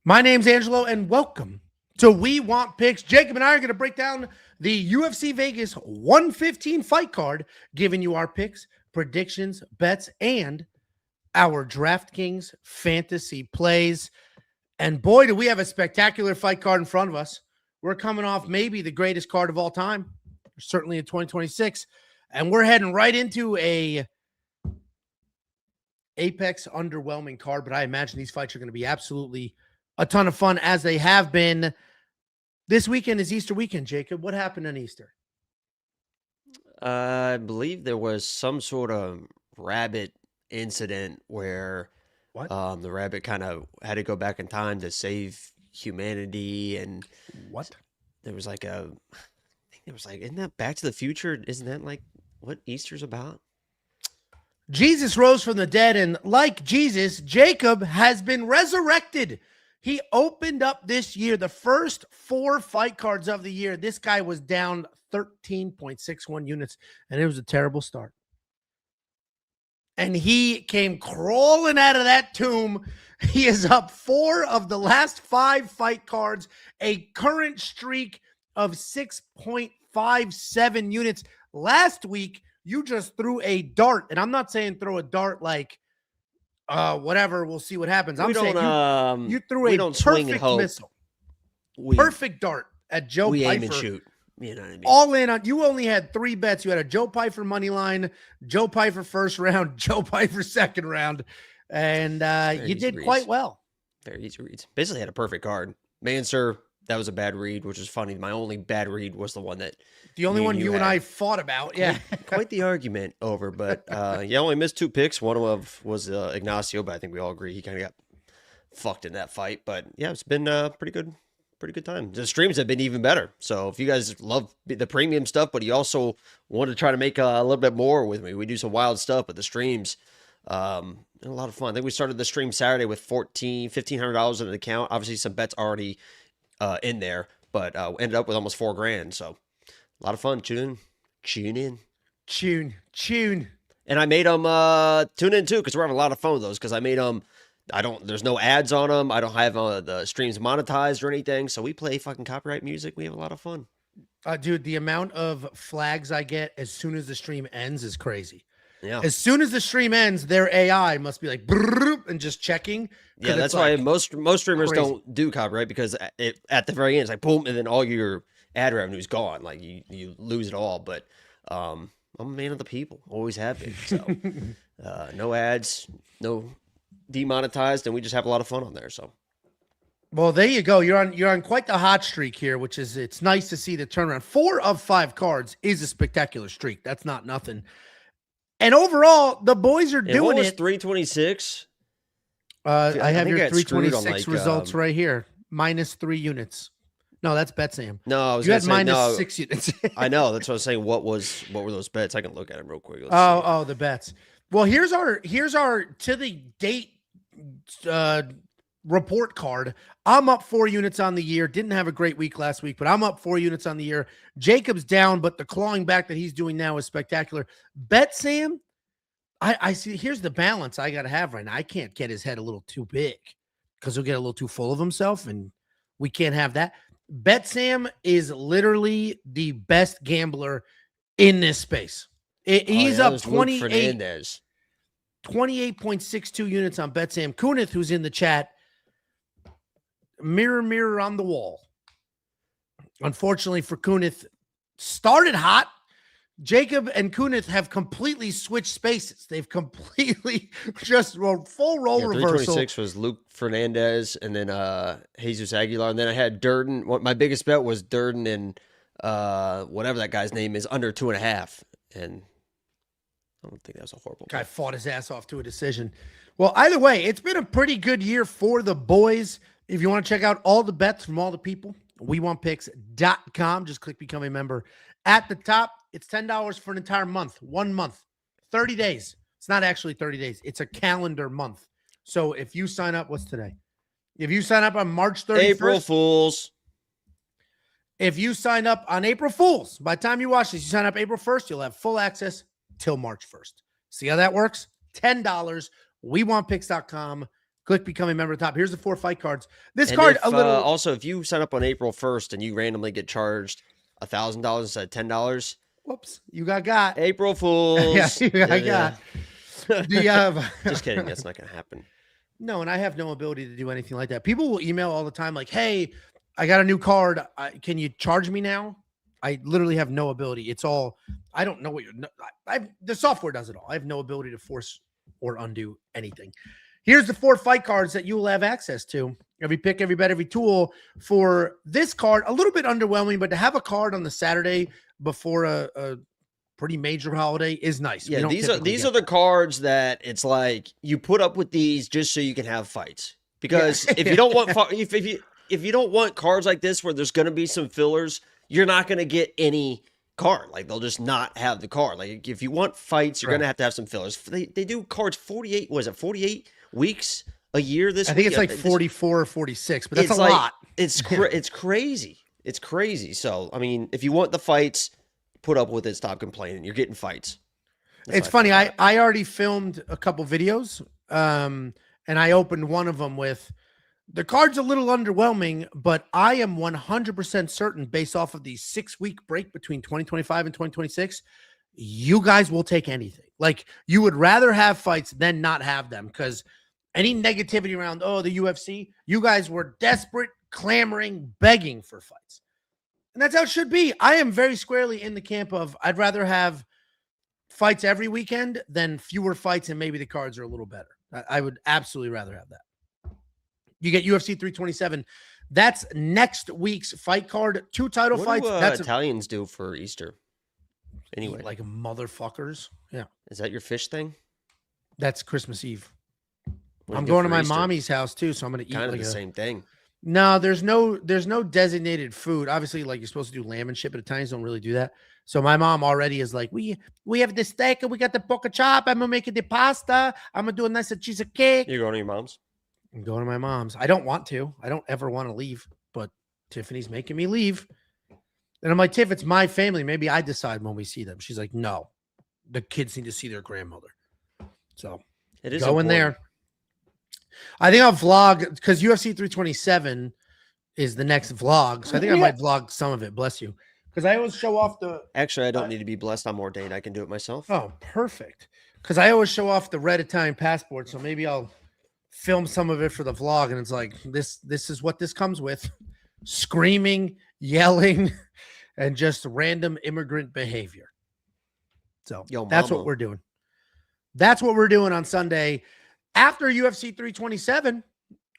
My name's Angelo, and welcome to We Want Picks. Jacob and I are going to break down the UFC Vegas 115 fight card, giving you our picks, predictions, bets, and our DraftKings Fantasy Plays. And boy, do we have a spectacular fight card in front of us. We're coming off maybe the greatest card of all time, certainly in 2026, and we're heading right into a apex underwhelming card, but I imagine these fights are going to be absolutely a ton of fun, as they have been. This weekend is Easter weekend, Jacob. What happened on Easter? I believe there was some sort of rabbit incident where the rabbit kind of had to go back in time to save humanity, and there was like I think there was like, isn't that Back to the Future? Isn't that like what Easter's about? Jesus rose from the dead, and like Jesus, Jacob has been resurrected. He opened up this year, the first 4 fight cards of the year. This guy was down 13.61 units, and it was a terrible start. And he came crawling out of that tomb. He is up 4 of the last 5 fight cards, a current streak of 6.57 units. Last week, you just threw a dart, and I'm not saying throw a dart like whatever, we'll see what happens. I'm saying you threw a perfect missile. Perfect dart at Joe Pyfer. Aim and shoot. You know what I mean? All in on, you only had 3 bets. You had a Joe Pyfer money line, Joe Pyfer first round, Joe Pyfer second round, and you did quite well. Very easy reads. Basically had a perfect card. Manser, that was a bad read, which is funny. My only bad read was the one that the only one you and I fought about. Yeah, quite the argument over. But yeah, only missed 2 picks. One of them was Ignacio, but I think we all agree he kind of got fucked in that fight. But yeah, it's been pretty good time. The streams have been even better. So if you guys love the premium stuff, but you also want to try to make a little bit more with me, we do some wild stuff. But the streams, a lot of fun. I think we started the stream Saturday with $1,500 in an account. Obviously, some bets already in there, but ended up with almost $4,000. So a lot of fun. Tune in. And I made them tune in too, because we're having a lot of fun with those. Because I made them. There's no ads on them. I don't have the streams monetized or anything. So we play fucking copyright music. We have a lot of fun. Dude, the amount of flags I get as soon as the stream ends is crazy. Yeah. As soon as the stream ends, their AI must be like and just checking. Yeah, that's why most streamers don't do copyright, because at the very end it's like boom, and then all your ad revenue is gone. Like you lose it all. But I'm a man of the people, always have been. So no ads, no demonetized, and we just have a lot of fun on there. So well, there you go. You're on quite the hot streak here, which is, it's nice to see the turnaround. 4 of 5 cards is a spectacular streak. That's not nothing. And overall, the boys are doing it. 326. I have your 326 results right here. Minus 3 units. No, that's BetSam. No, I was you had say, minus 6 units. I know. That's what I was saying. What were those bets? I can look at them real quick. Oh, the bets. Well, here's our to the date report card. I'm up 4 units on the year. Didn't have a great week last week, but I'm up 4 units on the year. Jacob's down, but the clawing back that he's doing now is spectacular. BetSam, I see. Here's the balance I got to have right now. I can't get his head a little too big, because he'll get a little too full of himself, and we can't have that. BetSam is literally the best gambler in this space. He's up 28.62 units on BetSam. Kunith, who's in the chat, mirror on the wall. Unfortunately for Kunith, started hot. Jacob and Kunith have completely switched spaces. They've completely just full role reversal. 326 was Luke Fernandez, and then Jesus Aguilar, and then I had Durden. My biggest bet was Durden and whatever that guy's name is, under 2.5, and I don't think that was a horrible guy. bet. Fought his ass off to a decision. Well, either way, it's been a pretty good year for the boys. If you want to check out all the bets from all the people, WeWantPicks.com. Just click become a member at the top. It's $10 for an entire month, 1 month, 30 days. It's not actually 30 days. It's a calendar month. So if you sign up, what's today? If you sign up on March 31st. April Fools. If you sign up on April Fools, by the time you watch this, you sign up April 1st, you'll have full access till March 1st. See how that works? $10. WeWantPicks.com. Click become a member at the top. Here's the 4 fight cards. This And card if, a little. Also, if you sign up on April 1st and you randomly get charged $1,000 instead of $10, Whoops, you got. April Fools. Yeah, you got. Do you have? Just kidding. That's not going to happen. No, and I have no ability to do anything like that. People will email all the time like, hey, I got a new card. Can you charge me now? I literally have no ability. It's all, I don't know what the software does it all. I have no ability to force or undo anything. Here's the 4 fight cards that you will have access to. Every pick, every bet, every tool. For this card, a little bit underwhelming, but to have a card on the Saturday before a pretty major holiday is nice. Yeah, these are the cards that it's like you put up with these just so you can have fights. Because if you don't want if you don't want cards like this where there's going to be some fillers, you're not going to get any card. Like they'll just not have the card. Like if you want fights, you're going to have some fillers. They do cards 48. Was it 48 weeks a year? I think it's like 44 or 46, but that's a lot. It's crazy. It's crazy. So I mean, if you want the fights, put up with it. Stop complaining. You're getting fights. It's funny. I already filmed a couple videos, and I opened one of them with the card's a little underwhelming, but I am 100% certain based off of the 6-week break between 2025 and 2026, you guys will take anything. Like you would rather have fights than not have them because any negativity around, the UFC, you guys were desperate, clamoring, begging for fights. And that's how it should be. I am very squarely in the camp of I'd rather have fights every weekend than fewer fights and maybe the cards are a little better. I would absolutely rather have that. You get UFC 327. That's next week's fight card. 2 title fights. That's Italians do for Easter. Anyway, like motherfuckers. Yeah. Is that your fish thing? That's Christmas Eve. I'm going to my mommy's house too, so I'm going to eat kind of the same thing. No, there's no designated food. Obviously, like you're supposed to do lamb and shit, but Italians don't really do that. So my mom already is like, we have the steak and we got the pork chop. I'm gonna make the pasta. I'm gonna do a nice cheese cake. You're going to your mom's? I'm going to my mom's. I don't want to. I don't ever want to leave, but Tiffany's making me leave. And I'm like, Tiff, it's my family. Maybe I decide when we see them. She's like, no, the kids need to see their grandmother. So it is go in there. I think I'll vlog because UFC 327 is the next vlog. So I think I might vlog some of it. Bless you. Because I always show off the... Actually, I don't need to be blessed. I'm ordained. I can do it myself. Oh, perfect. Because I always show off the red Italian passport. So maybe I'll film some of it for the vlog. And it's like, this is what this comes with. Screaming, yelling, and just random immigrant behavior. So that's what we're doing. That's what we're doing on Sunday. After UFC 327,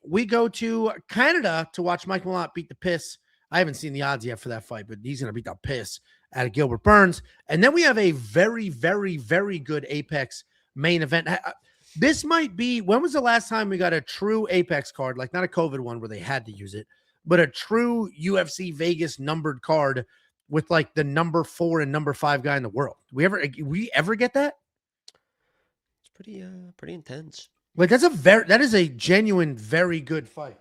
we go to Canada to watch Mike Malott beat the piss. I haven't seen the odds yet for that fight, but he's going to beat the piss out of Gilbert Burns. And then we have a very, very, very good Apex main event. This might be, when was the last time we got a true Apex card, like not a COVID one where they had to use it, but a true UFC Vegas numbered card with like the number 4 and number 5 guy in the world? We ever get that? It's pretty intense. Like that is a genuine, very good fight.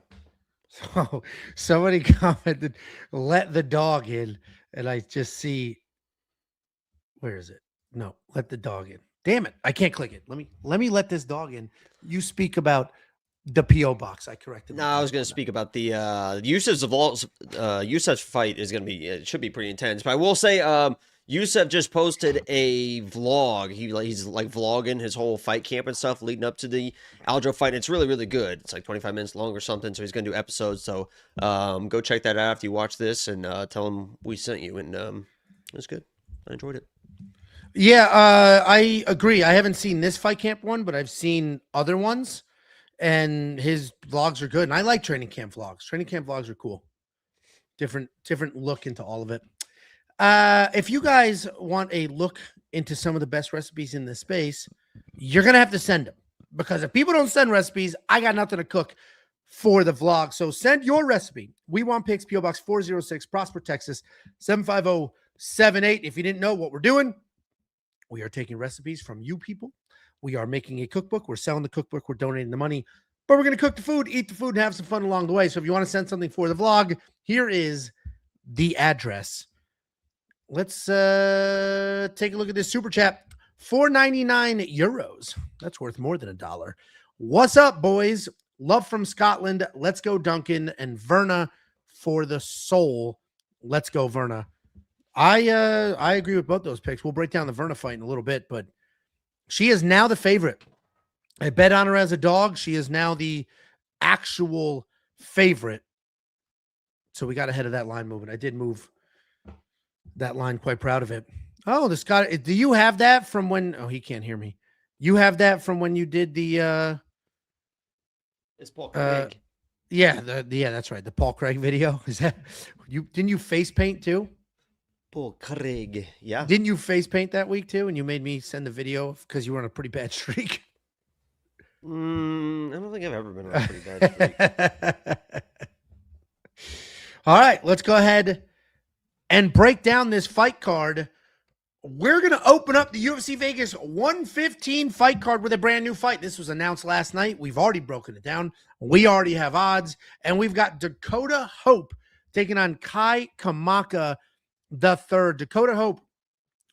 So somebody commented, let the dog in. And I just see, where is it? No, let the dog in. Damn it. I can't click it. Let me let this dog in. You speak about the P.O. box. I corrected. No, I was going to speak about the Yusuf's fight is going to be, it should be pretty intense. But I will say, Yusuf just posted a vlog. He's like vlogging his whole fight camp and stuff leading up to the Aljo fight. And it's really, really good. It's like 25 minutes long or something. So he's going to do episodes. So go check that out after you watch this and tell him we sent you. And it was good. I enjoyed it. Yeah, I agree. I haven't seen this fight camp one, but I've seen other ones. And his vlogs are good. And I like training camp vlogs. Training camp vlogs are cool. Different look into all of it. If you guys want a look into some of the best recipes in this space, you're going to have to send them. Because if people don't send recipes, I got nothing to cook for the vlog. So send your recipe. We want picks, P.O. Box 406, Prosper, Texas, 75078. If you didn't know what we're doing, we are taking recipes from you people. We are making a cookbook. We're selling the cookbook. We're donating the money. But we're going to cook the food, eat the food, and have some fun along the way. So if you want to send something for the vlog, here is the address. Let's take a look at this super chat. 4.99 euros. That's worth more than $1. What's up, boys? Love from Scotland. Let's go, Duncan. And Verna for the soul. Let's go, Verna. I agree with both those picks. We'll break down the Verna fight in a little bit, but she is now the favorite. I bet on her as a dog. She is now the actual favorite. So we got ahead of that line movement. I did move that line. Quite proud of it. Oh, the Scott. Do you have that from when? Oh, he can't hear me. You have that from when you did the. It's Paul Craig. Yeah, that's right. The Paul Craig video. Is that you? Didn't you face paint too? Paul Craig. Yeah. Didn't you face paint that week too? And you made me send the video because you were on a pretty bad streak. I don't think I've ever been on a pretty bad streak. All right, let's go ahead and break down this fight card. We're going to open up the UFC Vegas 115 fight card with a brand new fight. This was announced last night. We've already broken it down. We already have odds. And we've got Dakota Hope taking on Kai Kamaka the third. Dakota Hope,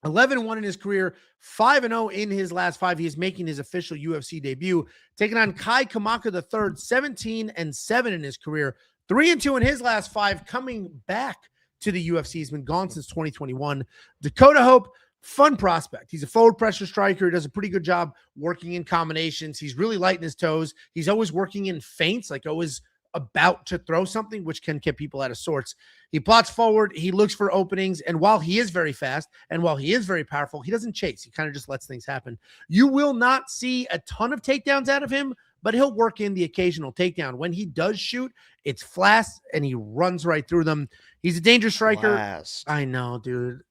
11-1 in his career, 5-0 in his last 5. He is making his official UFC debut. Taking on Kai Kamaka the third, 17-7 in his career, 3-2 in his last 5, coming back to the UFC. He's been gone since 2021. Dakota Hope, fun prospect. He's a forward pressure striker. He does a pretty good job working in combinations. He's really light in his toes. He's always working in feints, like always about to throw something, which can get people out of sorts. He plots forward. He looks for openings. And while he is very fast and while he is very powerful, he doesn't chase. He kind of just lets things happen. You will not see a ton of takedowns out of him, but he'll work in the occasional takedown. When he does shoot, it's fast and he runs right through them. He's a dangerous striker. Blast. I know, dude.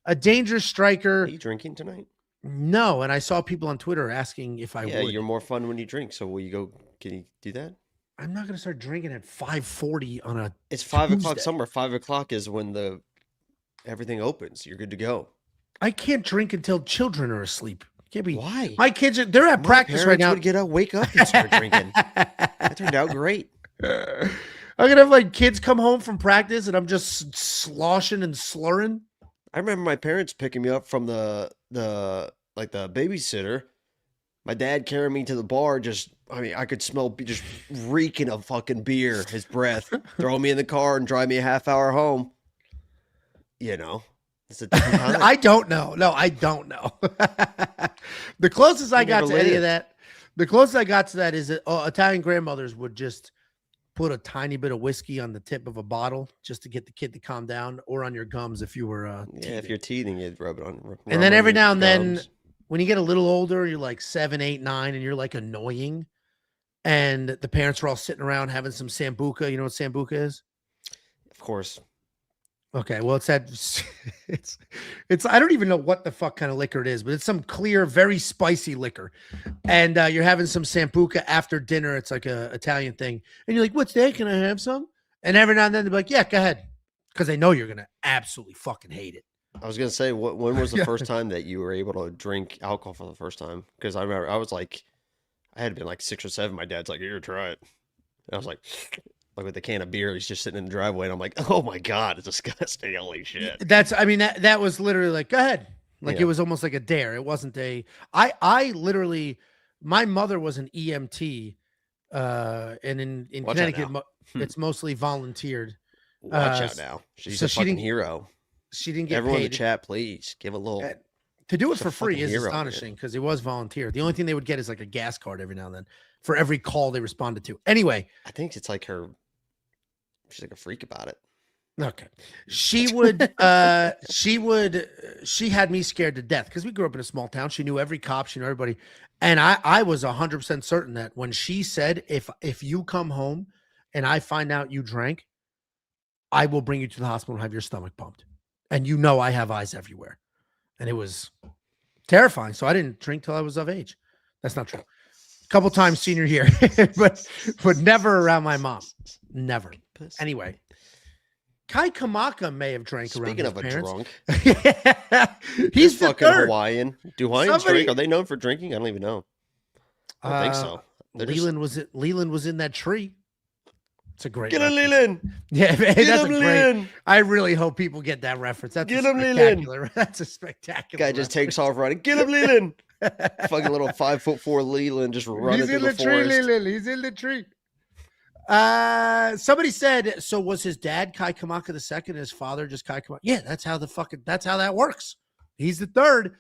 A dangerous striker. Are you drinking tonight? No, and I saw people on Twitter asking if I would. Yeah, you're more fun when you drink. So will you go? Can you do that? I'm not going to start drinking at 5:40 on a It's 5 o'clock Tuesday. somewhere. 5 o'clock is when everything opens. You're good to go. I can't drink until children are asleep. Can't be. Why? My kids they're at practice right now. Would get up, wake up, and start drinking. That turned out great. I'm gonna have like kids come home from practice and I'm just sloshing and slurring. I remember my parents picking me up from the babysitter. My dad carrying me to the bar. I could smell just reeking of fucking beer. His breath. Throw me in the car and drive me a half hour home. You know, it's a different time. I don't know. No, I don't know. The closest I got to any of that, is that Italian grandmothers would just put a tiny bit of whiskey on the tip of a bottle just to get the kid to calm down, or on your gums if you were teething. If you're teething, you'd rub it on. And then every now and then, when you get a little older, you're like 7, 8, 9, and you're like annoying. And the parents are all sitting around having some Sambuca. You know what Sambuca is? Of course. Okay, well, it's I don't even know what the fuck kind of liquor it is, but it's some clear, very spicy liquor. And you're having some Sambuca after dinner. It's like a Italian thing. And you're like, what's that? Can I have some? And every now and then they're like, yeah, go ahead. Because they know you're going to absolutely fucking hate it. I was going to say, when was the first time that you were able to drink alcohol for the first time? Because I remember I had been like 6 or 7. My dad's like, here, try it. And I was like with a can of beer, he's just sitting in the driveway. And I'm like, oh my God, it's disgusting. Holy shit. That was literally like, go ahead. Like, Yeah. It was almost like a dare. It wasn't I literally, my mother was an EMT. And in Watch Connecticut, out it's mostly volunteered. Watch out now. She's a fucking hero. She didn't get Everyone paid. in the chat, please give a little. To do it She's a for free fucking is hero, astonishing because it was volunteer. The only thing they would get is like a gas card every now and then for every call they responded to. Anyway. I think it's like she's like a freak about it. Okay. She had me scared to death because we grew up in a small town. She knew every cop, she knew everybody. And I was 100% certain that when she said, if you come home and I find out you drank, I will bring you to the hospital and have your stomach pumped. And you know I have eyes everywhere. And it was terrifying. So I didn't drink till I was of age. That's not true. A couple times senior year, but never around my mom. Never. Anyway, Kai Kamaka may have drank Speaking around his of parents. a drunk, He's the fucking third. Hawaiian. Do Hawaiians drink? Are they known for drinking? I don't even know. I don't think so. Leland was in that tree. It's a great Get him, reference. Leland. Yeah, man, Get that's a him, great. Leland. I really hope people get that reference. That's Get a him, Leland. spectacular. That's a spectacular. Guy just reference. takes off running. Get him, Leland. Fucking little 5'4" Leland just running He's through in the the tree, forest. Leland. He's in the tree. Somebody said, so was his dad Kai Kamaka the second, his father just Kai Kamaka? Yeah, that's how that works. He's the third.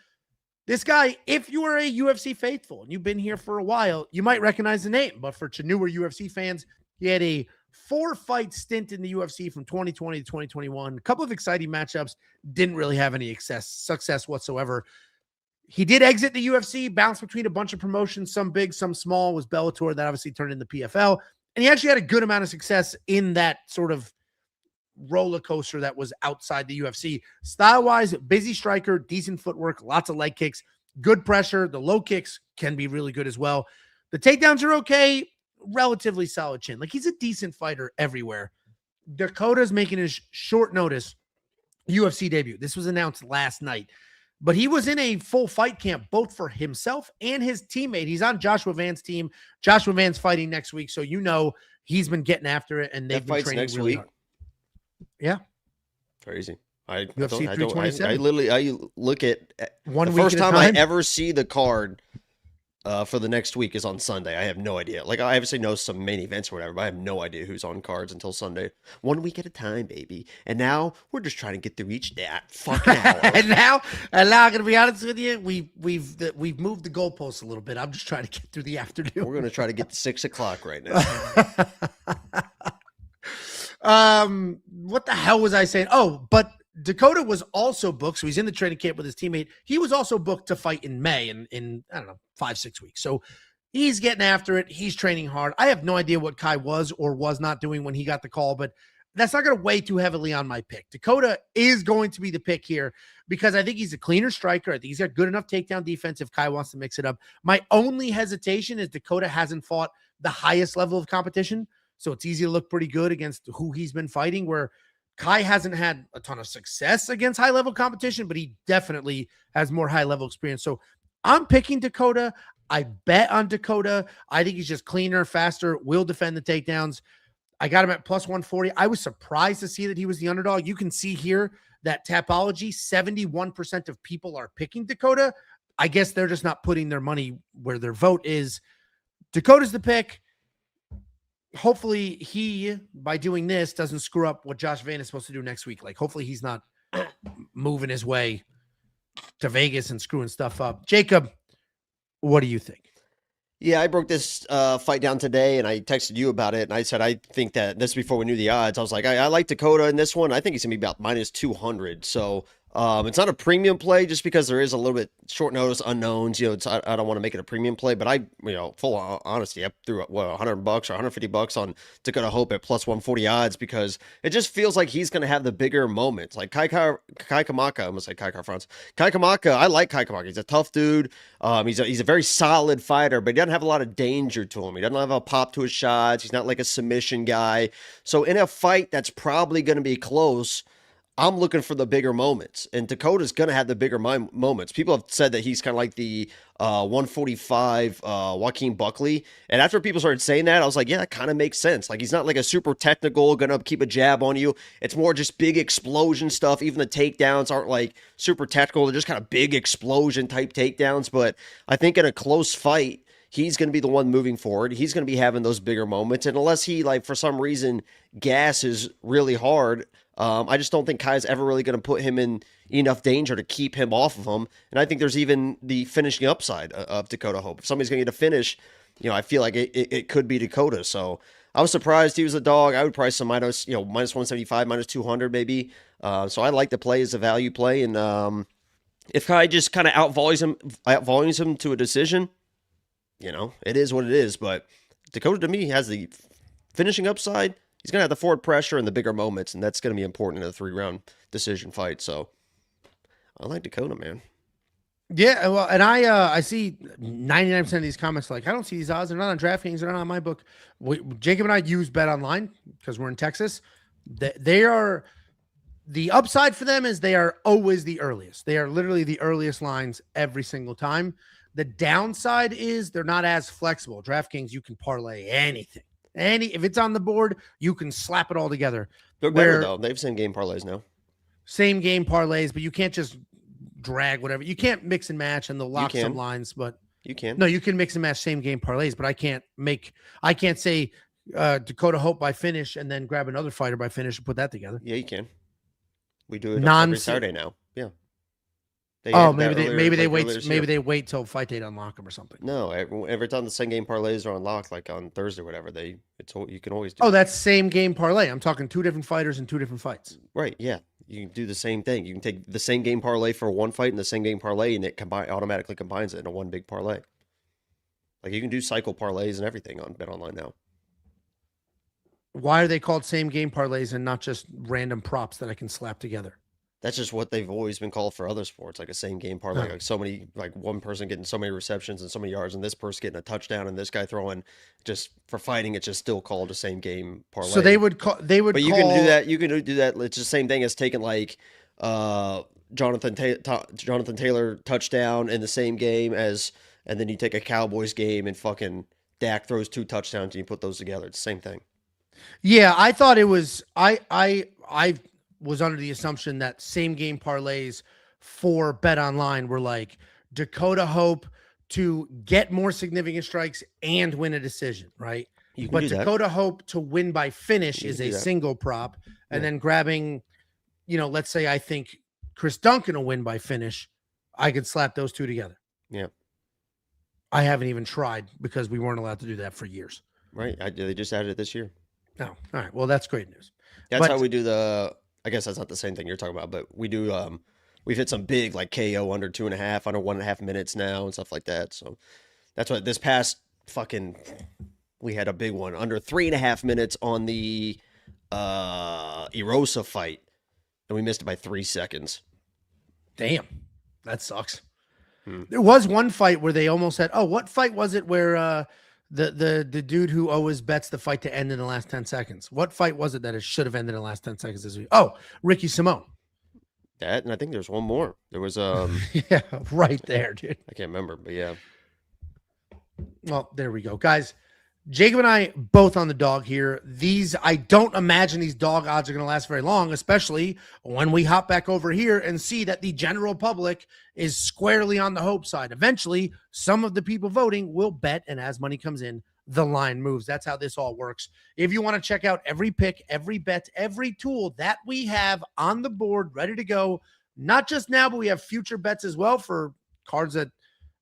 This guy, if you are a UFC faithful and you've been here for a while, you might recognize the name. But for newer UFC fans, he had a 4-fight stint in the UFC from 2020 to 2021. A couple of exciting matchups, didn't really have any success whatsoever. He did exit the UFC, bounced between a bunch of promotions, some big, some small, was Bellator, that obviously turned into PFL. And he actually had a good amount of success in that sort of roller coaster that was outside the UFC. Style-wise, busy striker, decent footwork, lots of leg kicks, good pressure. The low kicks can be really good as well. The takedowns are okay, relatively solid chin. Like, he's a decent fighter everywhere. Dakota's making his short notice UFC debut. This was announced last night. But he was in a full fight camp, both for himself and his teammate. He's on Joshua Van's team. Joshua Van's fighting next week, so he's been getting after it, and they've been training next really hard. Yeah, crazy. UFC 327. I look at one the week first at a time I time. ever see the card for the next week is on Sunday. I have no idea. Like, I obviously know some main events or whatever, but I have no idea who's on cards until Sunday. 1 week at a time, baby. And now we're just trying to get through each fucking hour. and now, I'm gonna be honest with you, we've moved the goalposts a little bit. I'm just trying to get through the afternoon. We're gonna try to get to 6 o'clock right now. What the hell was I saying? Oh, but Dakota was also booked, so he's in the training camp with his teammate. He was also booked to fight in May in I don't know, 5-6 weeks. So he's getting after it. He's training hard. I have no idea what Kai was or was not doing when he got the call, but that's not going to weigh too heavily on my pick. Dakota is going to be the pick here because I think he's a cleaner striker. I think he's got good enough takedown defense if Kai wants to mix it up. My only hesitation is Dakota hasn't fought the highest level of competition, so it's easy to look pretty good against who he's been fighting, where Kai hasn't had a ton of success against high-level competition, but he definitely has more high-level experience. So I'm picking Dakota. I bet on Dakota. I think he's just cleaner, faster, will defend the takedowns. I got him at plus 140. I was surprised to see that he was the underdog. You can see here that Tapology, 71% of people are picking Dakota. I guess they're just not putting their money where their vote is. Dakota's the pick. Hopefully he, by doing this, doesn't screw up what Josh Van is supposed to do next week. Like, hopefully he's not moving his way to Vegas and screwing stuff up. Jacob, what do you think? Yeah, I broke this fight down today, and I texted you about it, and I said I think that this before we knew the odds. I was like, I like Dakota in this one. I think he's going to be about minus 200. So it's not a premium play just because there is a little bit short notice unknowns. I don't want to make it a premium play, but full honesty, I threw $100 or $150 on Dakota Hope at plus 140 odds because it just feels like he's going to have the bigger moments. Like Kai Kamaka, I almost said Kai France. Kai Kamaka, I like Kai Kamaka. He's a tough dude. He's a very solid fighter, but he doesn't have a lot of danger to him. He doesn't have a pop to his shots. He's not like a submission guy. So in a fight that's probably going to be close, I'm looking for the bigger moments, and Dakota's going to have the bigger moments. People have said that he's kind of like the 145 Joaquin Buckley, and after people started saying that, I was like, yeah, that kind of makes sense. Like, he's not like a super technical, going to keep a jab on you. It's more just big explosion stuff. Even the takedowns aren't like super technical. They're just kind of big explosion type takedowns, but I think in a close fight, he's going to be the one moving forward. He's going to be having those bigger moments, and unless he, like, for some reason, gasses really hard, I just don't think Kai's ever really going to put him in enough danger to keep him off of him. And I think there's even the finishing upside of Dakota Hope. If somebody's going to get a finish, I feel like it could be Dakota. So I was surprised he was a dog. I would price him minus 175, minus 200 maybe. So I like the play as a value play. And if Kai just kind of outvolumes him to a decision, it is what it is. But Dakota, to me, has the finishing upside. He's going to have the forward pressure and the bigger moments, and that's going to be important in a 3-round decision fight. So I like Dakota, man. Yeah, well, and I see 99% of these comments like, I don't see these odds. They're not on DraftKings. They're not on my book. Jacob and I use Bet Online because we're in Texas. They are, the upside for them is they are always the earliest. They are literally the earliest lines every single time. The downside is they're not as flexible. DraftKings, you can parlay anything. If it's on the board, you can slap it all together. They're better, though. They have same game parlays now. Same game parlays, but you can't just drag, whatever. You can't mix and match, and they'll lock some lines, but you can. No, you can mix and match same game parlays, but I can't say Dakota Hope by finish and then grab another fighter by finish and put that together. Yeah, you can. We do it every Saturday now. Yeah. Maybe they wait till fight date unlock them or something. No, every time the same game parlays are unlocked, like on Thursday or whatever, you can always do. Oh, that's same game parlay. I'm talking 2 different fighters and 2 different fights. Right. Yeah. You can do the same thing. You can take the same game parlay for one fight and the same game parlay, and it automatically combines it into one big parlay. Like you can do cycle parlays and everything on BetOnline now. Why are they called same game parlays and not just random props that I can slap together? That's just what they've always been called for other sports, like a same game parlay. Like one person getting so many receptions and so many yards, and this person getting a touchdown, and this guy throwing just for fighting. It's just still called a same game parlay. So they would. But you can do that. You can do that. It's the same thing as taking like Jonathan Taylor touchdown in the same game as, and then you take a Cowboys game and fucking Dak throws 2 touchdowns and you put those together. It's the same thing. Yeah, I thought it was. I was under the assumption that same game parlays for BetOnline were like Dakota Hope to get more significant strikes and win a decision, right? But Dakota Hope to win by finish is a single prop, and then grabbing, let's say I think Chris Duncan will win by finish, I could slap those 2 together. Yeah. I haven't even tried because we weren't allowed to do that for years. Right. They just added it this year. Oh, all right. Well, that's great news. That's how we do I guess that's not the same thing you're talking about, but we do, we've hit some big like KO under 2.5, under 1.5 minutes now and stuff like that. So that's what this past we had a big one under 3.5 minutes on the Erosa fight, and we missed it by 3 seconds. Damn, that sucks. There was one fight where they almost had, what fight was it where the dude who always bets the fight to end in the last 10 seconds? What fight was it that it should have ended in the last 10 seconds this week? Oh, Ricky Simone. That, and I think there's one more. There was yeah, right there, dude. I can't remember, but yeah. Well, there we go. Guys, Jacob and I both on the dog here. I don't imagine these dog odds are going to last very long, especially when we hop back over here and see that the general public is squarely on the hope side. Eventually, some of the people voting will bet, and as money comes in, the line moves. That's how this all works. If you want to check out every pick, every bet, every tool that we have on the board ready to go, not just now, but we have future bets as well for cards that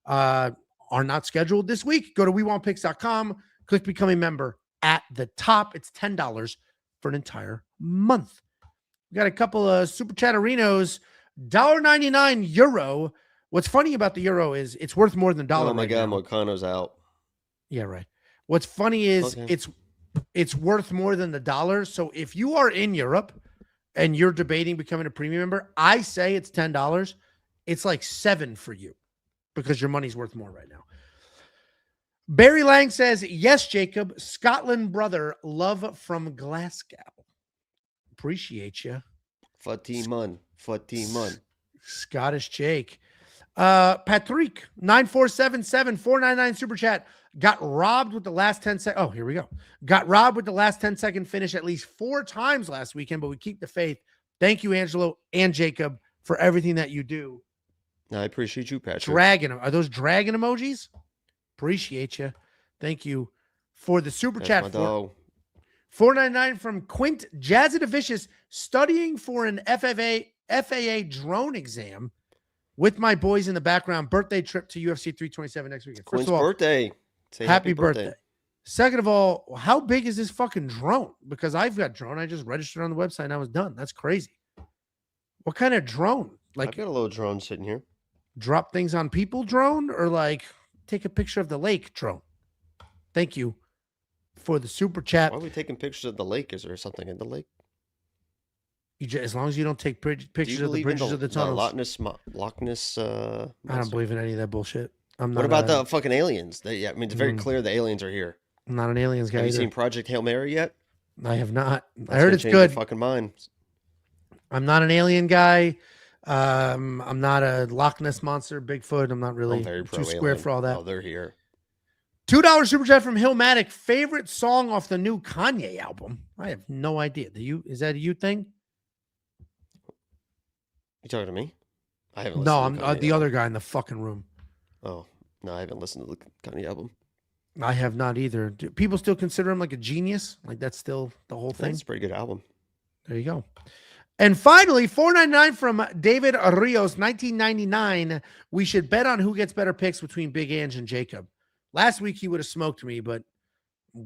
are not scheduled this week. Go to WeWantPicks.com. Click Become a Member at the top. It's $10 for an entire month. We got a couple of Super Chatterinos. €1.99 euro. What's funny about the euro is it's worth more than $1. Oh my God, Moicano's out. Yeah, right. What's funny is it's worth more than the dollar. So if you are in Europe and you're debating becoming a premium member, I say it's $10. It's like $7 for you because your money's worth more right now. Barry Lang says, yes, Jacob, Scotland brother, love from Glasgow. Appreciate you. Fatiman. Scottish Jake. Patrick, 9477-499 super chat. Got robbed with the last 10 seconds. Oh, here we go. Got robbed with the last 10-second finish at least 4 times last weekend, but we keep the faith. Thank you, Angelo and Jacob, for everything that you do. I appreciate you, Patrick. Dragon. Are those dragon emojis? Appreciate you. Thank you for the super chat. $4.99 from Quint Jazzadavicious, studying for an FAA drone exam with my boys in the background. Birthday trip to UFC 327 next weekend. Quint's birthday. Say happy birthday. Second of all, how big is this fucking drone? Because I've got drone. I just registered on the website and I was done. That's crazy. What kind of drone? Like, I've got a little drone sitting here. Drop things on people drone, or like take a picture of the lake drone? Thank you for the super chat. Why are we taking pictures of the lake? Is there something in the lake? As long as you don't take pictures of the bridges of the tunnels. Loch Ness. I don't believe in any of that bullshit. I'm not. What about the fucking aliens? I mean, it's very clear the aliens are here. I'm not an aliens guy. Have you seen Project Hail Mary yet? I have not. I heard it's good. Fucking mind. I'm not an alien guy. I'm not a Loch Ness monster, Bigfoot. I'm not really too square for all that. Oh, they're here. $2 super chat from Hillmatic. Favorite song off the new Kanye album? I have no idea. Is that a you thing? You talking to me? I haven't No, listened to I'm the other guy in the fucking room. Oh, no, I haven't listened to the Kanye album. I have not either. Do people still consider him like a genius? Like that's still the whole thing? That's a pretty good album. There you go. And finally, $4.99 from David Rios, 1999. We should bet on who gets better picks between Big Ange and Jacob. Last week he would have smoked me, but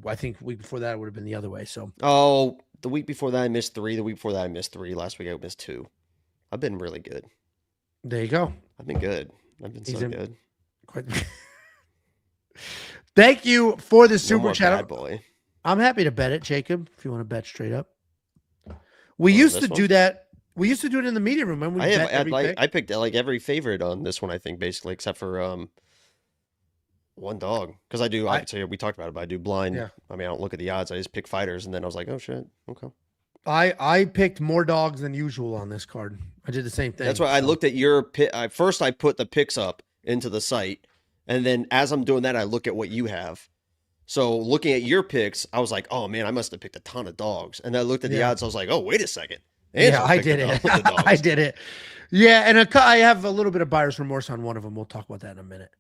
I think the week before that it would have been the other way. So, the week before that I missed 3. The week before that I missed 3. Last week I missed 2. I've been really good. there you go. I've been good. I've been so good. Quite. Thank you for the No super more chat. bad boy. I'm happy to bet it, Jacob, if you want to bet straight up. We used to do that. We used to do it in the media room. When we I picked like every favorite on this one, I think, basically, except for one dog. Because I say we talked about it, but I do blind. Yeah. I mean, I don't look at the odds. I just pick fighters, and then I was like, oh shit, okay. I picked more dogs than usual on this card. I did the same thing. That's why I looked at your pick. First, I put the picks up into the site, and then as I'm doing that, I look at what you have. So looking at your picks, I was like, oh man, I must have picked a ton of dogs. And I looked at the odds. I was like, oh, wait a second. Yeah, I did it. I did it. Yeah, and I have a little bit of buyer's remorse on one of them. We'll talk about that in a minute.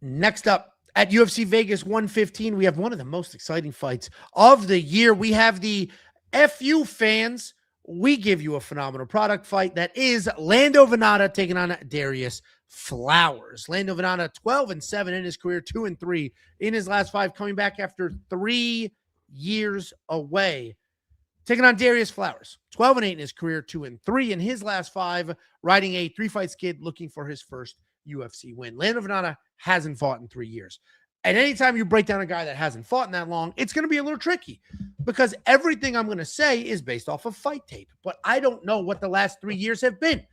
Next up, at UFC Vegas 115, we have one of the most exciting fights of the year. We have the FU fans. We give you a phenomenal product fight that is Lando Vannata taking on Darrius Flowers. Lando Vannata 12-7 in his career, 2-3 in his last 5, coming back after 3 years away. Taking on Darrius Flowers, 12-8 in his career, 2-3 in his last 5, riding a 3-fight skid, looking for his first UFC win. Lando Vannata hasn't fought in 3 years. And anytime you break down a guy that hasn't fought in that long, it's going to be a little tricky because everything I'm going to say is based off of fight tape. But I don't know what the last 3 years have been.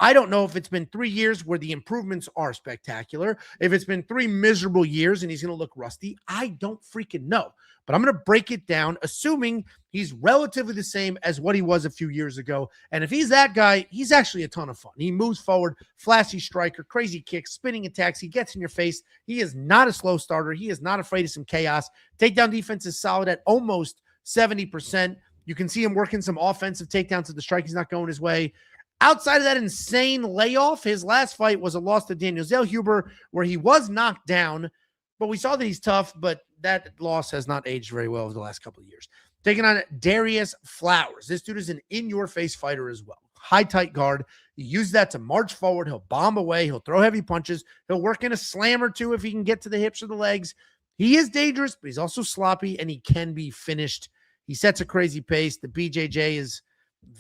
I don't know if it's been 3 years where the improvements are spectacular, if it's been 3 miserable years and he's going to look rusty. I don't freaking know. But I'm going to break it down, assuming he's relatively the same as what he was a few years ago. And if he's that guy, he's actually a ton of fun. He moves forward, flashy striker, crazy kicks, spinning attacks. He gets in your face. He is not a slow starter. He is not afraid of some chaos. Takedown defense is solid at almost 70%. You can see him working some offensive takedowns if the strike is not going his way. Outside of that insane layoff, his last fight was a loss to Daniel Zellhuber, where he was knocked down, but we saw that he's tough, but that loss has not aged very well over the last couple of years. Taking on Darrius Flowers. This dude is an in-your-face fighter as well. High, tight guard. He uses that to march forward. He'll bomb away. He'll throw heavy punches. He'll work in a slam or two if he can get to the hips or the legs. He is dangerous, but he's also sloppy, and he can be finished. He sets a crazy pace. The BJJ is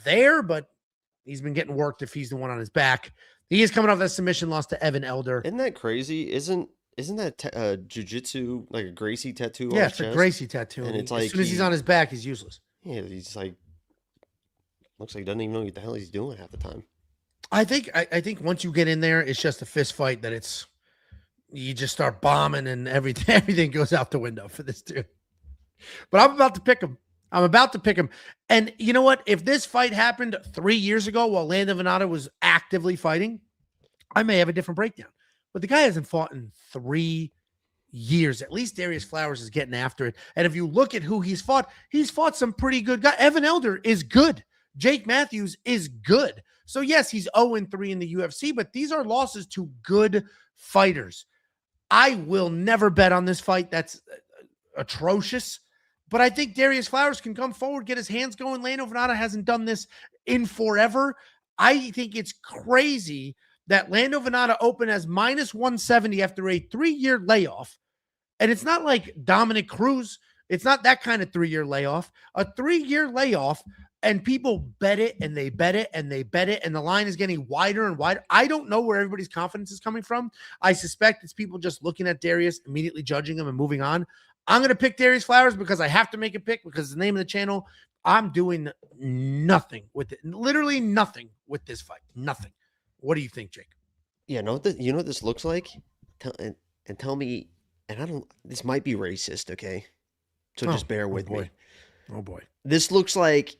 there, but he's been getting worked if he's the one on his back. He is coming off that submission loss to Evan Elder. Isn't that crazy? Isn't that jiu-jitsu like a Gracie tattoo? Yeah, it's a Gracie tattoo. And it's as like soon as he's on his back, he's useless. Yeah, he's like looks like he doesn't even know what the hell he's doing half the time. I think once you get in there, it's just a fist fight that you just start bombing and everything goes out the window for this dude. But I'm about to pick him. And you know what? If this fight happened 3 years ago while Lando Vannata was actively fighting, I may have a different breakdown. But the guy hasn't fought in 3 years. At least Darrius Flowers is getting after it. And if you look at who he's fought some pretty good guys. Evan Elder is good. Jake Matthews is good. So yes, he's 0-3 in the UFC, but these are losses to good fighters. I will never bet on this fight. That's atrocious. But I think Darrius Flowers can come forward, get his hands going. Lando Vannata hasn't done this in forever. I think it's crazy that Lando Vannata opened as minus 170 after a 3-year layoff. And it's not like Dominic Cruz. It's not that kind of 3-year layoff. A 3-year layoff, and people bet it, and they bet it, and they bet it, and the line is getting wider and wider. I don't know where everybody's confidence is coming from. I suspect it's people just looking at Darrius, immediately judging him and moving on. I'm going to pick Darrius Flowers because I have to make a pick because it's the name of the channel. I'm doing nothing with it. Literally nothing with this fight. Nothing. What do you think, Jake? Yeah, you know what this looks like? Tell me, and this might be racist, okay? So just bear with me. Oh boy. This looks like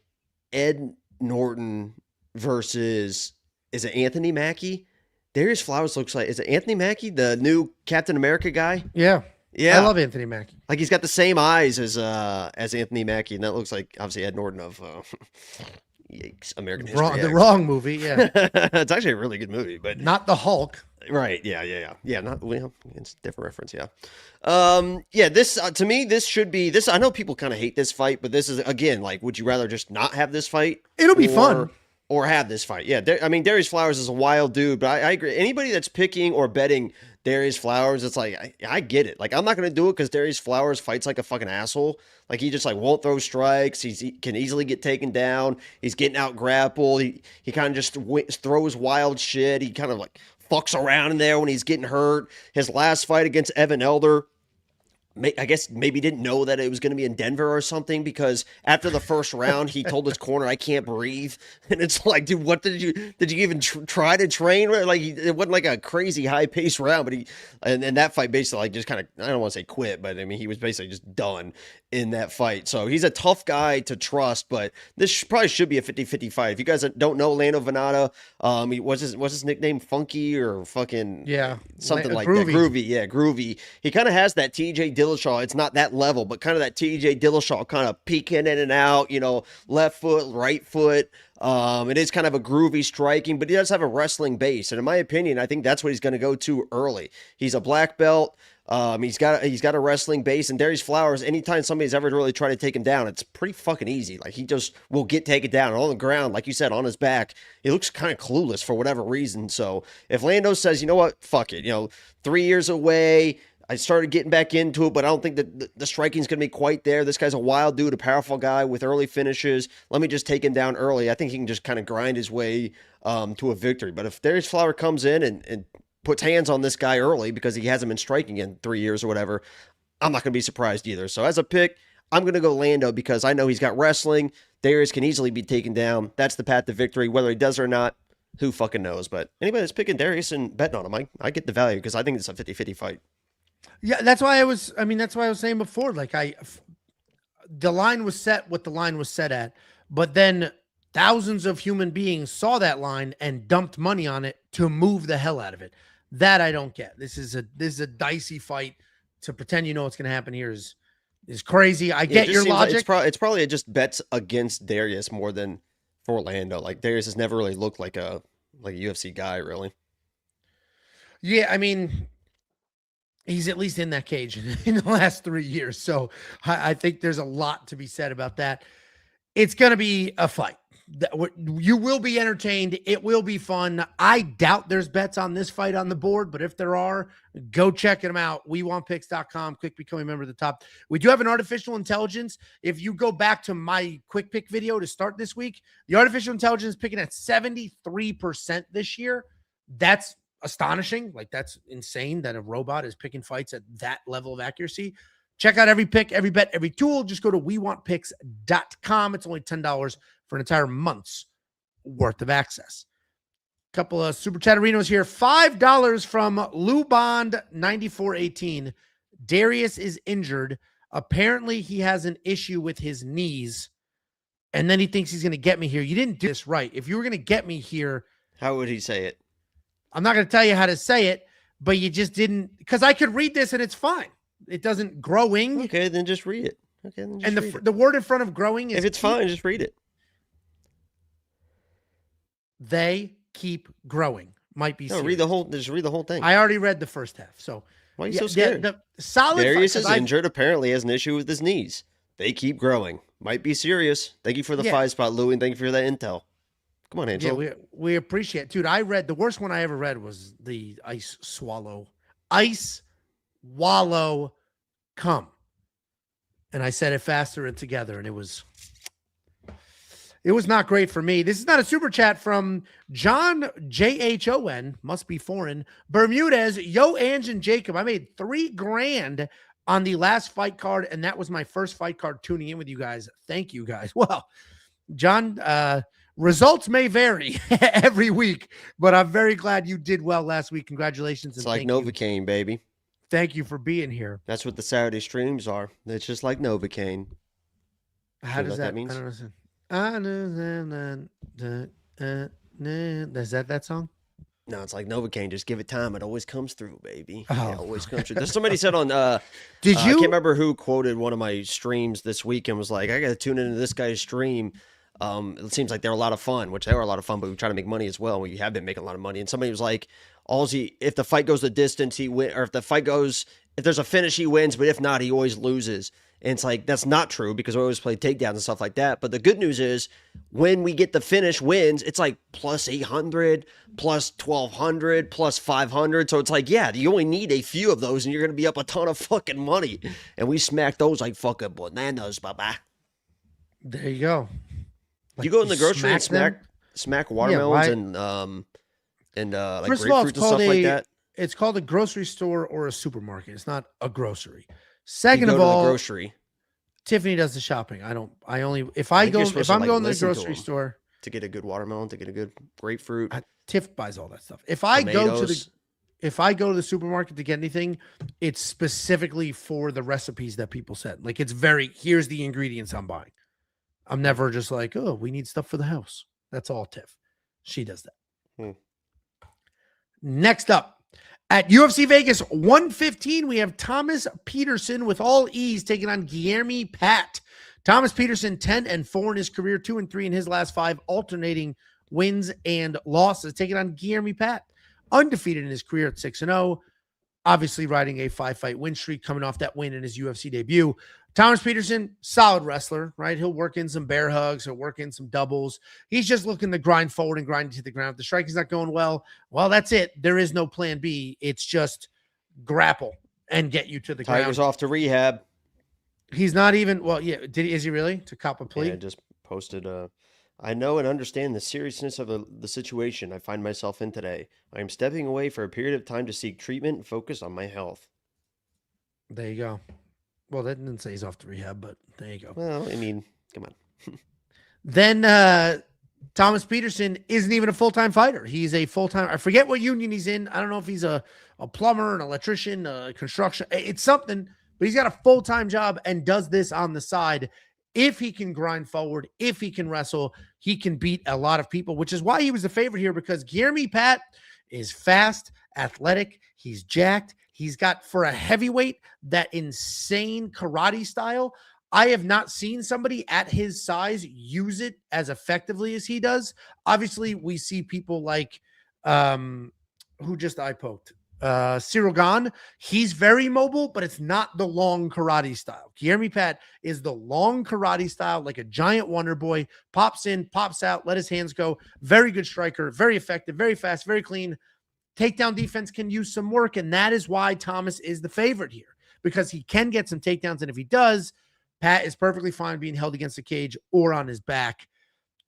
Ed Norton versus, is it Anthony Mackie? Darrius Flowers looks like, is it Anthony Mackie, the new Captain America guy? Yeah. Yeah. I love Anthony Mackie. Like he's got the same eyes as Anthony Mackie, and that looks like obviously Ed Norton of Yikes. American History X. The wrong movie, yeah. It's actually a really good movie, but not the Hulk. Right. Yeah. Not well, it's a different reference. Yeah. Yeah. This to me, this should be this. I know people kind of hate this fight, but this is again like, would you rather just not have this fight? It'll be fun. Or have this fight? Yeah. I mean, Darrius Flowers is a wild dude, but I agree. Anybody that's picking or betting Darrius Flowers, it's like I get it. Like I'm not gonna do it because Darrius Flowers fights like a fucking asshole. Like he just like won't throw strikes. He can easily get taken down. He's getting out grappled. He kind of just throws wild shit. He kind of like fucks around in there when he's getting hurt. His last fight against Evan Elder, I guess maybe didn't know that it was going to be in Denver or something, because after the first round, he told his corner, "I can't breathe." And it's like, dude, what did you even try to train? Like it wasn't like a crazy high paced round, but and that fight basically like just kind of, I don't want to say quit, but I mean, he was basically just done in that fight. So he's a tough guy to trust, but this probably should be a 50-50 fight. If you guys don't know Lando Vannata, what's his nickname? Funky or fucking something like Groovy. that. Groovy, yeah, Groovy. He kind of has that TJ Dillashaw. It's not that level, but kind of that TJ Dillashaw kind of peeking in and out, left foot, right foot. It is kind of a groovy striking, but he does have a wrestling base. And in my opinion, I think that's what he's going to go to early. He's a black belt. He's got a wrestling base, and Darrius Flowers, anytime somebody's ever really tried to take him down, it's pretty fucking easy. Like he just will get taken down on the ground, like you said, on his back. He looks kind of clueless for whatever reason. So if Lando says, you know what, fuck it, 3 years away, I started getting back into it, but I don't think that the striking's going to be quite there. This guy's a wild dude, a powerful guy with early finishes. Let me just take him down early. I think he can just kind of grind his way to a victory. But if Darrius Flowers comes in and puts hands on this guy early because he hasn't been striking in 3 years or whatever, I'm not going to be surprised either. So as a pick, I'm going to go Lando because I know he's got wrestling. Darrius can easily be taken down. That's the path to victory. Whether he does or not, who fucking knows? But anybody that's picking Darrius and betting on him, I get the value because I think it's a 50-50 fight. Yeah, that's why I was saying before, like the line was set what the line was set at, but then thousands of human beings saw that line and dumped money on it to move the hell out of it. That I don't get. This is a dicey fight. To pretend you know what's going to happen here is crazy. I get your logic. Like it's probably just bets against Darrius more than for Lando. Like Darrius has never really looked like a UFC guy, really. Yeah, I mean, he's at least in that cage in the last 3 years. So I think there's a lot to be said about that. It's going to be a fight. You will be entertained. It will be fun. I doubt there's bets on this fight on the board, but if there are, go check them out. WeWantPicks.com. Quick becoming a member of the top. We do have an artificial intelligence. If you go back to my quick pick video to start this week, the artificial intelligence is picking at 73% this year. That's astonishing. Like, that's insane that a robot is picking fights at that level of accuracy. Check out every pick, every bet, every tool. Just go to WeWantPicks.com. It's only $10 for an entire month's worth of access. Couple of super chatterinos here. $5 from Lubond9418. Darrius is injured. Apparently, he has an issue with his knees, and then he thinks he's going to get me here. You didn't do this right. If you were going to get me here, how would he say it? I'm not going to tell you how to say it, but you just didn't, because I could read this and it's fine. It doesn't growing. Okay, then just read it. Okay, then just and read it. The word in front of growing is if it's fine, just read it. They keep growing. Might be. No, just read the whole thing. I already read the first half. So why are you so scared? The solid. Darrius is injured. Apparently, has an issue with his knees. They keep growing. Might be serious. Thank you for the 5 spot, Louie, and thank you for that intel. Come on, Angelo. Yeah, we appreciate it. Dude, I read the worst one I ever read was the ice swallow. Ice wallow come. And I said it faster and together, and it was not great for me. This is not a super chat from John JHON, must be foreign. Bermudez, Yo, Angelo and Jacob. I made $3,000 on the last fight card, and that was my first fight card tuning in with you guys. Thank you guys. Well, John, results may vary every week, but I'm very glad you did well last week. Congratulations. It's like Novocaine, baby. Thank you for being here. That's what the Saturday streams are. It's just like Novocaine. How does that mean? I don't understand. Is that song? No, it's like Novocaine. Just give it time. It always comes through, baby. Oh. It always comes through. There's somebody said on I can't remember who quoted one of my streams this week and was like, I got to tune into this guy's stream. It seems like they're a lot of fun, which they are a lot of fun, but we try to make money as well. We have been making a lot of money. And somebody was like, if the fight goes the distance, he win, or if there's a finish, he wins, but if not, he always loses. And it's like, that's not true because we always play takedowns and stuff like that. But the good news is when we get the finish wins, it's like plus 800, plus 1200, plus 500. So it's like, yeah, you only need a few of those and you're going to be up a ton of fucking money. And we smack those like fucking bananas, baba. There you go. Like, you go in the grocery and smack watermelons and like first of all, grapefruits and stuff like that. It's called a grocery store or a supermarket. It's not a grocery. Second of all, the grocery. Tiffany does the shopping. If I'm going to the grocery store to get a good watermelon, to get a good grapefruit, Tiff buys all that stuff. If I go to the supermarket to get anything, it's specifically for the recipes that people said. Like here's the ingredients I'm buying. I'm never just like, oh, we need stuff for the house. That's all Tiff. She does that. Next up, at UFC Vegas 115, we have Thomas Petersen with all ease taking on Guilherme Pat. Thomas Petersen, 10-4 in his career, 2-3 in his last 5, alternating wins and losses, taking on Guilherme Pat, undefeated in his career at 6-0, obviously riding a 5-fight win streak, coming off that win in his UFC debut. Thomas Petersen, solid wrestler, right? He'll work in some bear hugs. He'll work in some doubles. He's just looking to grind forward and grind to the ground. If the striking's not going well, that's it. There is no plan B. It's just grapple and get you to the ground. Tiger's off to rehab. He's not even, is he really? To cop a plea? Yeah, I just posted, I know and understand the seriousness of the situation I find myself in today. I am stepping away for a period of time to seek treatment and focus on my health. There you go. Well, that didn't say he's off to rehab, but there you go. Well, I mean, come on. Then Thomas Petersen isn't even a full-time fighter. He's a full-time, I forget what union he's in. I don't know if he's a plumber, an electrician, construction. It's something, but he's got a full-time job and does this on the side. If he can grind forward, if he can wrestle, he can beat a lot of people, which is why he was the favorite here, because Guilherme Pat is fast, athletic, he's jacked. He's got, for a heavyweight, that insane karate style. I have not seen somebody at his size use it as effectively as he does. Obviously, we see people like, who just eye poked? Cyril Gane. He's very mobile, but it's not the long karate style. Guilherme Pat is the long karate style, like a giant wonder boy. Pops in, pops out, let his hands go. Very good striker, very effective, very fast, very clean. Takedown defense can use some work, and that is why Thomas is the favorite here, because he can get some takedowns, and if he does, Pat is perfectly fine being held against the cage or on his back.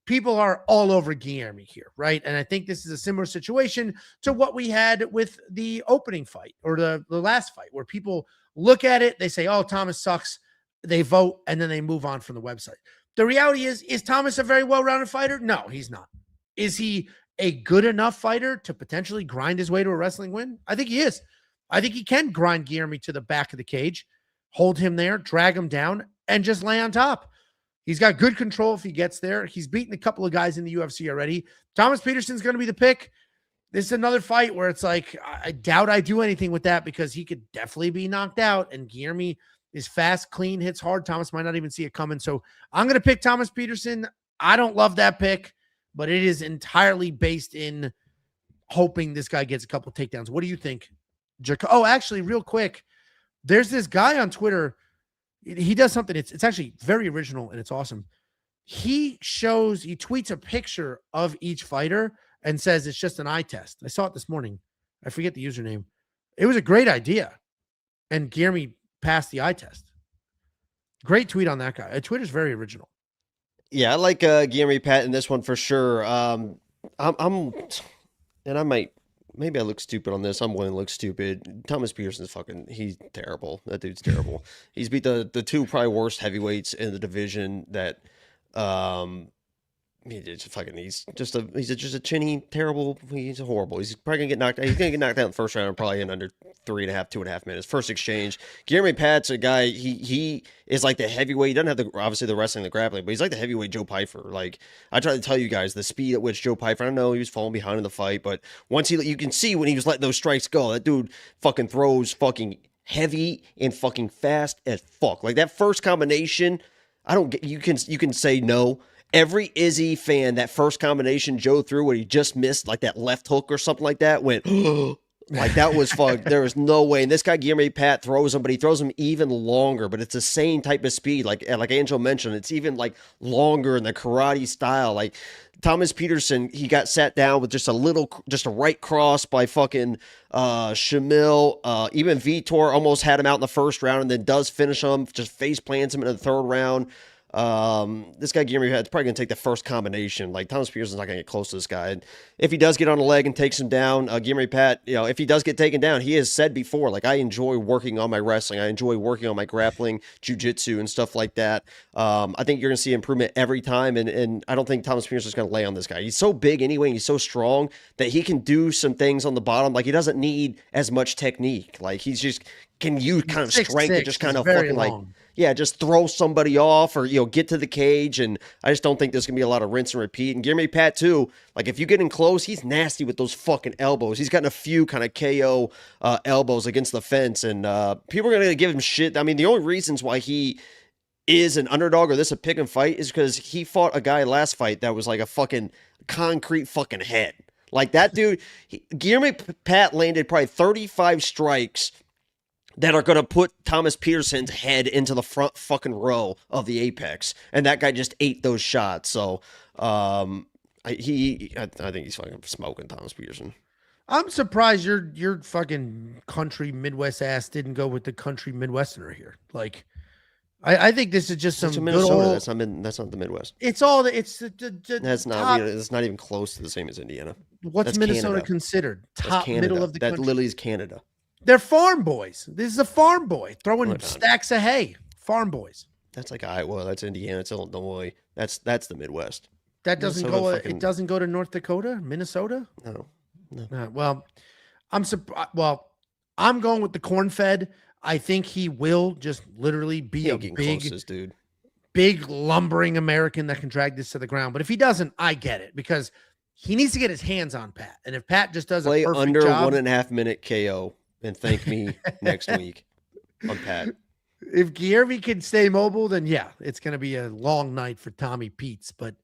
People are all over Guilherme here, right? And I think this is a similar situation to what we had with the opening fight or the last fight, where people look at it, they say, oh, Thomas sucks, they vote, and then they move on from the website. The reality is Thomas a very well-rounded fighter? No, he's not. Is he a good enough fighter to potentially grind his way to a wrestling win? I think he is. I think he can grind Guilherme to the back of the cage, hold him there, drag him down, and just lay on top. He's got good control if he gets there. He's beaten a couple of guys in the UFC already. Thomas Petersen's going to be the pick. This is another fight where it's like, I doubt I do anything with that, because he could definitely be knocked out, and Guilherme is fast, clean, hits hard. Thomas might not even see it coming. So I'm going to pick Thomas Petersen. I don't love that pick, but it is entirely based in hoping this guy gets a couple takedowns. What do you think? Oh, actually, real quick, there's this guy on Twitter. He does something. It's actually very original, and it's awesome. He tweets a picture of each fighter and says it's just an eye test. I saw it this morning. I forget the username. It was a great idea, and Guilherme passed the eye test. Great tweet on that guy. Twitter's very original. Yeah, I like Guilherme Pat in this one for sure. Maybe I look stupid on this. I'm willing to look stupid. Thomas Peterson's he's terrible. That dude's terrible. He's beat the two probably worst heavyweights in the division that, he's just a chinny, terrible. He's horrible. He's probably gonna get knocked out. He's gonna get knocked out in the first round, probably in under 2.5 minutes. First exchange. Guilherme Pat's a guy. He is like the heavyweight. He doesn't have obviously the wrestling, the grappling, but he's like the heavyweight Joe Pyfer. Like, I try to tell you guys the speed at which Joe Pyfer. I know he was falling behind in the fight, but once you can see when he was letting those strikes go, that dude fucking throws fucking heavy and fucking fast as fuck. Like that first combination, you can say no. every Izzy fan, that first combination Joe threw where he just missed like that left hook or something like that went, like that was fucked. There was no way. And this guy, Guilherme Pat, throws him, but he throws him even longer, but it's the same type of speed. Like Angelo mentioned, it's even like longer in the karate style. Like Thomas Petersen, he got sat down with just a right cross by fucking Shamil. Even Vitor almost had him out in the first round and then does finish him, just face plants him in the third round. This guy Guilherme Pat's probably gonna take the first combination. Like Thomas Peterson's not gonna get close to this guy. And if he does get on a leg and takes him down, Guilherme Pat, if he does get taken down, he has said before, like, I enjoy working on my wrestling, I enjoy working on my grappling, jiu-jitsu, and stuff like that. I think you're gonna see improvement every time, and I don't think Thomas Peterson's gonna lay on this guy. He's so big anyway, and he's so strong that he can do some things on the bottom. Like he doesn't need as much technique. Like he's just can use kind of strength to just kind of fucking like. Yeah, just throw somebody off or, get to the cage. And I just don't think there's going to be a lot of rinse and repeat. And Guilherme Pat, too, like if you get in close, he's nasty with those fucking elbows. He's gotten a few kind of KO elbows against the fence. And people are going to give him shit. I mean, the only reasons why he is an underdog or this a pick and fight is because he fought a guy last fight that was like a fucking concrete fucking head. Like that dude, Guilherme Pat landed probably 35 strikes that are going to put Thomas Petersen's head into the front fucking row of the apex. And that guy just ate those shots. So I think he's fucking smoking Thomas Petersen. I'm surprised your fucking country Midwest ass didn't go with the country Midwesterner here. Like, I think this is just some Minnesota. Old, that's not the Midwest. It's all it's that's not. It's not even close to the same as Indiana. What's Minnesota Canada. Considered? Top middle of the country. That literally is Canada. They're farm boys. This is a farm boy throwing stacks of hay. Farm boys. That's like Iowa. That's Indiana. It's Illinois. That's the Midwest. That doesn't go. It doesn't go to North Dakota, Minnesota. No. Well, I'm going with the corn-fed. I think he will just literally be a big lumbering American that can drag this to the ground. But if he doesn't, I get it because he needs to get his hands on Pat. And if Pat just does play a perfect under job, 1.5 minute KO. And thank me next week on Pat. If Guilherme can stay mobile, then yeah, it's going to be a long night for Tommy Peets. But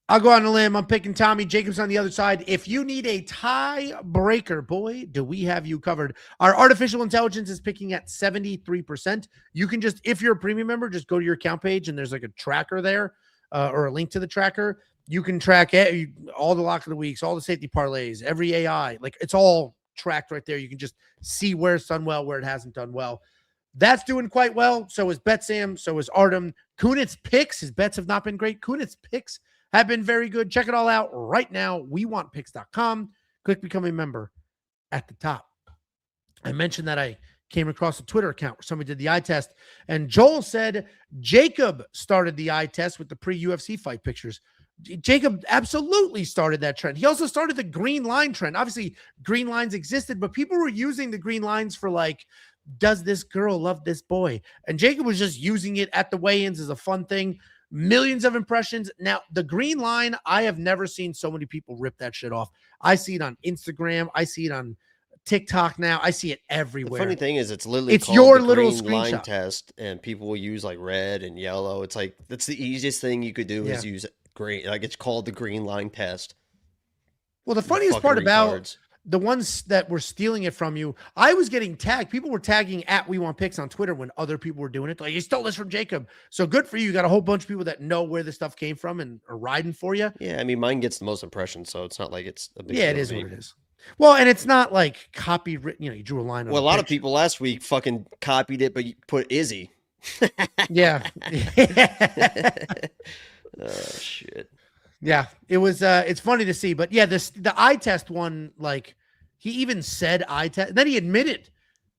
I'll go on a limb. I'm picking Tommy. Jacob's on the other side. If you need a tiebreaker, boy, do we have you covered. Our artificial intelligence is picking at 73%. You can just, if you're a premium member, just go to your account page and there's like a tracker there or a link to the tracker. You can track all the lock of the weeks, all the safety parlays, every AI. Like it's all tracked right there. You can just see where it's done well, where it hasn't done well. That's doing quite well. So is Betsam. So is Artem. Kunitz picks. His bets have not been great. Kunitz picks have been very good. Check it all out right now. WeWantPicks.com. Click become a member at the top. I mentioned that I came across a Twitter account where somebody did the eye test, and Joel said Jacob started the eye test with the pre-UFC fight pictures. Jacob absolutely started that trend. He also started the green line trend. Obviously, green lines existed, but people were using the green lines for like, does this girl love this boy? And Jacob was just using it at the weigh-ins as a fun thing. Millions of impressions. Now, the green line, I have never seen so many people rip that shit off. I see it on Instagram. I see it on TikTok now. I see it everywhere. The funny thing is it's literally called your the little green line screenshot test, and people will use like red and yellow. It's like that's the easiest thing you could do is use green. Like it's called the green line test. Well, the funniest part about the ones that were stealing it from you, I was getting tagged. People were tagging at We Want Picks on Twitter when other people were doing it. Like, you stole this from Jacob. So good for you. You got a whole bunch of people that know where this stuff came from and are riding for you. Yeah, I mean, mine gets the most impressions, so it's not like it's a big deal. It is what it is. Well, and it's not like copywritten. You drew a line on a lot of people last week fucking copied it, but you put Izzy. Yeah. Oh, shit. Yeah, it was. It's funny to see, but yeah, the eye test one, like he even said eye test. Then he admitted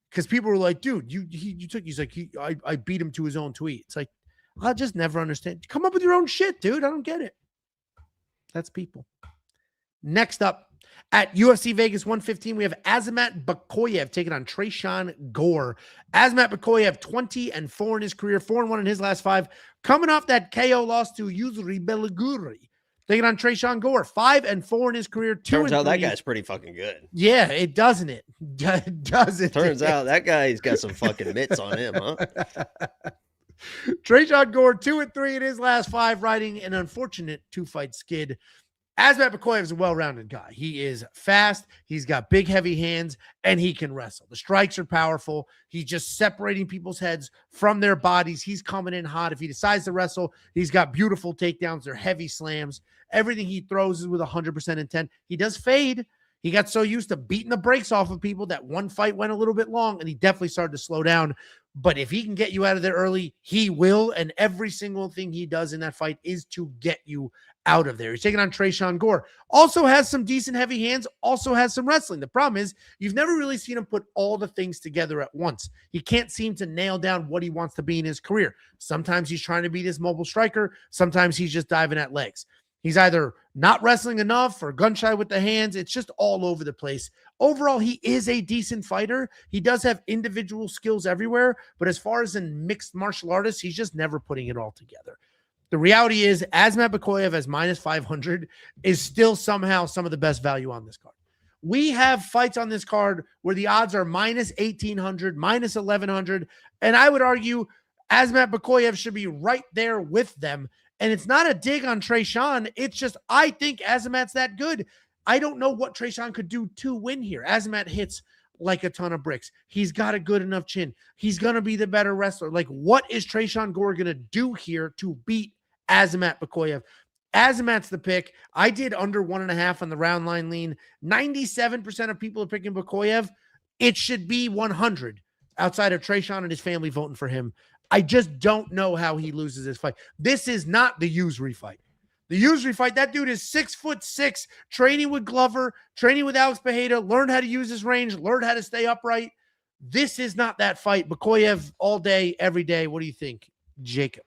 because people were like, "Dude, you took." He's like, I beat him to his own tweet. It's like I just never understand. Come up with your own shit, dude. I don't get it. That's people. Next up at UFC Vegas 115, we have Azamat Bekoev taking on Tresean Gore. Azamat Bekoev 20-4 in his career, 4-1 in his last 5, coming off that KO loss to Yusri Belaguri. Taking on Tresean Gore, 5-4 in his career. Turns out that guy's pretty fucking good. Yeah, it doesn't it? Doesn't. Turns out that guy's got some fucking mitts on him, huh? Tresean Gore 2-3 in his last 5, riding an unfortunate 2-fight skid. Azamat Bekoev is a well-rounded guy. He is fast, he's got big, heavy hands, and he can wrestle. The strikes are powerful. He's just separating people's heads from their bodies. He's coming in hot. If he decides to wrestle, he's got beautiful takedowns. They're heavy slams. Everything he throws is with 100% intent. He does fade. He got so used to beating the brakes off of people that one fight went a little bit long, and he definitely started to slow down. But if he can get you out of there early, he will. And every single thing he does in that fight is to get you out of there. He's taking on Tresean Gore. Also has some decent heavy hands, also has some wrestling. The problem is you've never really seen him put all the things together at once. He can't seem to nail down what he wants to be in his career. Sometimes he's trying to be this mobile striker. Sometimes he's just diving at legs. He's either not wrestling enough or gun shy with the hands. It's just all over the place. Overall, he is a decent fighter. He does have individual skills everywhere, but as far as a mixed martial artist, he's just never putting it all together. The reality is Azamat Bekoev as minus 500 is still somehow some of the best value on this card. We have fights on this card where the odds are minus 1,800, minus 1,100, and I would argue Azamat Bekoev should be right there with them. And it's not a dig on Tresean. It's just, I think Azamat's that good. I don't know what Tresean could do to win here. Azamat hits like a ton of bricks. He's got a good enough chin. He's going to be the better wrestler. Like, what is Tresean Gore going to do here to beat Azamat Bekoev? Azamat's the pick. I did under 1.5 on the round line lean. 97% of people are picking Bekoev. It should be 100 outside of Tresean and his family voting for him. I just don't know how he loses this fight. This is not the Usry fight. The Usry fight, that dude is 6'6", training with Glover, training with Alex Bejeda, learned how to use his range, learned how to stay upright. This is not that fight. Bekoev all day, every day. What do you think, Jacob?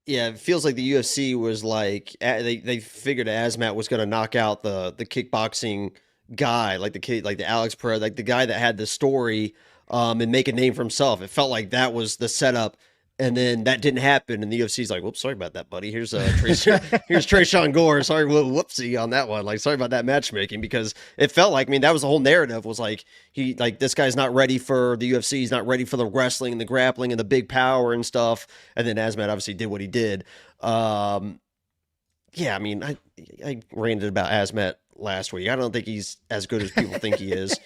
Yeah, it feels like the UFC was like, they figured Azamat was going to knock out the kickboxing guy, like the Alex Pereira, like the guy that had the story and make a name for himself. It felt like that was the setup. And then that didn't happen, and the UFC's like, "Whoops, sorry about that, buddy. Here's Tresean Gore. Sorry, whoopsie on that one. Like, sorry about that matchmaking." Because it felt like, I mean, that was the whole narrative. Was like this guy's not ready for the UFC. He's not ready for the wrestling and the grappling and the big power and stuff. And then Azamat obviously did what he did. Yeah, I mean, I ranted about Azamat last week. I don't think he's as good as people think he is.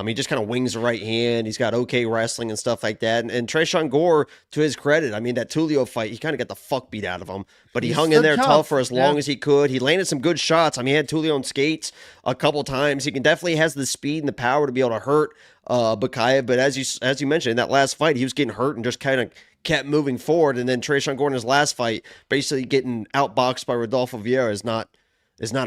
He just kind of wings the right hand. He's got okay wrestling and stuff like that. And Tresean Gore, to his credit, I mean, that Tulio fight, he kind of got the fuck beat out of him, but he hung in there tough for as long as he could. He landed some good shots. I mean, he had Tulio on skates a couple times. He definitely has the speed and the power to be able to hurt Bekoev. But as you mentioned, in that last fight, he was getting hurt and just kind of kept moving forward. And then Tresean Gore in his last fight, basically getting outboxed by Rodolfo Vieira is not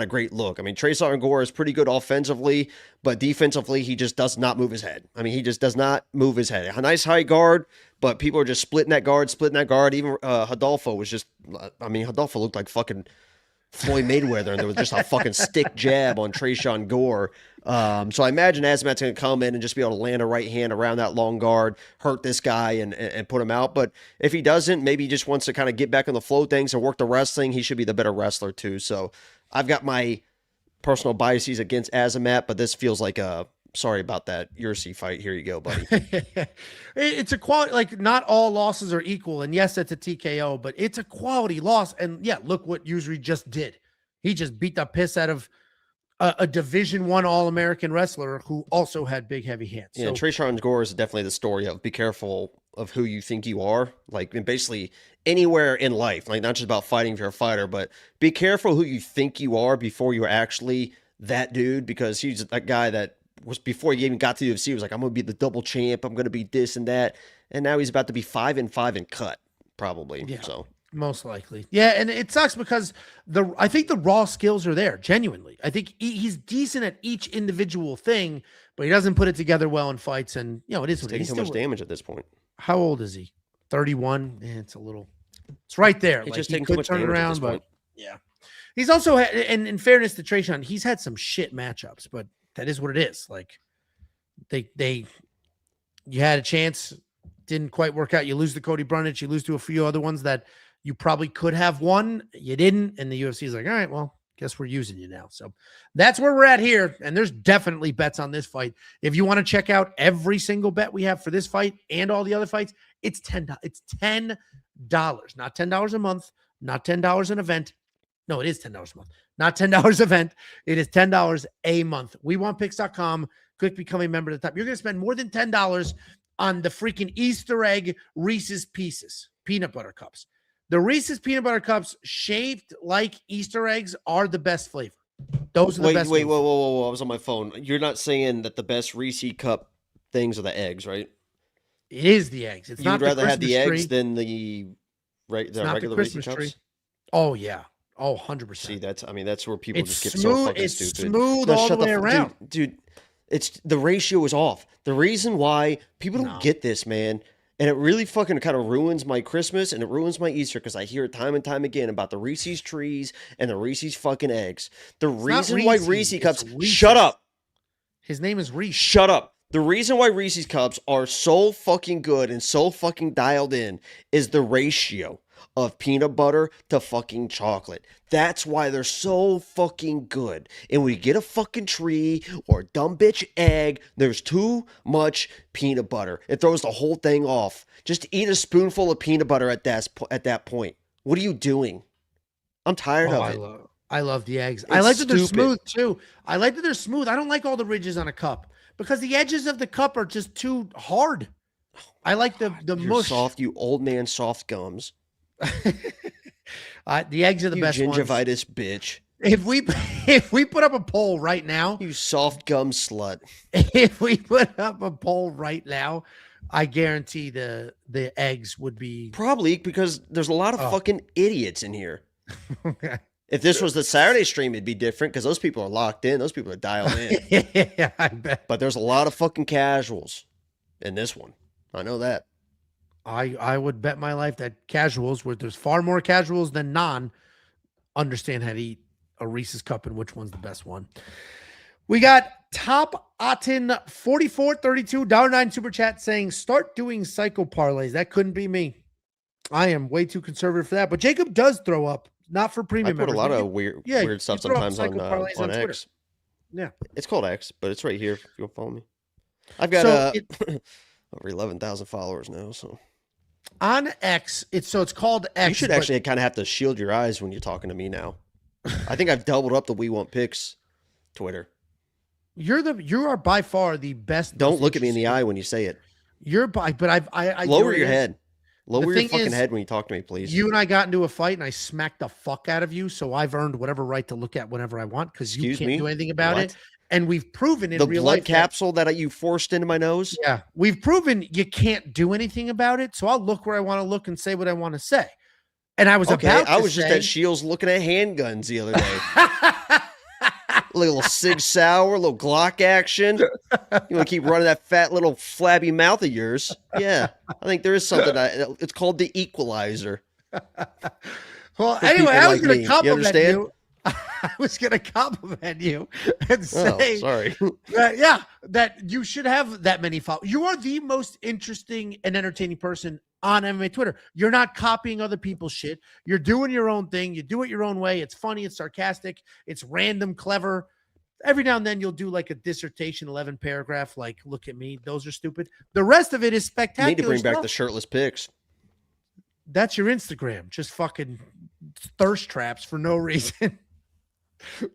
a great look. I mean, Tresean Gore is pretty good offensively, but defensively, he just does not move his head. I mean, he just does not move his head. A nice high guard, but people are just splitting that guard. Even Rodolfo was just, I mean, Rodolfo looked like fucking Floyd Mayweather, and there was just a fucking stick jab on Tresean Gore. So I imagine Azamat's going to come in and just be able to land a right hand around that long guard, hurt this guy, and put him out. But if he doesn't, maybe he just wants to kind of get back on the flow of things and work the wrestling. He should be the better wrestler too. So I've got my personal biases against Azamat, but this feels like a sorry about that UFC fight. Here you go, buddy. It's a quality, like, not all losses are equal. And yes, it's a TKO, but it's a quality loss. And yeah, look what Usry just did. He just beat the piss out of a Division I All-American wrestler who also had big, heavy hands. Yeah, Tresean Gore is definitely the story of be careful of who you think you are. Like, and basically anywhere in life, like not just about fighting if you're a fighter, but be careful who you think you are before you're actually that dude, because he's that guy that was, before he even got to the UFC, was like, I'm going to be the double champ. I'm going to be this and that. And now he's about to be 5-5 and cut, probably. Yeah. So most likely. Yeah, and it sucks because I think the raw skills are there, genuinely. I think he's decent at each individual thing, but he doesn't put it together well in fights. And, you know, it is he's taking too much damage at this point. How old is he? 31? It's right there. He's like, just he taking too much turn damage around, at this but point. yeah. He's also, and in fairness to Tresean, he's had some shit matchups, but that is what it is. Like, you had a chance, didn't quite work out. You lose to Cody Brundage, you lose to a few other ones that you probably could have won. You didn't. And the UFC is like, all right, well, guess we're using you now. So that's where we're at here. And there's definitely bets on this fight. If you want to check out every single bet we have for this fight and all the other fights, it's $10. It's $10 not $10 a month, not $10 an event. No, it is $10 a month, not $10 event. It is $10 a month. WeWantPicks.com. Click become a member at the top. You're going to spend more than $10 on the freaking Easter egg Reese's Pieces peanut butter cups. The Reese's peanut butter cups shaped like Easter eggs are the best flavor. Those are the best. Whoa. I was on my phone. You're not saying that the best Reese's cup things are the eggs, right? It is the eggs. It's not You'd rather have the Christmas eggs tree. than the regular Reese's cups? Oh, yeah. Oh, 100%. See, that's where people It's just get so fucking it's stupid. smooth all the way around. Dude, it's the ratio is off. The reason why people don't get this, man, and it really fucking kind of ruins my Christmas and it ruins my Easter because I hear it time and time again about the Reese's trees and the Reese's fucking eggs. The reason why Reese's cups... Shut up. His name is Reese. Shut up. The reason why Reese's cups are so fucking good and so fucking dialed in is the ratio of peanut butter to fucking chocolate. That's why they're so fucking good. And when you get a fucking tree or a dumb bitch egg, there's too much peanut butter. It throws the whole thing off. Just eat a spoonful of peanut butter at that point. What are you doing? I'm tired of it. I love the eggs. It's I like that they're stupid. smooth too. I like that they're smooth. I don't like all the ridges on a cup because the edges of the cup are just too hard. I like the You're mush. soft, you old man soft gums. The eggs are the best ones. Gingivitis bitch. If we put up a poll right now, You soft gum slut. if we put up a poll right now, I guarantee the eggs would be Probably because there's a lot of fucking idiots in here. okay. If this was the Saturday stream, it'd be different because those people are locked in. Those people are dialed in. Yeah, I bet. But there's a lot of fucking casuals in this one. I know that. I would bet my life that casuals, where there's far more casuals than non, understand how to eat a Reese's cup and which one's the best one. We got Top Aten 4432 $9 super chat saying start doing cycle parlays. That couldn't be me. I am way too conservative for that. But Jacob does throw up, not for premium I put members. a lot of weird stuff throw up sometimes cycle parlays on Twitter. X. Yeah, It's called X, but it's right here if you want to follow me. I've got over 11,000 followers now, so on X, it's called X. you should actually kind of have to shield your eyes when you're talking to me now. I think I've doubled up the We Want Picks Twitter. You are by far the best. Don't look at me in the eye when you say it. I lower your head. Lower your thing fucking is, head when you talk to me, please. You and I got into a fight and I smacked the fuck out of you. So I've earned whatever right to look at whenever I want because you can't do anything about it. And we've proven in real life. The blood capsule that you forced into my nose? Yeah. We've proven you can't do anything about it. So I'll look where I want to look and say what I want to say. And I was just at Shields looking at handguns the other day. A little Sig Sauer, a little Glock action. You want to keep running that fat little flabby mouth of yours? Yeah, I think there is something. It's called the equalizer. Well, anyway, I was going to compliment you. I was going to compliment you and say, sorry. That you should have that many followers. You are the most interesting and entertaining person on MMA Twitter. You're not copying other people's shit. You're doing your own thing. You do it your own way. It's funny. It's sarcastic. It's random, clever. Every now and then you'll do like a dissertation, 11 paragraph, like, look at me. Those are stupid. The rest of it is spectacular. You need to bring back the shirtless pics. That's your Instagram. Just fucking thirst traps for no reason.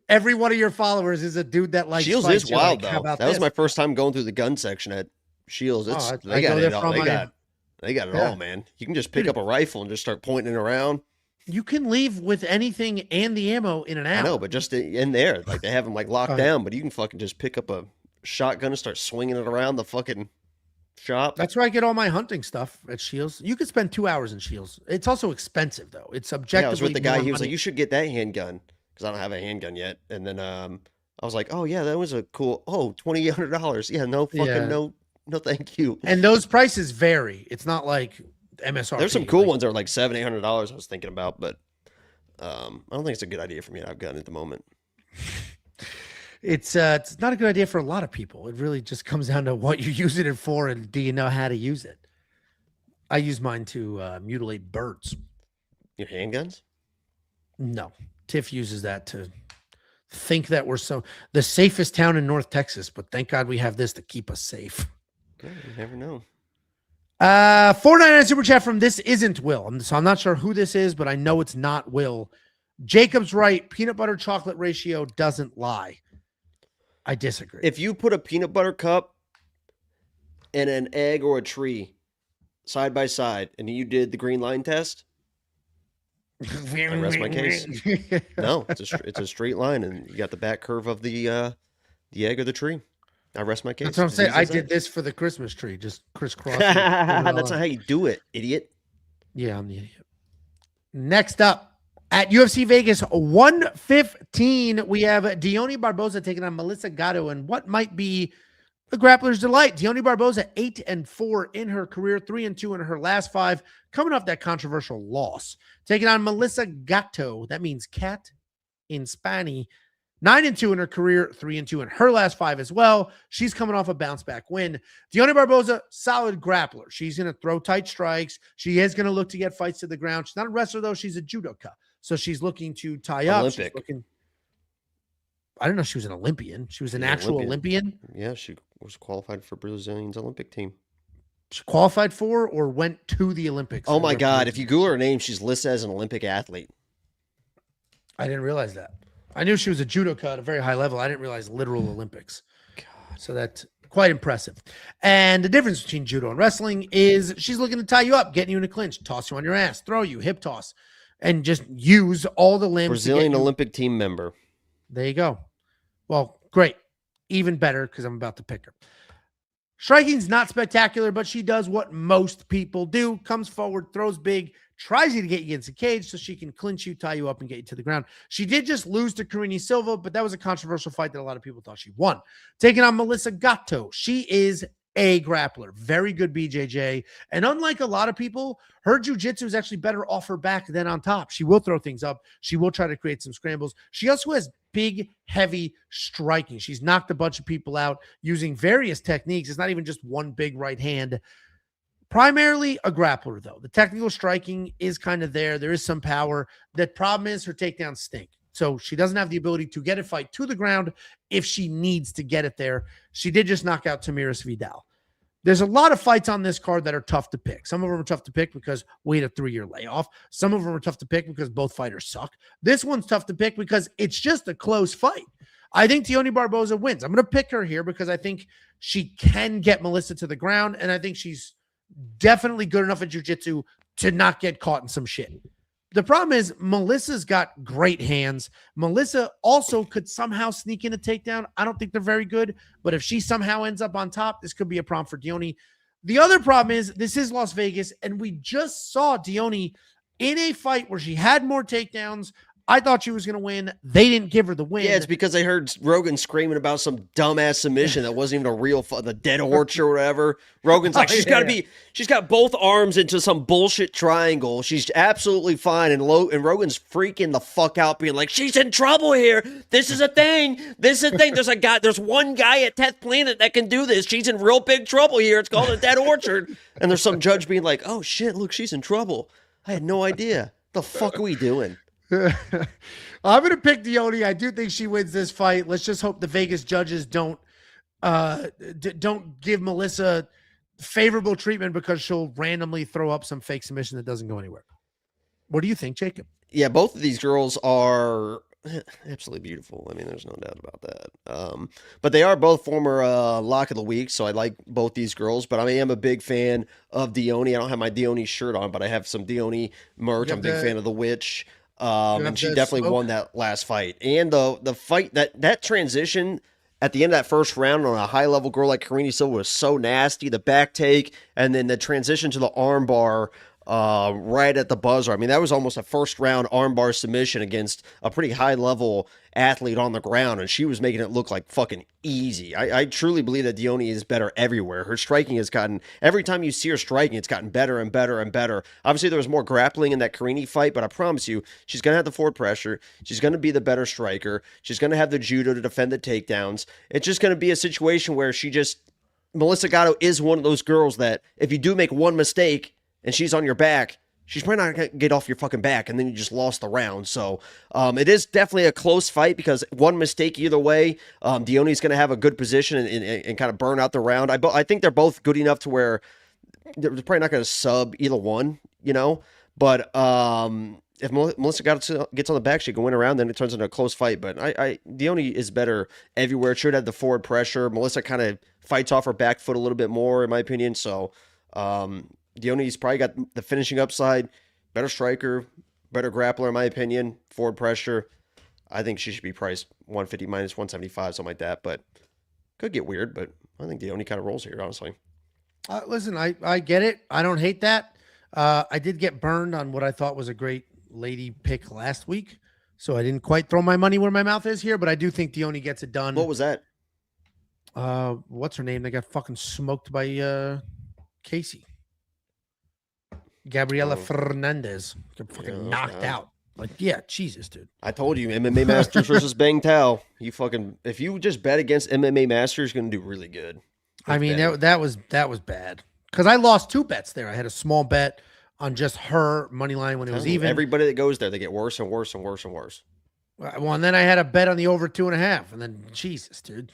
Every one of your followers is a dude that likes Shields fights. is wild, like, though. That was my first time going through the gun section at Shields. They got it all. They got it all, man. You can just pick up a rifle and just start pointing it around. You can leave with anything and the ammo in an hour. I know, but just in there, like they have them like locked down, but you can fucking just pick up a shotgun and start swinging it around the fucking shop. That's where I get all my hunting stuff at Shields. You could spend 2 hours in Shields. It's also expensive, though. It's objectively. Yeah, I was with the guy. He was money. like, "You should get that handgun." Because I don't have a handgun yet. And then I was like, oh, yeah, that was a cool, $2,800. Yeah, no fucking, no, thank you. And those prices vary. It's not like MSRP. There's some cool ones that are like $700, $800 I was thinking about, but I don't think it's a good idea for me to have a gun at the moment. It's not a good idea for a lot of people. It really just comes down to what you're using it for and do you know how to use it? I use mine to mutilate birds. Your handguns? No. Tiff uses that to think that we're the safest town in North Texas, but thank God we have this to keep us safe. Yeah, you never know. $4.99 super chat from This Isn't Will. So I'm not sure who this is, but I know it's not Will. Jacob's right. Peanut butter chocolate ratio doesn't lie. I disagree. If you put a peanut butter cup and an egg or a tree side by side, and you did the green line test, I rest my case. No, it's a straight line, and you got the back curve of the egg or the tree. I rest my case. That's what I'm saying. I did this for the Christmas tree, just crisscross. That's not how you do it, idiot. Yeah, I'm the idiot. Next up, at UFC Vegas 115, we have Dione Barbosa taking on Melissa Gatto, and what might be the grappler's delight. Dione Barbosa 8-4 in her career, 3-2 in her last 5, coming off that controversial loss. Taking on Melissa Gatto, that means cat in Spanish. 9-2 in her career, 3-2 in her last 5 as well. She's coming off a bounce back win. Dione Barbosa, solid grappler. She's going to throw tight strikes. She is going to look to get fights to the ground. She's not a wrestler, though. She's a judoka. So she's looking to tie up. Olympic. I didn't know she was an Olympian. She was an actual Olympian. Yeah, she was qualified for Brazilian's Olympic team. She qualified for or went to the Olympics? Oh, my God. If you Google her name, she's listed as an Olympic athlete. I didn't realize that. I knew she was a judoka at a very high level. I didn't realize literal Olympics. God. So that's quite impressive. And the difference between judo and wrestling is she's looking to tie you up, getting you in a clinch, toss you on your ass, throw you, hip toss, and just use all the limbs. Brazilian Olympic team member. There you go. Well, great. Even better because I'm about to pick her. Striking's not spectacular, but she does what most people do. Comes forward, throws big, tries you to get you against the cage so she can clinch you, tie you up, and get you to the ground. She did just lose to Karine Silva, but that was a controversial fight that a lot of people thought she won. Taking on Melissa Gatto. She is a grappler. Very good BJJ. And unlike a lot of people, her jiu-jitsu is actually better off her back than on top. She will throw things up. She will try to create some scrambles. She also has big, heavy striking. She's knocked a bunch of people out using various techniques. It's not even just one big right hand. Primarily a grappler, though. The technical striking is kind of there. There is some power. The problem is her takedowns stink. So she doesn't have the ability to get a fight to the ground if she needs to get it there. She did just knock out Tamiris Vidal. There's a lot of fights on this card that are tough to pick. Some of them are tough to pick because we had a 3-year layoff. Some of them are tough to pick because both fighters suck. This one's tough to pick because it's just a close fight. I think Dione Barbosa wins. I'm going to pick her here because I think she can get Melissa to the ground, and I think she's definitely good enough at jiu-jitsu to not get caught in some shit. The problem is Melissa's got great hands. Melissa also could somehow sneak in a takedown. I don't think they're very good, but if she somehow ends up on top, this could be a problem for Dione. The other problem is this is Las Vegas, and we just saw Dione in a fight where she had more takedowns. I thought she was going to win. They didn't give her the win. Yeah, it's because they heard Rogan screaming about some dumbass submission that wasn't even a real the dead horse or whatever. Rogan's like, she's got both arms into some bullshit triangle. She's absolutely fine. And Rogan's freaking the fuck out, being like, she's in trouble here. This is a thing. This is a thing. There's one guy at 10th Planet that can do this. She's in real big trouble here. It's called a dead orchard. And there's some judge being like, oh shit, look, she's in trouble. I had no idea. The fuck are we doing? I'm going to pick Dione. I do think she wins this fight. Let's just hope the Vegas judges don't give Melissa favorable treatment because she'll randomly throw up some fake submission that doesn't go anywhere. What do you think, Jacob? Yeah, both of these girls are absolutely beautiful. I mean, there's no doubt about that. But they are both former Lock of the Week, so I like both these girls. But I am a big fan of Dione. I don't have my Dione shirt on, but I have some Dione merch. I'm a big fan of the Witch. And she definitely won that last fight. And the fight, that transition at the end of that first round on a high-level girl like Karine Silva was so nasty. The back take, and then the transition to the arm bar right at the buzzer. I mean, that was almost a first-round arm bar submission against a pretty high-level athlete on the ground, and she was making it look like fucking easy. I truly believe that Dione is better everywhere. Her striking has gotten, every time you see her striking, it's gotten better and better and better. Obviously, there was more grappling in that Karine fight, but I promise you, she's going to have the forward pressure. She's going to be the better striker. She's going to have the judo to defend the takedowns. It's just going to be a situation where Melissa Gatto is one of those girls that if you do make one mistake and she's on your back, she's probably not going to get off your fucking back, and then you just lost the round. So it is definitely a close fight because one mistake either way, Dione's going to have a good position and kind of burn out the round. I think they're both good enough to where they're probably not going to sub either one, you know. But if Melissa gets on the back, she can win around. Then it turns into a close fight. But Dione is better everywhere. Should have the forward pressure. Melissa kind of fights off her back foot a little bit more, in my opinion. So Dione's probably got the finishing upside, better striker, better grappler, in my opinion. Forward pressure. I think she should be priced 150 minus 175, something like that. But could get weird. But I think Dione kind of rolls here, honestly. Listen, I get it. I don't hate that. I did get burned on what I thought was a great lady pick last week, so I didn't quite throw my money where my mouth is here, but I do think Dione gets it done. What was that? What's her name? They got fucking smoked by Casey. Gabriela Fernandez. Got fucking knocked out. Like, yeah, Jesus, dude. I told you, MMA Masters versus Bang Tao. If you just bet against MMA Masters, you're gonna do really good. I mean, that was bad. Because I lost 2 bets there. I had a small bet on just her money line when it was even. Everybody that goes there, they get worse and worse and worse and worse. Well, and then I had a bet on the over 2.5, and then Jesus, dude.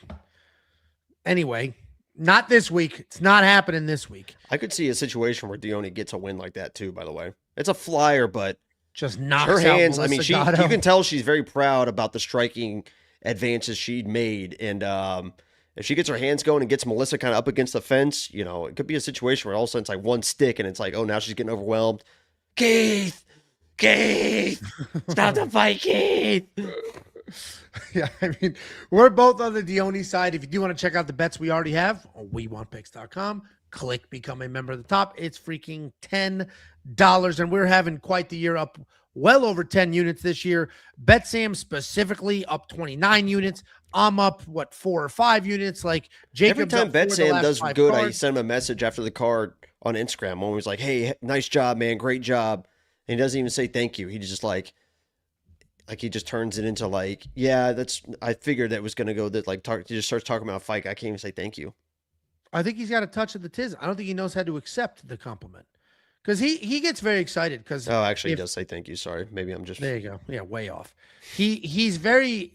Anyway, not this week. It's not happening this week. I could see a situation where Dione gets a win like that too. By the way, it's a flyer, but just knocks her hands. Out I mean, you can tell she's very proud about the striking advances she'd made, and if she gets her hands going and gets Melissa kind of up against the fence, you know, it could be a situation where all of a sudden it's like one stick and it's like, oh, now she's getting overwhelmed. Keith, stop the fight, Keith. Yeah, I mean, we're both on the Dione side. If you do want to check out the bets we already have on WeWantPicks.com, click become a member at the top. It's freaking $10, and we're having quite the year, up well over 10 units this year. BetSam specifically up 29 units. I'm up, 4 or 5 units. Like, Jacob's every time BetSam does good, cards. I send him a message after the card on Instagram. When he's like, "Hey, nice job, man, great job," and he doesn't even say thank you. He just like he just turns it into like, yeah, I figured that was gonna go that like talk. He just starts talking about a fight. I can't even say thank you. I think he's got a touch of the tiz. I don't think he knows how to accept the compliment. Because he gets very excited. Because actually, he does say thank you. Sorry, maybe I'm just there. You go. Yeah, way off. He's very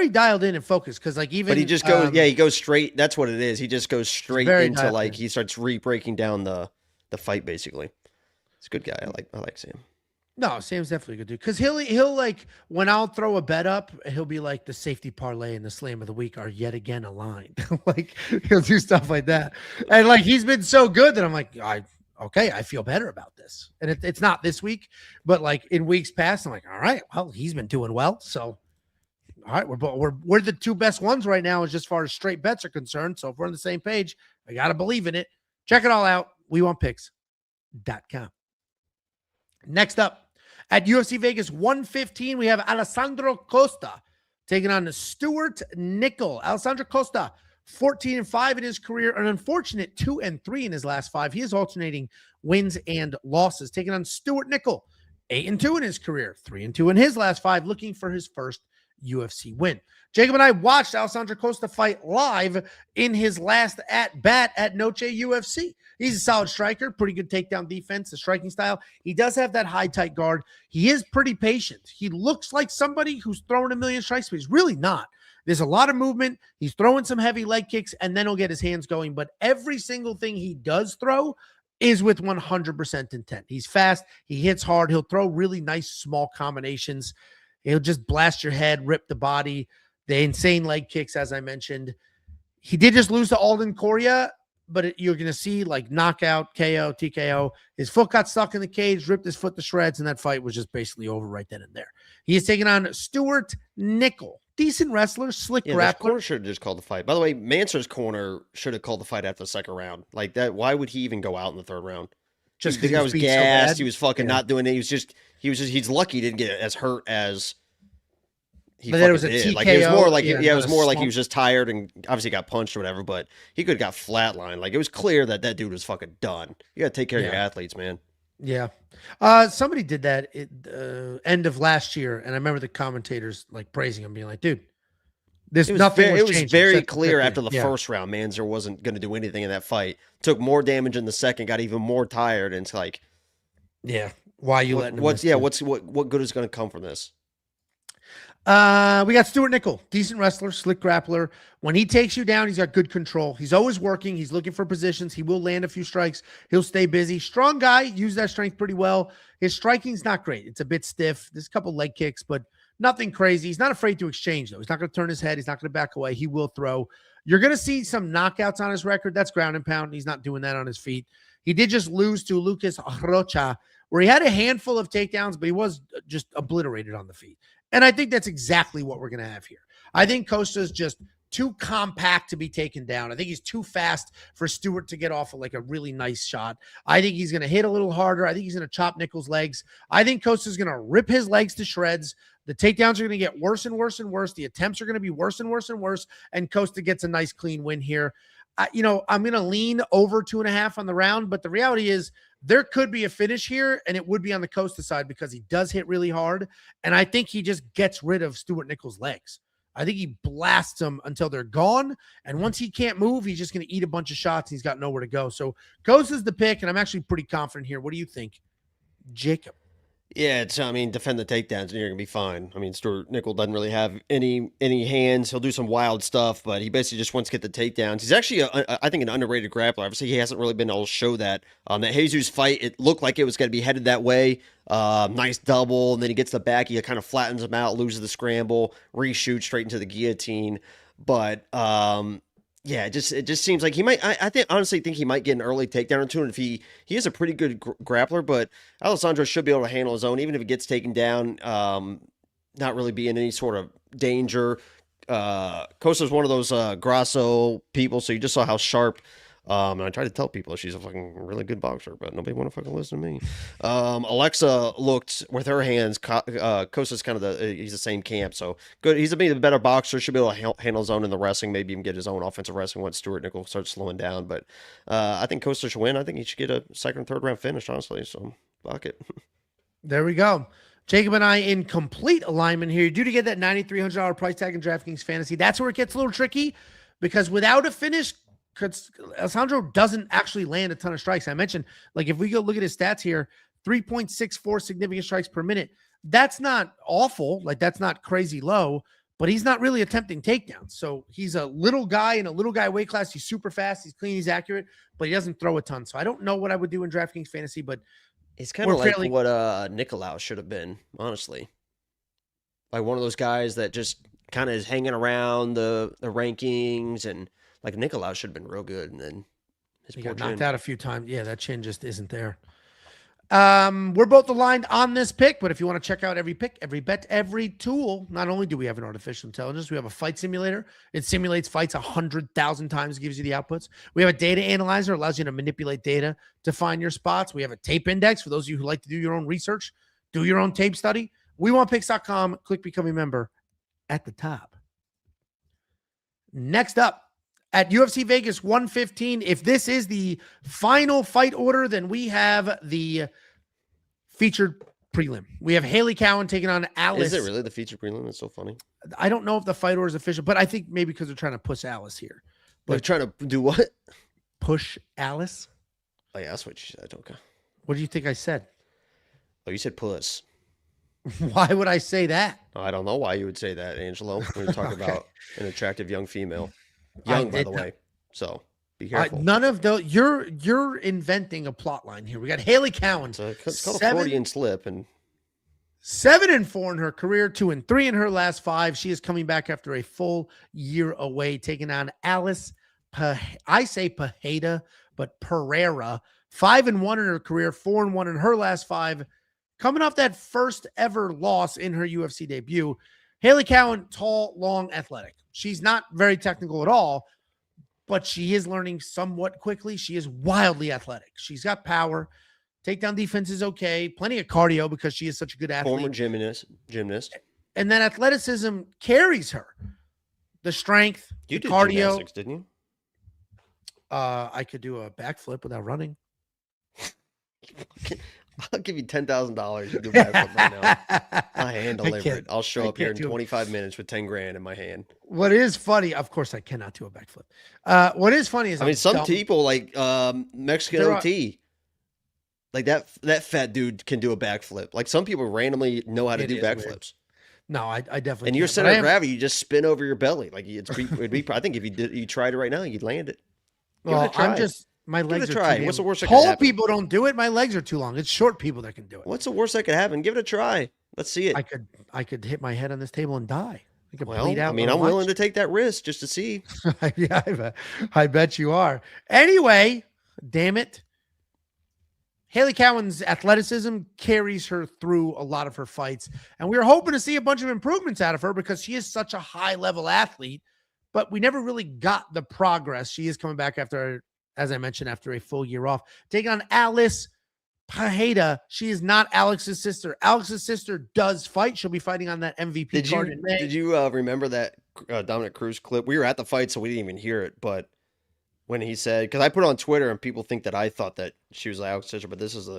dialed in and focused. Because like even but he just goes he goes straight. That's what it is. He just goes straight into like he starts breaking down the fight basically. He's a good guy. I like Sam. No, Sam's definitely a good dude. Because he'll like when I'll throw a bet up, he'll be like the safety parlay and the slam of the week are yet again aligned. Like he'll do stuff like that, and like he's been so good that I'm like okay, I feel better about this. And it's not this week, but like in weeks past, I'm like, all right, well, he's been doing well. So, all right, we're the 2 best ones right now as far as straight bets are concerned. So if we're on the same page, I got to believe in it. Check it all out. WeWantPicks.com. Next up at UFC Vegas 115, we have Alessandro Costa taking on Stewart Nicoll. Alessandro Costa, 14-5 in his career, an unfortunate 2-3 in his last 5. He is alternating wins and losses. Taking on Stewart Nicoll, 8-2 in his career, 3-2 in his last 5, looking for his first UFC win. Jacob and I watched Alessandro Costa fight live in his last at-bat at Noche UFC. He's a solid striker, pretty good takedown defense, the striking style. He does have that high, tight guard. He is pretty patient. He looks like somebody who's throwing a million strikes, but he's really not. There's a lot of movement. He's throwing some heavy leg kicks, and then he'll get his hands going. But every single thing he does throw is with 100% intent. He's fast. He hits hard. He'll throw really nice small combinations. He'll just blast your head, rip the body, the insane leg kicks, as I mentioned. He did just lose to Alden Correa, but you're going to see like knockout, KO, TKO. His foot got stuck in the cage, ripped his foot to shreds, and that fight was just basically over right then and there. He is taking on Stewart Nicoll. Decent wrestler, slick grappler. Corner should have just called the fight. By the way, Mansour's corner should have called the fight after the second round. Like that, why would he even go out in the third round? Just the guy was gassed. He was fucking not doing it. He's lucky he didn't get as hurt as he fucking did. Like it was more like it was more like he was just tired and obviously got punched or whatever, but he could have got flatlined. Like it was clear that dude was fucking done. You got to take care of your athletes, man. Yeah. Somebody did that at end of last year, and I remember the commentators like praising him, being like, dude, it was very clear after the first round, Mansour wasn't going to do anything in that fight. Took more damage in the second, got even more tired, and it's like, yeah, why are you letting him what good is going to come from this? We got Stewart Nicoll, decent wrestler, slick grappler. When he takes you down, he's got good control. He's always working. He's looking for positions. He will land a few strikes. He'll stay busy. Strong guy, use that strength pretty well. His striking's not great. It's a bit stiff. There's a couple leg kicks, but nothing crazy. He's not afraid to exchange, though. He's not going to turn his head. He's not going to back away. He will throw. You're going to see some knockouts on his record. That's ground and pound. He's not doing that on his feet. He did just lose to Lucas Rocha, where he had a handful of takedowns, but he was just obliterated on the feet. And I think that's exactly what we're going to have here. I think Costa's just too compact to be taken down. I think he's too fast for Stewart to get off of like a really nice shot. I think he's going to hit a little harder. I think he's going to chop Nicoll's legs. I think Costa's going to rip his legs to shreds. The takedowns are going to get worse and worse and worse. The attempts are going to be worse and worse and worse. And Costa gets a nice clean win here. I'm going to lean over 2.5 on the round, but the reality is there could be a finish here, and it would be on the Costa side because he does hit really hard, and I think he just gets rid of Stewart Nicoll's legs. I think he blasts them until they're gone, and once he can't move, he's just going to eat a bunch of shots, and he's got nowhere to go. So Costa's the pick, and I'm actually pretty confident here. What do you think, Jacob? Yeah, defend the takedowns and you're gonna be fine. Stewart Nicoll doesn't really have any hands. He'll do some wild stuff, but he basically just wants to get the takedowns. He's actually, I think, an underrated grappler. Obviously, he hasn't really been able to show that. That Jesus fight, it looked like it was going to be headed that way. Nice double, and then he gets the back. He kind of flattens him out, loses the scramble, reshoots straight into the guillotine. But yeah, it just seems like he might. Honestly think he might get an early takedown or two. And if he is a pretty good grappler, but Alessandro should be able to handle his own, even if he gets taken down. Not really be in any sort of danger. Costa's one of those Grasso people, so you just saw how sharp. And I try to tell people she's a fucking really good boxer, but nobody want to fucking listen to me. Alexa looked with her hands. Costa's kind of he's the same camp, so good. He's a better boxer. Should be able to handle his own in the wrestling. Maybe even get his own offensive wrestling once Stewart Nicoll starts slowing down. But I think Costa should win. I think he should get a second, third round finish. Honestly, so fuck it. There we go. Jacob and I in complete alignment here. You're due to get that $9,300 price tag in DraftKings Fantasy. That's where it gets a little tricky because without a finish, Alessandro doesn't actually land a ton of strikes. I mentioned, like, if we go look at his stats here, 3.64 significant strikes per minute. That's not awful. Like, that's not crazy low, but he's not really attempting takedowns. So he's a little guy in a little guy weight class. He's super fast. He's clean. He's accurate, but he doesn't throw a ton. So I don't know what I would do in DraftKings Fantasy, but it's kind of like what Nicoll should have been, honestly. Like one of those guys that just kind of is hanging around the rankings, and like Nicoll should have been real good, and then he got knocked out a few times. Yeah, that chin just isn't there. We're both aligned on this pick, but if you want to check out every pick, every bet, every tool, not only do we have an artificial intelligence, we have a fight simulator. It simulates fights 100,000 times, gives you the outputs. We have a data analyzer, allows you to manipulate data to find your spots. We have a tape index for those of you who like to do your own research, do your own tape study. WeWantPicks.com. Click become a member at the top. Next up, at UFC Vegas 115, if this is the final fight order, then we have the featured prelim. We have Hailey Cowan taking on Alice. Is it really the featured prelim? That's so funny. I don't know if the fight order is official, but I think maybe because they're trying to push Alice here. But they're trying to do what? Push Alice? Oh, yeah, that's what you said. Okay. What do you think I said? Oh, you said puss. Why would I say that? I don't know why you would say that, Angelo. When you're talking about an attractive young female. Young, by the way. So be careful. None of those. You're inventing a plot line here. We got Hailey Cowan. It's called a Freudian slip, and 7-4 in her career, 2-3 in her last 5. She is coming back after a full year away, taking on Alice. I say Pereira, but Pereira. 5-1 in her career, 4-1 in her last 5. Coming off that first ever loss in her UFC debut. Hailey Cowan, tall, long, athletic. She's not very technical at all, but she is learning somewhat quickly. She is wildly athletic. She's got power. Takedown defense is okay. Plenty of cardio because she is such a good athlete. Former gymnast. And then athleticism carries her. The strength, you did cardio. Gymnastics, didn't you? I could do a backflip without running. I'll give you $10,000. You do backflip right now. My hand deliver it. I'll show up here in 25 minutes with 10 grand in my hand. What is funny, of course, I cannot do a backflip. What is funny is some people like Mexican OT, like that fat dude can do a backflip. Like some people randomly know how to do backflips. No, I definitely. And your can't, center of gravity, you just spin over your belly. Like it'd be. I think if you tried it right now, you'd land it. Give it a try. My legs Give it a are try. too What's the worst that could tall happen? people don't do it. My legs are too long. It's short people that can do it. What's the worst that could happen? Give it a try. Let's see it. I could hit my head on this table and die. I could bleed out. I mean, I'm willing to take that risk just to see. Yeah, I bet you are. Anyway, damn it. Hailey Cowan's athleticism carries her through a lot of her fights. And we were hoping to see a bunch of improvements out of her because she is such a high-level athlete, but we never really got the progress. She is coming back after, as I mentioned, after a full year off. Taking on Alice Pereira. She is not Alex's sister. Alex's sister does fight. She'll be fighting on that MVP card in May. Did you remember that Dominic Cruz clip? We were at the fight, so we didn't even hear it, but when he said, because I put it on Twitter and people think that I thought that she was Alex's sister, but this is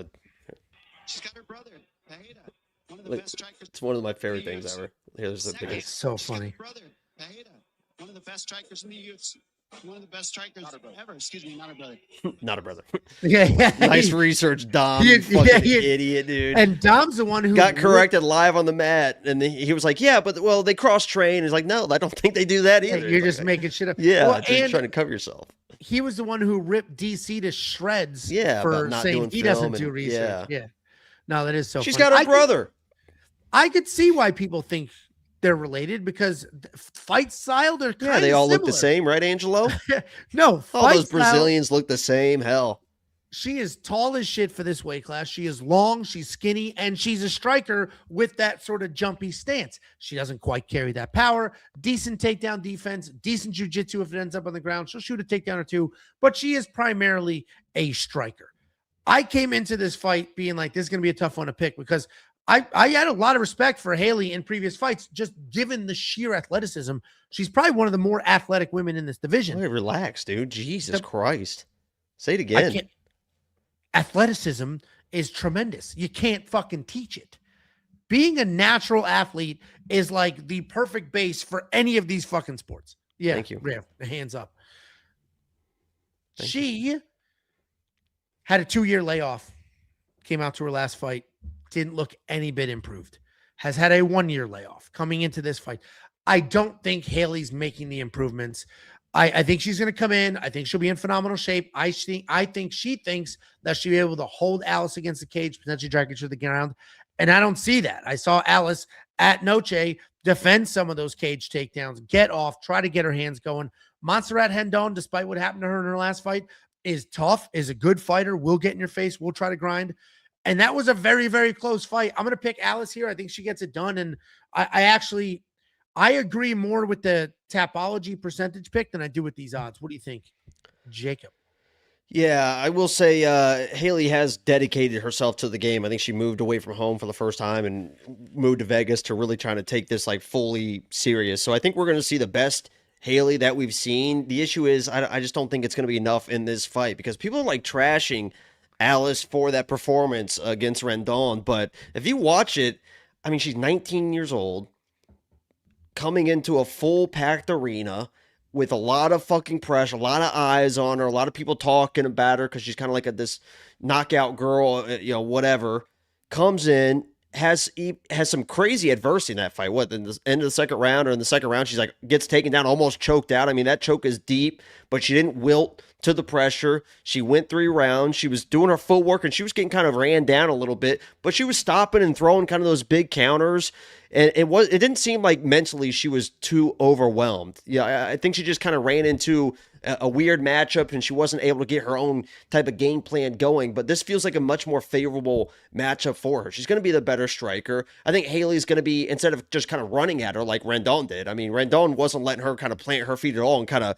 she's got her brother, Pereira, one of the best strikers. It's one of my favorite things ever. Here's the biggest. It's so funny. Brother, Pereira, one of the best strikers in the UFC. One of the best strikers ever. Excuse me, not a brother. Not a brother. Yeah. Nice research, Dom. Idiot, dude. And Dom's the one who got corrected live on the mat, and he was like, "Yeah, but they cross train." He's like, "No, I don't think they do that either." You're just making shit up. Yeah, well, just trying to cover yourself. He was the one who ripped DC to shreds. Yeah, for not saying he doesn't do research. Yeah. No, that is so. She's funny. got a brother. I could see why people think they're related because fight style, they're kind of they all similar. look the same, right, Angelo? No, all those Brazilians look the same. Hell, she is tall as shit for this weight class. She is long, she's skinny, and she's a striker with that sort of jumpy stance. She doesn't quite carry that power. Decent takedown defense, decent jiu-jitsu if it ends up on the ground. She'll shoot a takedown or two, but she is primarily a striker. I came into this fight being like, this is going to be a tough one to pick because I had a lot of respect for Hailey in previous fights, just given the sheer athleticism. She's probably one of the more athletic women in this division. Hey, relax, dude. Jesus Christ. Say it again. Athleticism is tremendous. You can't fucking teach it. Being a natural athlete is like the perfect base for any of these fucking sports. Yeah. Thank you. Yeah, hands up. She had a 2-year layoff, came out to her last fight. Didn't look any bit improved. Has had a 1-year layoff coming into this fight. I don't think Hailey's making the improvements. I think she's going to come in. I think she'll be in phenomenal shape. I think she thinks that she'll be able to hold Alice against the cage, potentially drag her to the ground. And I don't see that. I saw Alice at Noche defend some of those cage takedowns, get off, try to get her hands going. Montserrat Hendon, despite what happened to her in her last fight, is tough, is a good fighter, will get in your face, will try to grind. And that was a very, very close fight. I'm going to pick Alice here. I think she gets it done. And I agree more with the Tapology percentage pick than I do with these odds. What do you think, Jacob? Yeah, I will say Hailey has dedicated herself to the game. I think she moved away from home for the first time and moved to Vegas to really trying to take this like fully serious. So I think we're going to see the best Hailey that we've seen. The issue is I just don't think it's going to be enough in this fight because people are like trashing Alice for that performance against Rendon. But if you watch it, I mean, she's 19 years old, coming into a full packed arena with a lot of fucking pressure, a lot of eyes on her, a lot of people talking about her because she's kind of like this knockout girl, whatever. Comes in, has some crazy adversity in that fight. What, in the end of the second round or in the second round, she's like gets taken down, almost choked out. I mean, that choke is deep, but she didn't wilt to the pressure. She went 3 rounds. She was doing her footwork and she was getting kind of ran down a little bit, but she was stopping and throwing kind of those big counters. And it didn't seem like mentally she was too overwhelmed. Yeah, I think she just kind of ran into a weird matchup and she wasn't able to get her own type of game plan going. But this feels like a much more favorable matchup for her. She's going to be the better striker. I think Hailey's going to be, instead of just kind of running at her like Rendon did. I mean, Rendon wasn't letting her kind of plant her feet at all and kind of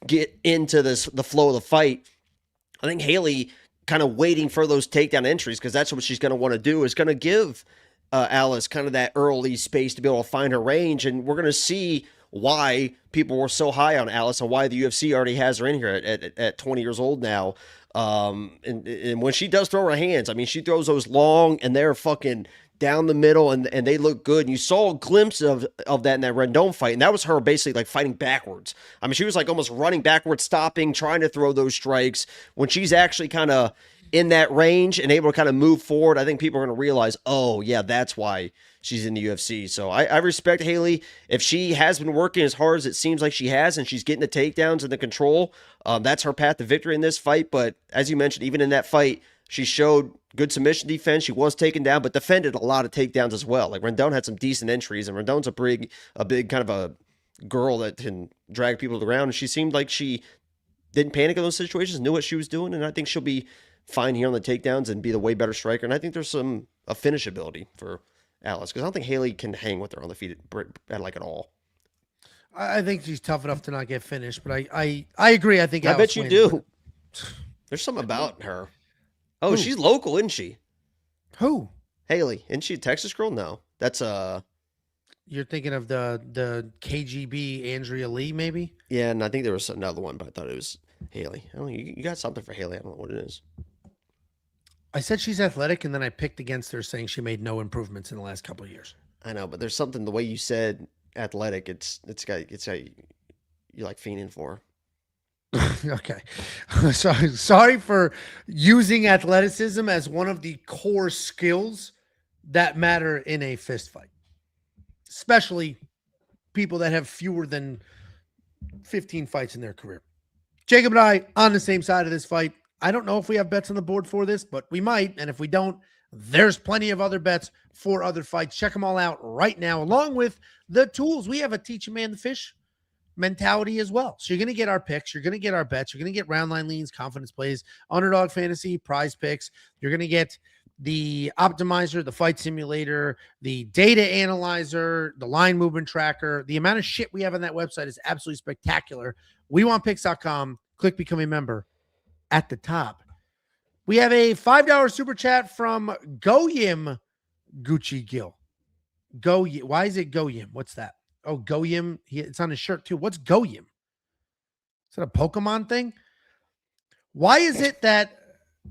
get into the flow of the fight. I think Hailey kind of waiting for those takedown entries because that's what she's going to want to do, is going to give Alice kind of that early space to be able to find her range. And we're going to see why people were so high on Alice and why the UFC already has her in here at 20 years old now. And when she does throw her hands, I mean, she throws those long and they're fucking down the middle and they look good. And you saw a glimpse of that in that Rendon fight. And that was her basically like fighting backwards. I mean, she was like almost running backwards, stopping, trying to throw those strikes when she's actually kind of in that range and able to kind of move forward, I think people are going to realize, oh, yeah, that's why she's in the UFC. So I respect Hailey. If she has been working as hard as it seems like she has, and she's getting the takedowns and the control, that's her path to victory in this fight. But as you mentioned, even in that fight, she showed good submission defense. She was taken down, but defended a lot of takedowns as well. Like Rendon had some decent entries, and Rendon's a big kind of a girl that can drag people around. And she seemed like she didn't panic in those situations, knew what she was doing, and I think she'll be fine here on the takedowns and be the way better striker. And I think there's a finish ability for Alice, because I don't think Hailey can hang with her on the feet at all. I think she's tough enough to not get finished, but I agree. I think I Alice bet you wins, do. but- There's something about her. Oh, Who? she's local, isn't she? Who? Hailey. Isn't she a Texas girl? No. That's You're thinking of the KGB Andrea Lee, maybe? yeah, and I think there was another one, but I thought it was Hailey. I don't know, you got something for Hailey. I don't know what it is. I said she's athletic, and then I picked against her, saying she made no improvements in the last couple of years. I know, but there's something the way you said athletic, it's got you like fiending for. Okay. Sorry for using athleticism as one of the core skills that matter in a fist fight, especially people that have fewer than 15 fights in their career. Jacob and I on the same side of this fight. I don't know if we have bets on the board for this, but we might. And if we don't, there's plenty of other bets for other fights. Check them all out right now, along with the tools. We have a teach a man to fish mentality as well. So you're going to get our picks. You're going to get our bets. You're going to get round line leans, confidence plays, underdog fantasy, prize picks. You're going to get the optimizer, the fight simulator, the data analyzer, the line movement tracker. The amount of shit we have on that website is absolutely spectacular. WeWantPicks.com. Click become a member at the top. We have a $5 super chat from Goyim Gucci Gill. Why is it Goyim? What's that? Oh, Goyim. It's on his shirt too. What's Goyim? Is that a Pokemon thing? Why is it that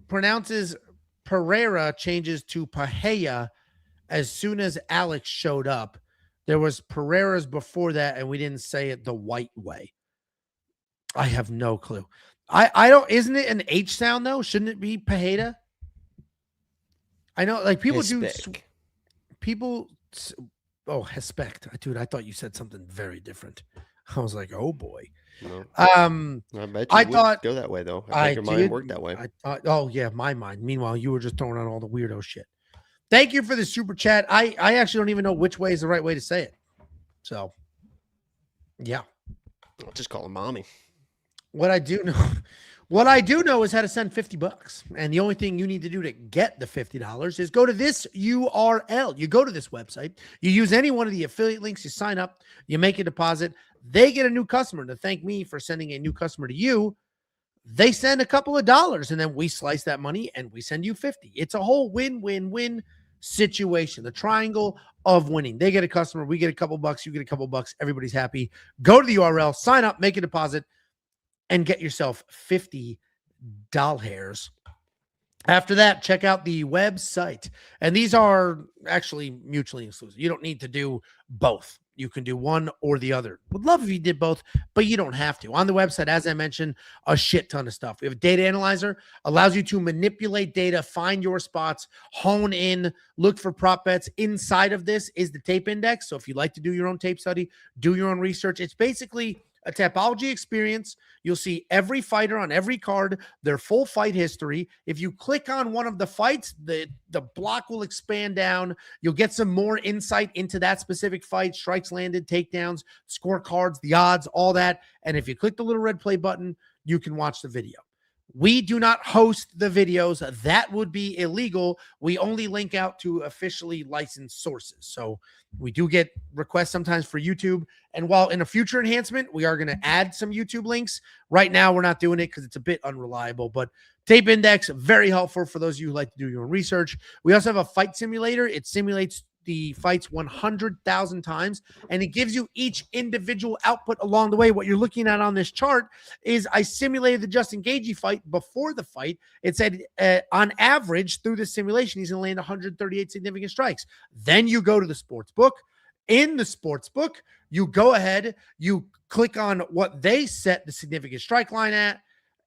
pronounces Pereira changes to Pahea as soon as Alex showed up? There was Pereira's before that, and we didn't say it the white way. I have no clue. I don't, isn't it an H sound though? Shouldn't it be Paheda? I know, like people Hespect. Dude, I thought you said something very different. I was like, oh boy. No. I bet you thought go that way though. I think your mind worked that way. I thought, oh yeah, my mind. Meanwhile, you were just throwing on all the weirdo shit. Thank you for the super chat. I actually don't even know which way is the right way to say it. So, yeah. I'll just call him mommy. What I do know is how to send $50. And the only thing you need to do to get the $50 is go to this URL. You go to this website, you use any one of the affiliate links, you sign up, you make a deposit. They get a new customer to thank me for sending a new customer to you. They send a couple of dollars, and then we slice that money and we send you 50. It's a whole win-win-win situation. The triangle of winning. They get a customer, we get a couple bucks, you get a couple bucks, everybody's happy. Go to the URL, sign up, make a deposit, and get yourself 50 doll hairs. After that, check out the website. And these are actually mutually exclusive. You don't need to do both. You can do one or the other. Would love if you did both, but you don't have to. On the website, as I mentioned, a shit ton of stuff. We have a data analyzer, allows you to manipulate data, find your spots, hone in, look for prop bets. Inside of this is the tape index. So if you'd like to do your own tape study, do your own research. It's basically a Tapology experience. You'll see every fighter on every card, their full fight history. If you click on one of the fights, the block will expand down. You'll get some more insight into that specific fight, strikes landed, takedowns, scorecards, the odds, all that. And if you click the little red play button, you can watch the video. We do not host the videos. That would be illegal. We only link out to officially licensed sources. So we do get requests sometimes for YouTube. And while in a future enhancement, we are going to add some YouTube links. Right now, we're not doing it because it's a bit unreliable. But Tape Index, very helpful for those of you who like to do your own research. We also have a fight simulator. It simulates the fights 100,000 times, and it gives you each individual output along the way. What you're looking at on this chart is I simulated the Justin Gaethje fight before the fight. It said on average through the simulation, he's going to land 138 significant strikes. Then you go to the sports book. In the sports book, you go ahead, you click on what they set the significant strike line at,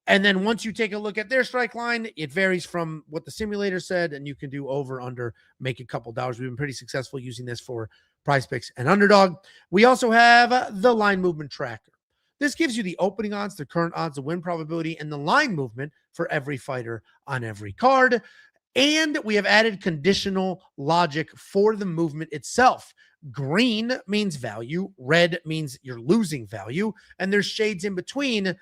And then once you take a look at their strike line, it varies from what the simulator said, and you can do over, under, make a couple dollars. We've been pretty successful using this for Prize Picks and Underdog. We also have the line movement tracker. This gives you the opening odds, the current odds, the win probability, and the line movement for every fighter on every card. And we have added conditional logic for the movement itself. Green means value, red means you're losing value, and there's shades in between.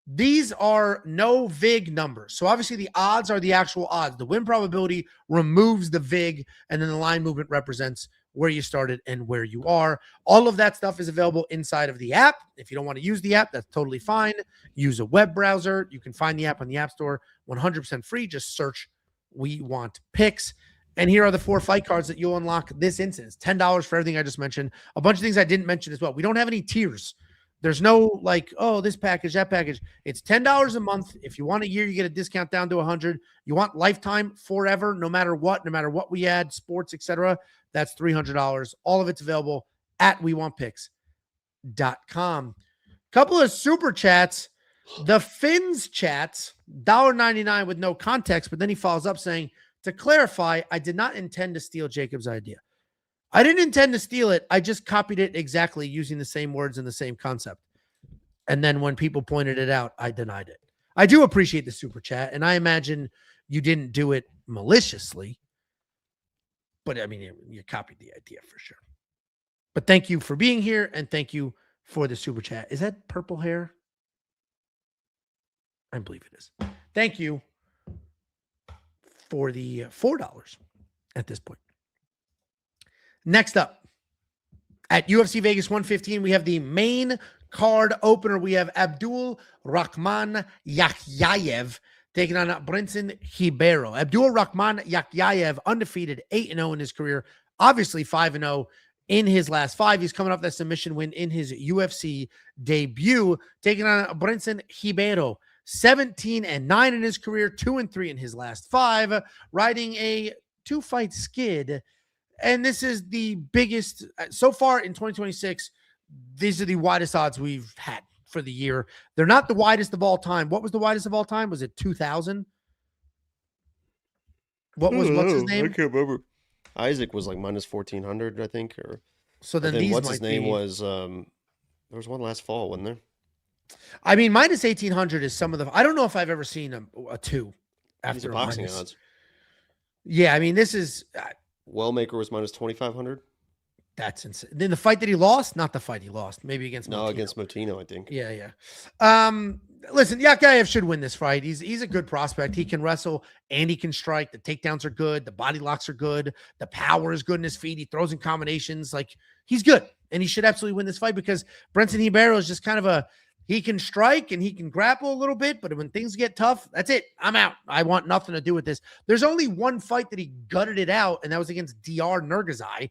These are no VIG numbers. So obviously the odds are the actual odds. The win probability removes the VIG, and then the line movement represents where you started and where you are. All of that stuff is available inside of the app. If you don't want to use the app, that's totally fine. Use a web browser. You can find the app on the App Store, 100% free. Just search We Want Picks. And here are the 4 fight cards that you'll unlock this instance. $10 for everything I just mentioned. A bunch of things I didn't mention as well. We don't have any tiers. There's no like, oh, this package, that package. It's $10 a month. If you want a year, you get a discount down to $100. You want lifetime, forever, no matter what we add, sports, etc. That's $300. All of it's available at WeWantPicks.com. Couple of super chats. The Finns chats, $1.99 with no context, but then he follows up saying, to clarify, I did not intend to steal Jacob's idea. I didn't intend to steal it. I just copied it exactly using the same words and the same concept. And then when people pointed it out, I denied it. I do appreciate the super chat, and I imagine you didn't do it maliciously. But, I mean, you copied the idea for sure. But thank you for being here, and thank you for the super chat. Is that purple hair? I believe it is. Thank you for the $4 at this point. Next up, at UFC Vegas 115, we have the main card opener. We have Abdul Rakhman Yakhyaev taking on Brendson Ribeiro. Abdul Rakhman Yakhyaev, undefeated, 8-0 in his career, obviously 5-0 in his last 5. He's coming off that submission win in his UFC debut, taking on Brendson Ribeiro, 17-9 in his career, 2-3 in his last 5, riding a 2-fight skid. And this is the biggest so far in 2026. These are the widest odds we've had for the year. They're not the widest of all time. What was the widest of all time? Was it 2,000? What's his name? I can't remember. Isaac was like minus 1,400, I think. Or so then these what's might his name be... was? There was one last fall, wasn't there? I mean, minus 1,800 is some of the. I don't know if I've ever seen a 2 after boxing minus. odds. Yeah, I mean, this is. Wellmaker was minus 2,500. That's insane. Then the fight that he lost, not the fight he lost, maybe against Motino. Against Motino, I think. Yeah. Listen, Yakhyaev should win this fight. He's a good prospect. He can wrestle and he can strike. The takedowns are good. The body locks are good. The power is good in his feet. He throws in combinations. Like, he's good, and he should absolutely win this fight because Brendson Ribeiro is just kind of he can strike and he can grapple a little bit, but when things get tough, that's it. I'm out. I want nothing to do with this. There's only one fight that he gutted it out, and that was against DR Nurgazai.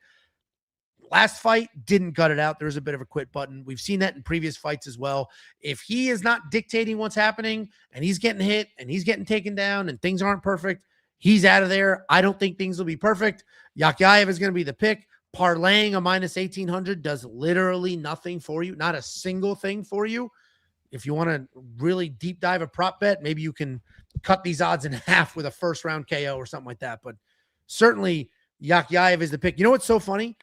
Last fight, didn't gut it out. There's a bit of a quit button. We've seen that in previous fights as well. If he is not dictating what's happening and he's getting hit and he's getting taken down and things aren't perfect, he's out of there. I don't think things will be perfect. Yakhyaev is going to be the pick. Parlaying a minus 1,800 does literally nothing for you. Not a single thing for you. If you want to really deep dive a prop bet, maybe you can cut these odds in half with a first round KO or something like that. But certainly Yakhyaev is the pick. You know what's so funny?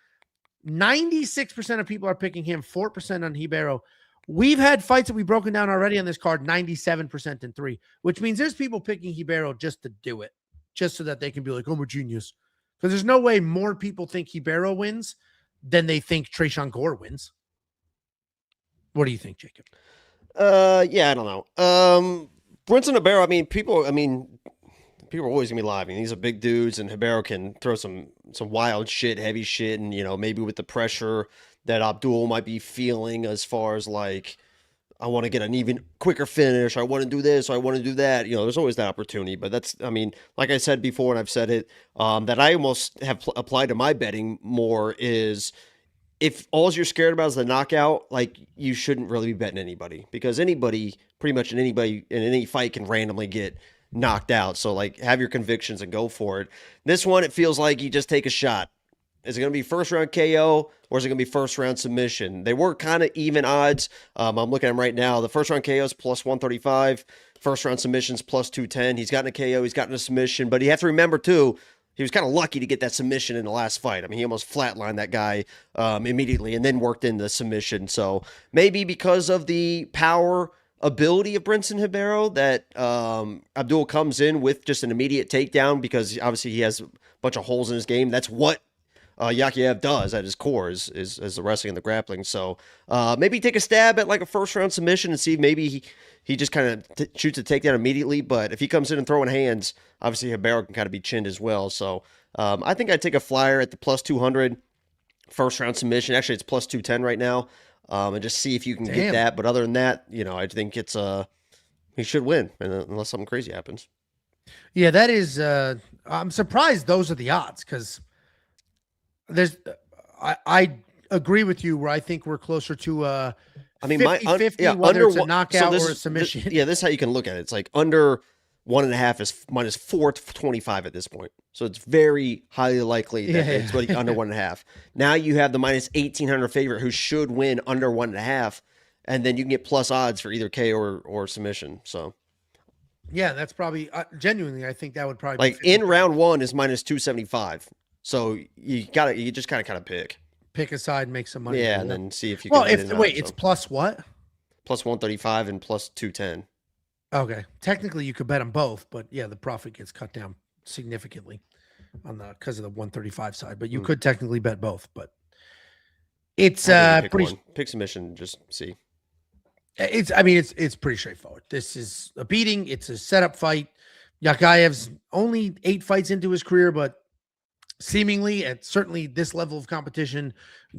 96% of people are picking him, 4% on Ribeiro. We've had fights that we've broken down already on this card, 97% in 3, which means there's people picking Ribeiro just to do it, just so that they can be like, oh, I'm a genius. Because there's no way more people think Ribeiro wins than they think Tresean Gore wins. What do you think, Jacob? Yeah, I don't know. Brendson Ribeiro, people are always gonna be live. These are big dudes, and Ribeiro can throw some wild shit, heavy shit, and maybe with the pressure that Abdul might be feeling as far as like, I want to get an even quicker finish, I want to do this, or I want to do that. There's always that opportunity. But that's, like I said before, and I've said it, that I almost have applied to my betting more is, if all you're scared about is the knockout, like, you shouldn't really be betting anybody, because pretty much anybody in any fight can randomly get knocked out. So, like, have your convictions and go for it. This one, it feels like you just take a shot Is it going to be first round KO or is it going to be first round submission? They were kind of even odds. I'm looking at them right now. The first round KO is plus 135. First round submissions plus 210. He's gotten a KO. He's gotten a submission. But you have to remember, too, he was kind of lucky to get that submission in the last fight. I mean, he almost flatlined that guy immediately and then worked in the submission. So maybe because of the power ability of Brendson Ribeiro that Abdul comes in with just an immediate takedown because obviously he has a bunch of holes in his game. That's what Yakhyaev does at his core is the wrestling and the grappling. So maybe take a stab at like a first round submission and see if maybe he just kind of shoots a takedown immediately. But if he comes in and throwing hands, obviously Ribeiro can kind of be chinned as well. So I think I'd take a flyer at the plus 200 first round submission. Actually, it's plus 210 right now. And just see if you can get that. But other than that, I think it's he should win unless something crazy happens. Yeah, that is. I'm surprised those are the odds because I agree with you where I think we're closer to 50-50, whether it's a knockout or a submission. This is how you can look at it. It's like under 1.5 is minus 425 at this point. So it's very highly likely that it's like under 1.5. Now you have the minus 1,800 favorite who should win under 1.5, and then you can get plus odds for either KO or submission. So yeah, that's probably genuinely. I think that would probably like in round one is minus 275. So you just kind of pick a side, make some money. Yeah, and then see if you can. Well, it's plus what? Plus 135 and plus 210. Okay, technically you could bet them both, but yeah, the profit gets cut down significantly because of the 135 side. But you could technically bet both. But it's pick submission. Just see. It's pretty straightforward. This is a beating. It's a setup fight. Yakhyaev's only 8 fights into his career, but seemingly at certainly this level of competition,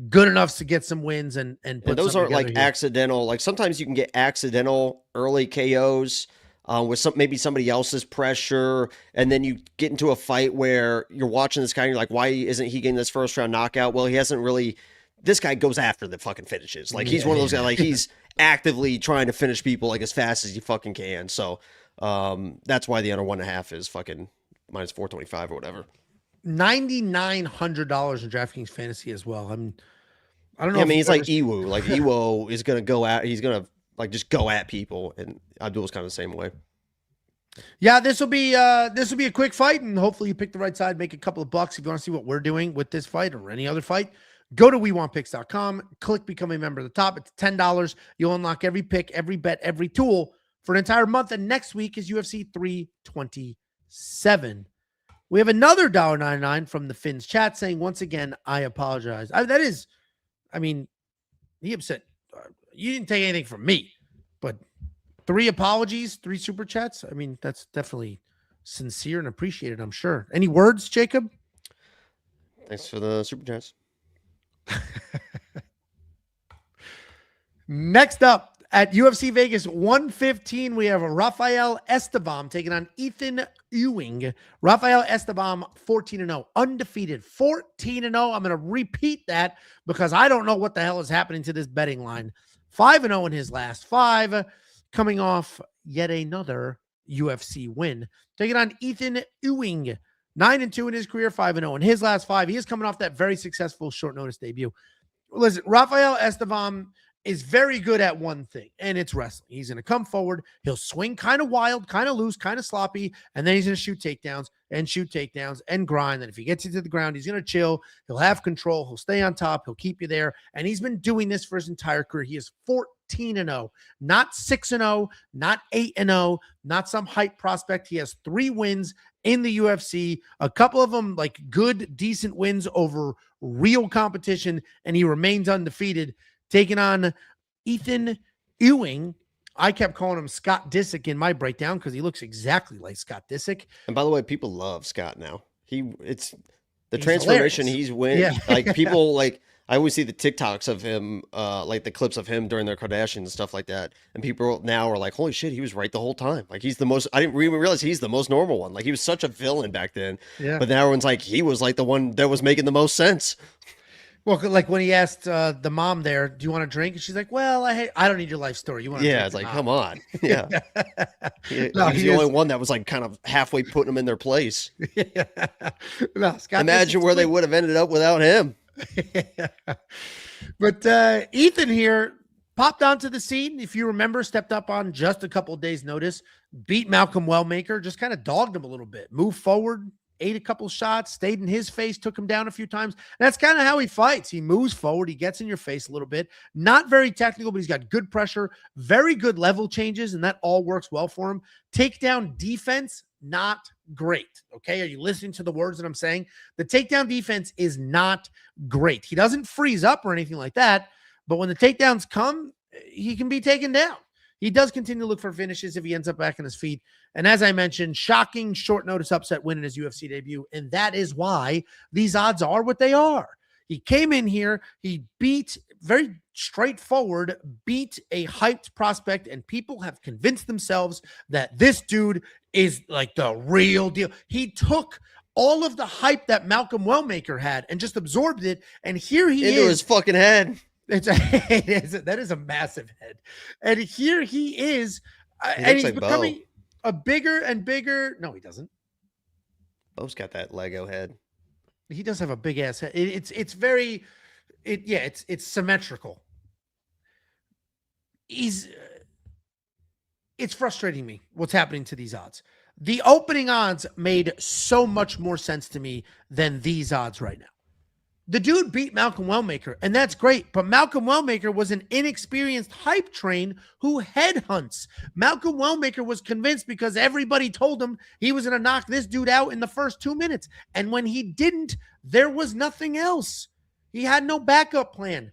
good enough to get some wins and those aren't like accidental. Like sometimes you can get accidental early KOs with maybe somebody else's pressure, and then you get into a fight where you're watching this guy and you're like, why isn't he getting this first round knockout? Well, he hasn't really. This guy goes after the fucking finishes. Like he's one of those guys. Like he's actively trying to finish people like as fast as he fucking can. So that's why the under 1.5 is fucking minus 425 or whatever. $9,900 in DraftKings Fantasy as well. I don't know. I mean, he's like Iwo. Like Iwo is gonna go at. He's gonna like just go at people, and Abdul's kind of the same way. Yeah, this will be a quick fight, and hopefully you pick the right side, make a couple of bucks. If you want to see what we're doing with this fight or any other fight, go to WeWantPicks.com, click become a member at the top. It's $10. You'll unlock every pick, every bet, every tool for an entire month. And next week is UFC 327. We have another $1.99 from the Finns chat saying, once again, I apologize. He upset. You didn't take anything from me, but 3 apologies, 3 super chats. I mean, that's definitely sincere and appreciated, I'm sure. Any words, Jacob? Thanks for the super chats. Next up at UFC Vegas 115, we have Rafael Estevam taking on Ethan Ewing. Rafael Estevam 14-0, undefeated 14-0. I'm going to repeat that because I don't know what the hell is happening to this betting line. 5-0 in his last 5, coming off yet another UFC win. Taking on Ethan Ewing, 9-2 in his career, 5-0 in his last 5. He is coming off that very successful short notice debut. Listen, Rafael Estevam is very good at one thing, and it's wrestling. He's going to come forward. He'll swing kind of wild, kind of loose, kind of sloppy, and then he's going to shoot takedowns and grind. And if he gets you to the ground, he's going to chill. He'll have control. He'll stay on top. He'll keep you there. And he's been doing this for his entire career. He is 14-0, not 6-0, not 8-0, not some hype prospect. He has 3 wins in the UFC, a couple of them like good, decent wins over real competition, and he remains undefeated. Taking on Ethan Ewing. I kept calling him Scott Disick in my breakdown because he looks exactly like Scott Disick. And by the way, people love Scott now. He's transformation hilarious. He's win. Yeah. Like people like I always see the TikToks of him, like the clips of him during their Kardashians and stuff like that. And people now are like, holy shit, he was right the whole time. Like he's the most, I didn't even realize he's the most normal one. Like he was such a villain back then. Yeah. But now everyone's like, he was like the one that was making the most sense. Well, like when he asked the mom there, "Do you want a drink?" and she's like, "Well, I don't need your life story. You want?" Yeah, it's like, come on. Yeah. No, He's the only one that was like kind of halfway putting them in their place. No, Scott, Imagine where they would have ended up without him. But Ethan here popped onto the scene. If you remember, stepped up on just a couple of days' notice, beat Malcolm Wellmaker, just kind of dogged him a little bit, moved forward, ate a couple shots, stayed in his face, took him down a few times. And that's kind of how he fights. He moves forward, he gets in your face a little bit. Not very technical, but he's got good pressure, very good level changes, and that all works well for him. Takedown defense, not great. Okay, are you listening to the words that I'm saying? The takedown defense is not great. He doesn't freeze up or anything like that, but when the takedowns come, he can be taken down. He does continue to look for finishes if he ends up back on his feet. And as I mentioned, shocking short notice upset win in his UFC debut. And that is why these odds are what they are. He came in here, he beat, very straightforward, beat a hyped prospect, and people have convinced themselves that this dude is like the real deal. He took all of the hype that Malcolm Wellmaker had and just absorbed it. And here he Into is. his fucking head. That is a massive head. And here he is. And he's like becoming a bigger and bigger. No, he doesn't. Bo's got that Lego head. He does have a big ass head. It's symmetrical. It's frustrating me what's happening to these odds. The opening odds made so much more sense to me than these odds right now. The dude beat Malcolm Wellmaker, and that's great. But Malcolm Wellmaker was an inexperienced hype train who headhunts. Malcolm Wellmaker was convinced because everybody told him he was going to knock this dude out in the first 2 minutes. And when he didn't, there was nothing else. He had no backup plan.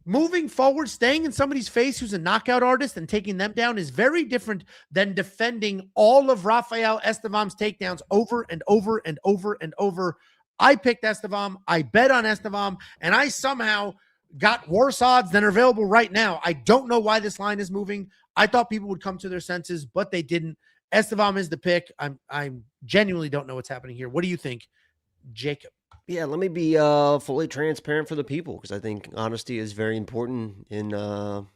Moving forward, staying in somebody's face who's a knockout artist and taking them down is very different than defending all of Rafael Estevan's takedowns over and over and over and over. I picked Estevan, I bet on Estevan, and I somehow got worse odds than are available right now. I don't know why this line is moving. I thought people would come to their senses, but they didn't. Estevan is the pick. I genuinely don't know what's happening here. What do you think, Jacob? Yeah, let me be fully transparent for the people, because I think honesty is very important in all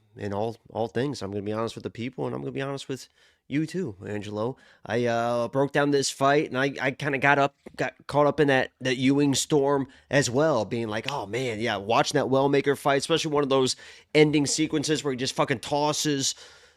things. I'm going to be honest with the people, and I'm going to be honest with you too, Angelo. I broke down this fight, and I kind of got caught up in that Ewing storm as well, being like, oh man, yeah, watching that Wellmaker fight, especially one of those ending sequences where he just fucking tosses,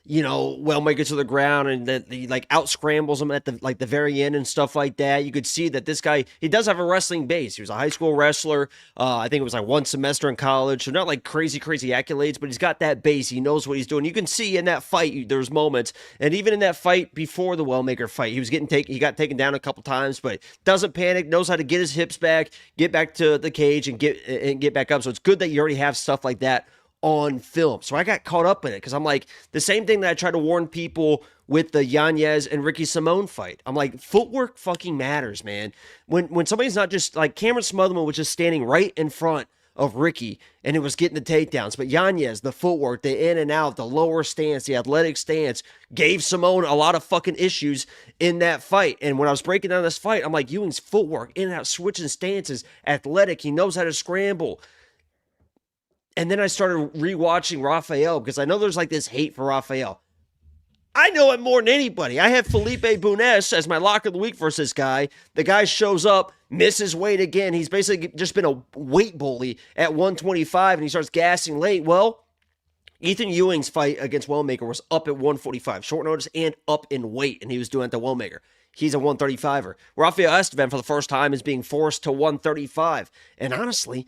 Wellmaker to the ground, and that he like out scrambles him at the very end and stuff like that. You could see that this guy, he does have a wrestling base. He was a high school wrestler. I think it was like one semester in college, so not like crazy accolades, but he's got that base. He knows what he's doing. You can see in that fight, there's moments, and even in that fight before the Wellmaker fight, he got taken down a couple times, but doesn't panic, knows how to get his hips back, get back to the cage, and get back up. So it's good that you already have stuff like that on film. So I got caught up in it because I'm like, the same thing that I try to warn people with the Yakhyaev and Ricky Simone fight. I'm like, footwork fucking matters, man. When somebody's not just like Cameron Smotherman was just standing right in front of Ricky and it was getting the takedowns, but Yakhyaev, the footwork, the in and out, the lower stance, the athletic stance gave Simone a lot of fucking issues in that fight. And when I was breaking down this fight, I'm like, Ewing's footwork, in and out, switching stances, athletic, he knows how to scramble. And then I started rewatching Rafael because I know there's like this hate for Rafael. I know it more than anybody. I have Felipe Bunes as my lock of the week versus this guy. The guy shows up, misses weight again. He's basically just been a weight bully at 125, and he starts gassing late. Well, Ethan Ewing's fight against Wellmaker was up at 145, short notice and up in weight, and he was doing it to Wellmaker. He's a 135er. Rafael Estevan, for the first time, is being forced to 135. And honestly,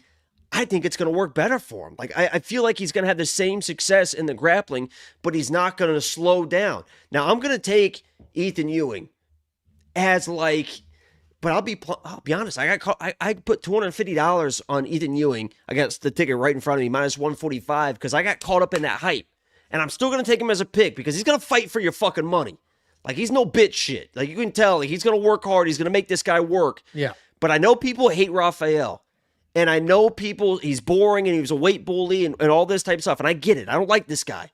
I think it's going to work better for him. Like, I feel like he's going to have the same success in the grappling, but he's not going to slow down. Now, I'm going to take Ethan Ewing as like, but I'll be honest. I put $250 on Ethan Ewing. I got the ticket right in front of me, minus 145, because I got caught up in that hype. And I'm still going to take him as a pick because he's going to fight for your fucking money. Like, he's no bitch shit. Like, you can tell, like, he's going to work hard. He's going to make this guy work. Yeah. But I know people hate Rafael. And I know people, he's boring and he was a weight bully and all this type of stuff. And I get it. I don't like this guy.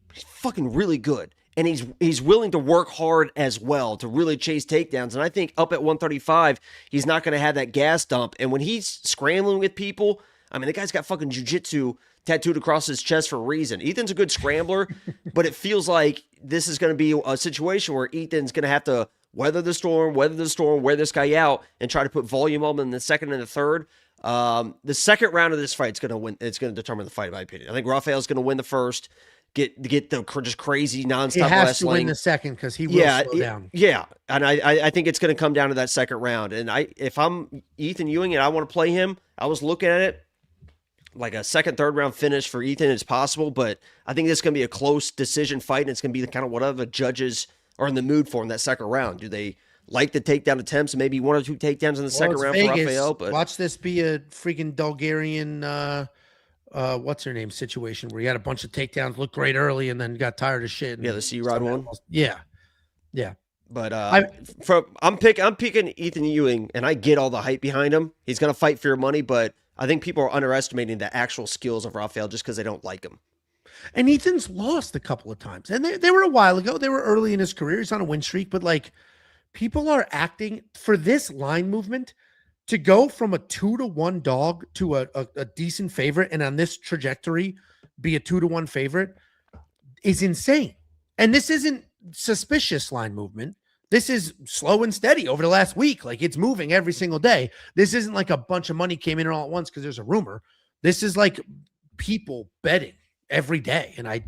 But he's fucking really good. And he's willing to work hard as well to really chase takedowns. And I think up at 135, he's not going to have that gas dump. And when he's scrambling with people, I mean, the guy's got fucking jiu-jitsu tattooed across his chest for a reason. Ethan's a good scrambler, but it feels like this is going to be a situation where Ethan's going to have to weather the storm, wear this guy out, and try to put volume on him in the second and the third. The second round of this fight is going to win. It's going to determine the fight, in my opinion. I think Rafael's going to win the first, get the just crazy nonstop he has wrestling. to win the second because he will slow down. Yeah, and I think it's going to come down to that second round. And if I'm Ethan Ewing and I want to play him, I was looking at it like a second, third round finish for Ethan is possible, but I think this is going to be a close decision fight, and it's going to be the kind of whatever the judges are in the mood for in that second round. Do they like the takedown attempts, maybe one or two takedowns in the second round Vegas. for Rafael? But watch this be a freaking Bulgarian, what's her name situation where he had a bunch of takedowns, looked great early, and then got tired of shit. Yeah, the C-Rod one. Yeah. But I'm picking Ethan Ewing, and I get all the hype behind him. He's going to fight for your money, but I think people are underestimating the actual skills of Rafael just because they don't like him. And Ethan's lost a couple of times, and they were a while ago. They were early in his career. He's on a win streak, but like people are acting for this line movement to go from a 2-1 dog to a decent favorite, and on this trajectory be a 2-1 favorite is insane. And this isn't suspicious line movement. This is slow and steady over the last week. Like it's moving every single day. This isn't like a bunch of money came in all at once because there's a rumor. This is like people betting every day. And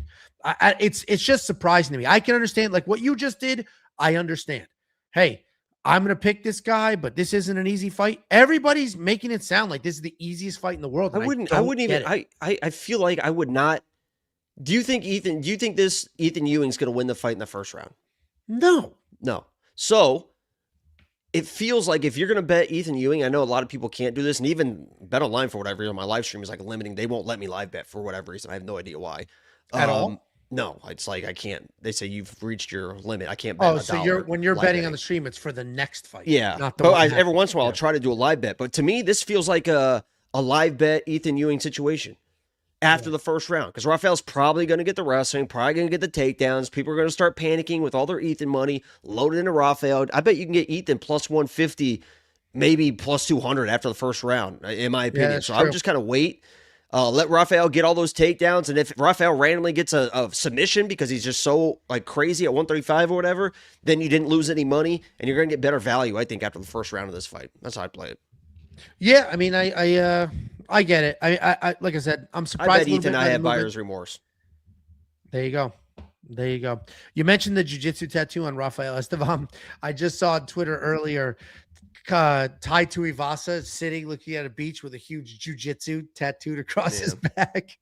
it's just surprising to me. I can understand like what you just did. I understand. Hey, I'm going to pick this guy, but this isn't an easy fight. Everybody's making it sound like this is the easiest fight in the world. I wouldn't even, I feel like I would not. Do you think Ethan Ewing's going to win the fight in the first round? No. So it feels like if you're going to bet Ethan Ewing, I know a lot of people can't do this, and even bet online for whatever reason. My live stream is like limiting. They won't let me live bet for whatever reason. I have no idea why. At all? No, it's like I can't. They say you've reached your limit. I can't bet. Oh, so when you're betting on the stream, it's for the next fight. Yeah. Not the one every once in a while, I'll try to do a live bet. But to me, this feels like a live bet Ethan Ewing situation after the first round, because Rafael's probably going to get the wrestling, probably going to get the takedowns. People are going to start panicking with all their Ethan money loaded into Rafael. I bet you can get Ethan plus 150, maybe plus 200 after the first round, in my opinion. So I would just kind of wait, let Rafael get all those takedowns. And if Rafael randomly gets a submission because he's just so like crazy at 135 or whatever, then you didn't lose any money and you're going to get better value, I think, after the first round of this fight. That's how I play it. Yeah, I mean, I get it. I like I said, I'm surprised. I bet Ethan and I have buyer's remorse. There you go. You mentioned the jiu-jitsu tattoo on Rafael Estevam. I just saw on Twitter earlier, Tai Tuivasa sitting looking at a beach with a huge jiu-jitsu tattooed across his back.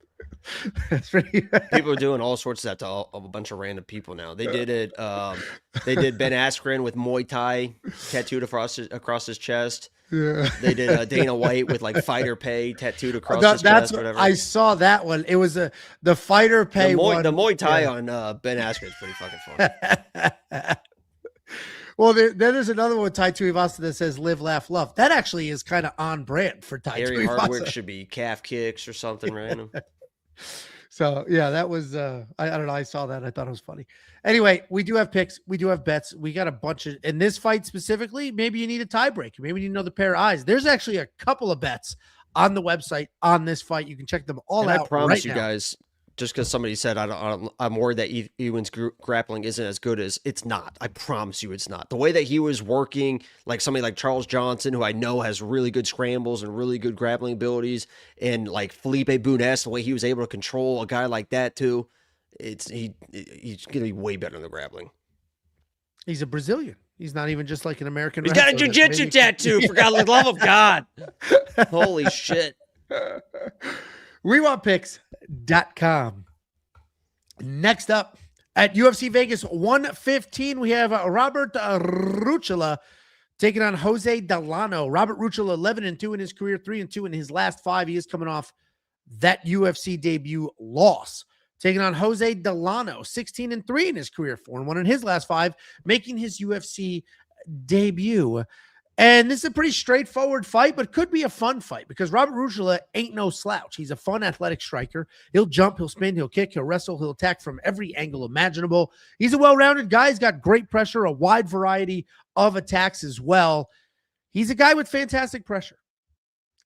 That's pretty People are doing all sorts of that to a bunch of random people now. They did it. They did Ben Askren with Muay Thai tattooed across his chest. Yeah. They did Dana White with like fighter pay tattooed across his chest. Whatever. I saw that one. It was the fighter pay one. The Muay Thai on Ben Askren is pretty fucking fun. Well, then there's another one with Tai Tuivasa that says "Live, Laugh, Love." That actually is kind of on brand for Tai Harry Tuivasa. Hardwick should be calf kicks or something random. So yeah, that was I don't know. I saw that. I thought it was funny. Anyway, we do have picks. We do have bets. We got a bunch of in this fight specifically. Maybe you need a tiebreaker. Maybe you need another pair of eyes. There's actually a couple of bets on the website on this fight. You can check them all out. I promise you now. Guys, just because somebody said I'm worried that Ewing's grappling isn't as good as it's not. I promise you, it's not. The way that he was working, like somebody like Charles Johnson, who I know has really good scrambles and really good grappling abilities, and like Felipe Bunes, the way he was able to control a guy like that too, he's gonna be way better in the grappling. He's a Brazilian. He's not even just like an American. He's got a jiu-jitsu tattoo. For God, the love of God! Holy shit! WeWantPicks.com. Next up at UFC Vegas 115, we have Robert Ruchala taking on Jose Delano. Robert Ruchala 11-2 in his career, 3-2 in his last 5. He is coming off that UFC debut loss. Taking on Jose Delano, 16-3 in his career, 4-1 in his last 5, making his UFC debut. And this is a pretty straightforward fight, but could be a fun fight because Robert Ruchala ain't no slouch. He's a fun athletic striker. He'll jump, he'll spin, he'll kick, he'll wrestle, he'll attack from every angle imaginable. He's a well-rounded guy. He's got great pressure, a wide variety of attacks as well. He's a guy with fantastic pressure.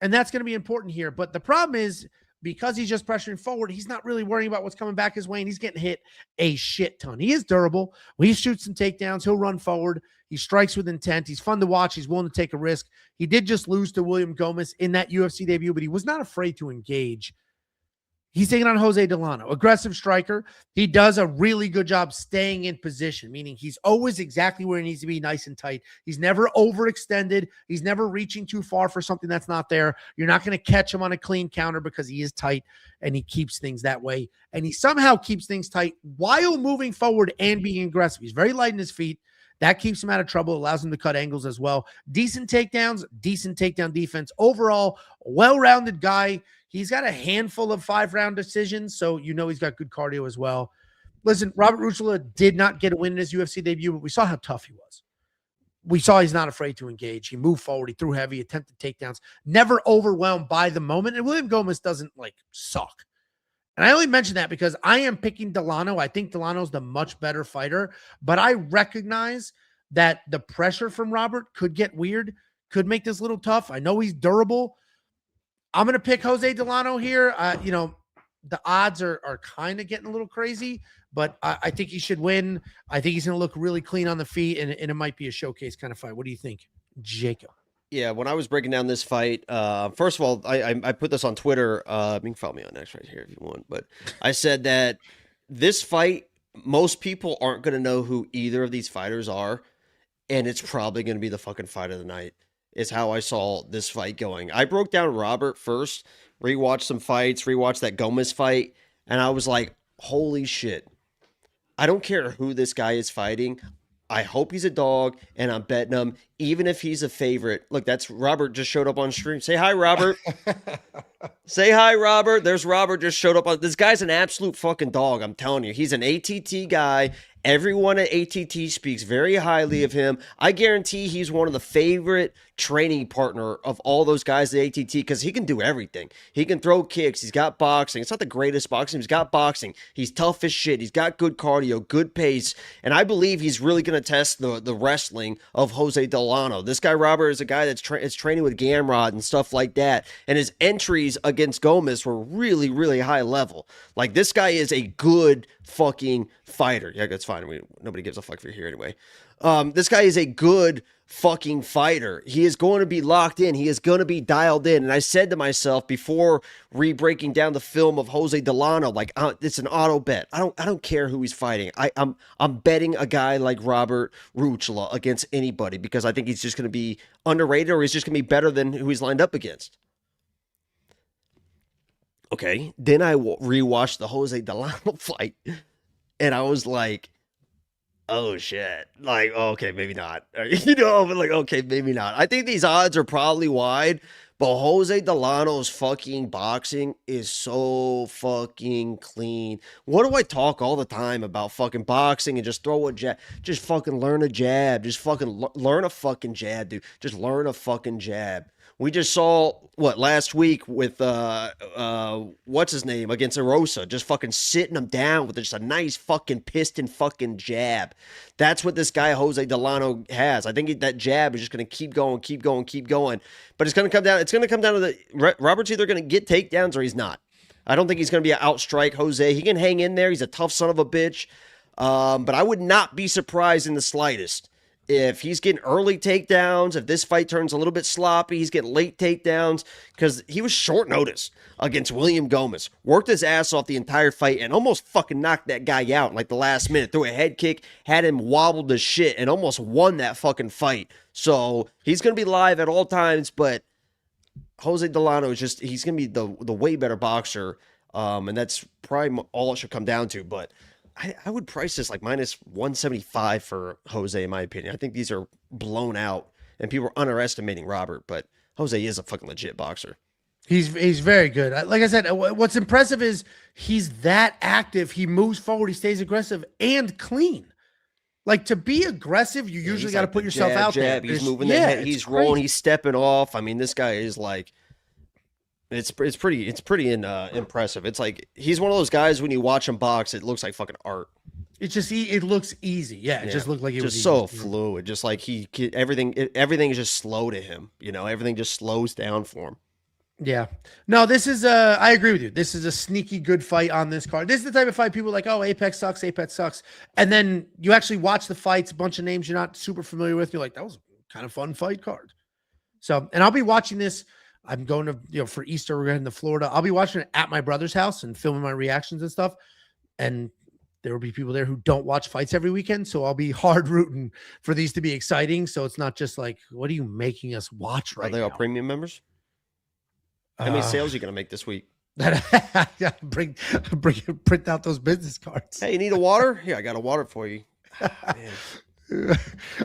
And that's going to be important here. But the problem is, because he's just pressuring forward, he's not really worrying about what's coming back his way, and he's getting hit a shit ton. He is durable. When he shoots some takedowns, he'll run forward. He strikes with intent. He's fun to watch. He's willing to take a risk. He did just lose to William Gomez in that UFC debut, but he was not afraid to engage. He's taking on Jose Delano, aggressive striker. He does a really good job staying in position, meaning he's always exactly where he needs to be, nice and tight. He's never overextended. He's never reaching too far for something that's not there. You're not going to catch him on a clean counter because he is tight and he keeps things that way. And he somehow keeps things tight while moving forward and being aggressive. He's very light in his feet. That keeps him out of trouble, allows him to cut angles as well. Decent takedowns, decent takedown defense. Overall, well-rounded guy. He's got a handful of 5-round decisions, so you know he's got good cardio as well. Listen, Robert Ruchala did not get a win in his UFC debut, but we saw how tough he was. We saw he's not afraid to engage. He moved forward. He threw heavy, attempted takedowns, never overwhelmed by the moment. And William Gomez doesn't, suck. And I only mention that because I am picking Delano. I think Delano's the much better fighter, but I recognize that the pressure from Robert could get weird, could make this a little tough. I know he's durable. I'm going to pick Jose Delano here. The odds are kind of getting a little crazy, but I think he should win. I think he's going to look really clean on the feet, and it might be a showcase kind of fight. What do you think, Jacob? Yeah, when I was breaking down this fight, first of all, I put this on Twitter. You can follow me on X right here if you want. But I said that this fight, most people aren't going to know who either of these fighters are, and it's probably going to be the fucking fight of the night, is how I saw this fight going. I broke down Robert first, rewatched some fights, rewatched that Gomez fight, and I was like, holy shit. I don't care who this guy is fighting. I hope he's a dog, and I'm betting him, even if he's a favorite. Look, that's Robert just showed up on stream. Say hi, Robert. Say hi, Robert. There's Robert just showed up. This guy's an absolute fucking dog, I'm telling you. He's an ATT guy. Everyone at ATT speaks very highly of him. I guarantee he's one of the favorite training partner of all those guys at ATT because he can do everything. He can throw kicks. He's got boxing. It's not the greatest boxing. He's got boxing. He's tough as shit. He's got good cardio, good pace. And I believe he's really going to test the wrestling of Jose Delano. This guy, Robert, is a guy that's training with Gamrod and stuff like that. And his entries against Gomez were really, really high level. Like, this guy is a good fucking fighter. Yeah, that's fine. Nobody gives a fuck if you're here anyway. This guy is a good fucking fighter. He is going to be locked in. He is going to be dialed in. And I said to myself before re-breaking down the film of Jose Delano, it's an auto bet. I don't care who he's fighting. I'm betting a guy like Robert Ruchala against anybody because I think he's just going to be underrated or he's just going to be better than who he's lined up against. Okay, then I rewatched the Jose Delano fight, and I was like, oh shit. Okay, maybe not. Okay, maybe not. I think these odds are probably wide, but Jose Delano's fucking boxing is so fucking clean. What do I talk all the time about fucking boxing and just throw a jab? Just fucking learn a jab. Just fucking learn a fucking jab, dude. Just learn a fucking jab. We just saw, last week with, what's his name, against Erosa, just fucking sitting him down with just a nice fucking piston fucking jab. That's what this guy, Jose Delano, has. I think that jab is just going to keep going. But it's going to come down to Robert's either going to get takedowns or he's not. I don't think he's going to be an outstrike Jose. He can hang in there. He's a tough son of a bitch. But I would not be surprised in the slightest if he's getting early takedowns, if this fight turns a little bit sloppy, he's getting late takedowns, because he was short notice against William Gomez. Worked his ass off the entire fight and almost fucking knocked that guy out in the last minute. Threw a head kick, had him wobbled to shit, and almost won that fucking fight. So he's going to be live at all times, but Jose Delano is he's going to be the way better boxer, and that's probably all it should come down to, but I would price this minus 175 for Jose, in my opinion. I think these are blown out, and people are underestimating Robert, but Jose is a fucking legit boxer. He's very good. Like I said, what's impressive is he's that active. He moves forward. He stays aggressive and clean. To be aggressive, you usually got to put yourself out there. He's moving the head. He's rolling. He's stepping off. I mean, this guy is It's pretty impressive. It's he's one of those guys when you watch him box, it looks like fucking art. It looks easy. Yeah, it just looked like it was just so fluid. Just everything is just slow to him. Everything just slows down for him. Yeah. No, this is I agree with you. This is a sneaky good fight on this card. This is the type of fight people are like, oh, Apex sucks. And then you actually watch the fights, a bunch of names you're not super familiar with. You're like, that was kind of fun fight card. So, and I'll be watching this. I'm going to, for Easter, we're going to Florida. I'll be watching it at my brother's house and filming my reactions and stuff. And there will be people there who don't watch fights every weekend. So I'll be hard rooting for these to be exciting. So it's not just like, what are you making us watch right now? Are they all premium members? How many sales are you going to make this week? Print out those business cards. Hey, you need a water? Here, I got a water for you.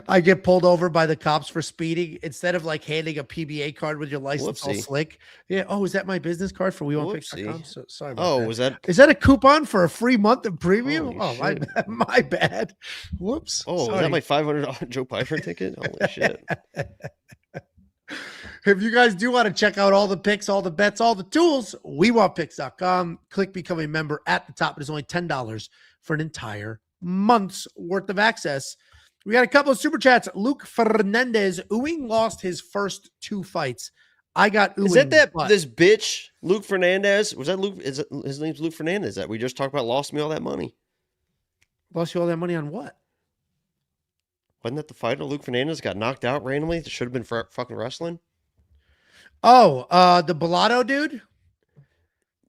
I get pulled over by the cops for speeding. Instead of like handing a PBA card with your license all slick. Yeah. Oh, is that my business card for WeWantPicks.com? So, sorry about that. Is that a coupon for a free month of premium? Holy shit. My bad. Whoops. Oh, sorry. Is that my $500 Joe Piper ticket? Holy shit. If you guys do want to check out all the picks, all the bets, all the tools, WeWantPicks.com. Click become a member at the top. It is only $10 for an entire month's worth of access. We got a couple of super chats. Luke Fernandez, Ewing lost his first 2 fights. I got Ewing. Is that this bitch, Luke Fernandez? Was that Luke? His name's Luke Fernandez that we just talked about lost me all that money? Lost you all that money on what? Wasn't that the fighter Luke Fernandez got knocked out randomly? It should have been for fucking wrestling. Oh, the Bellato dude?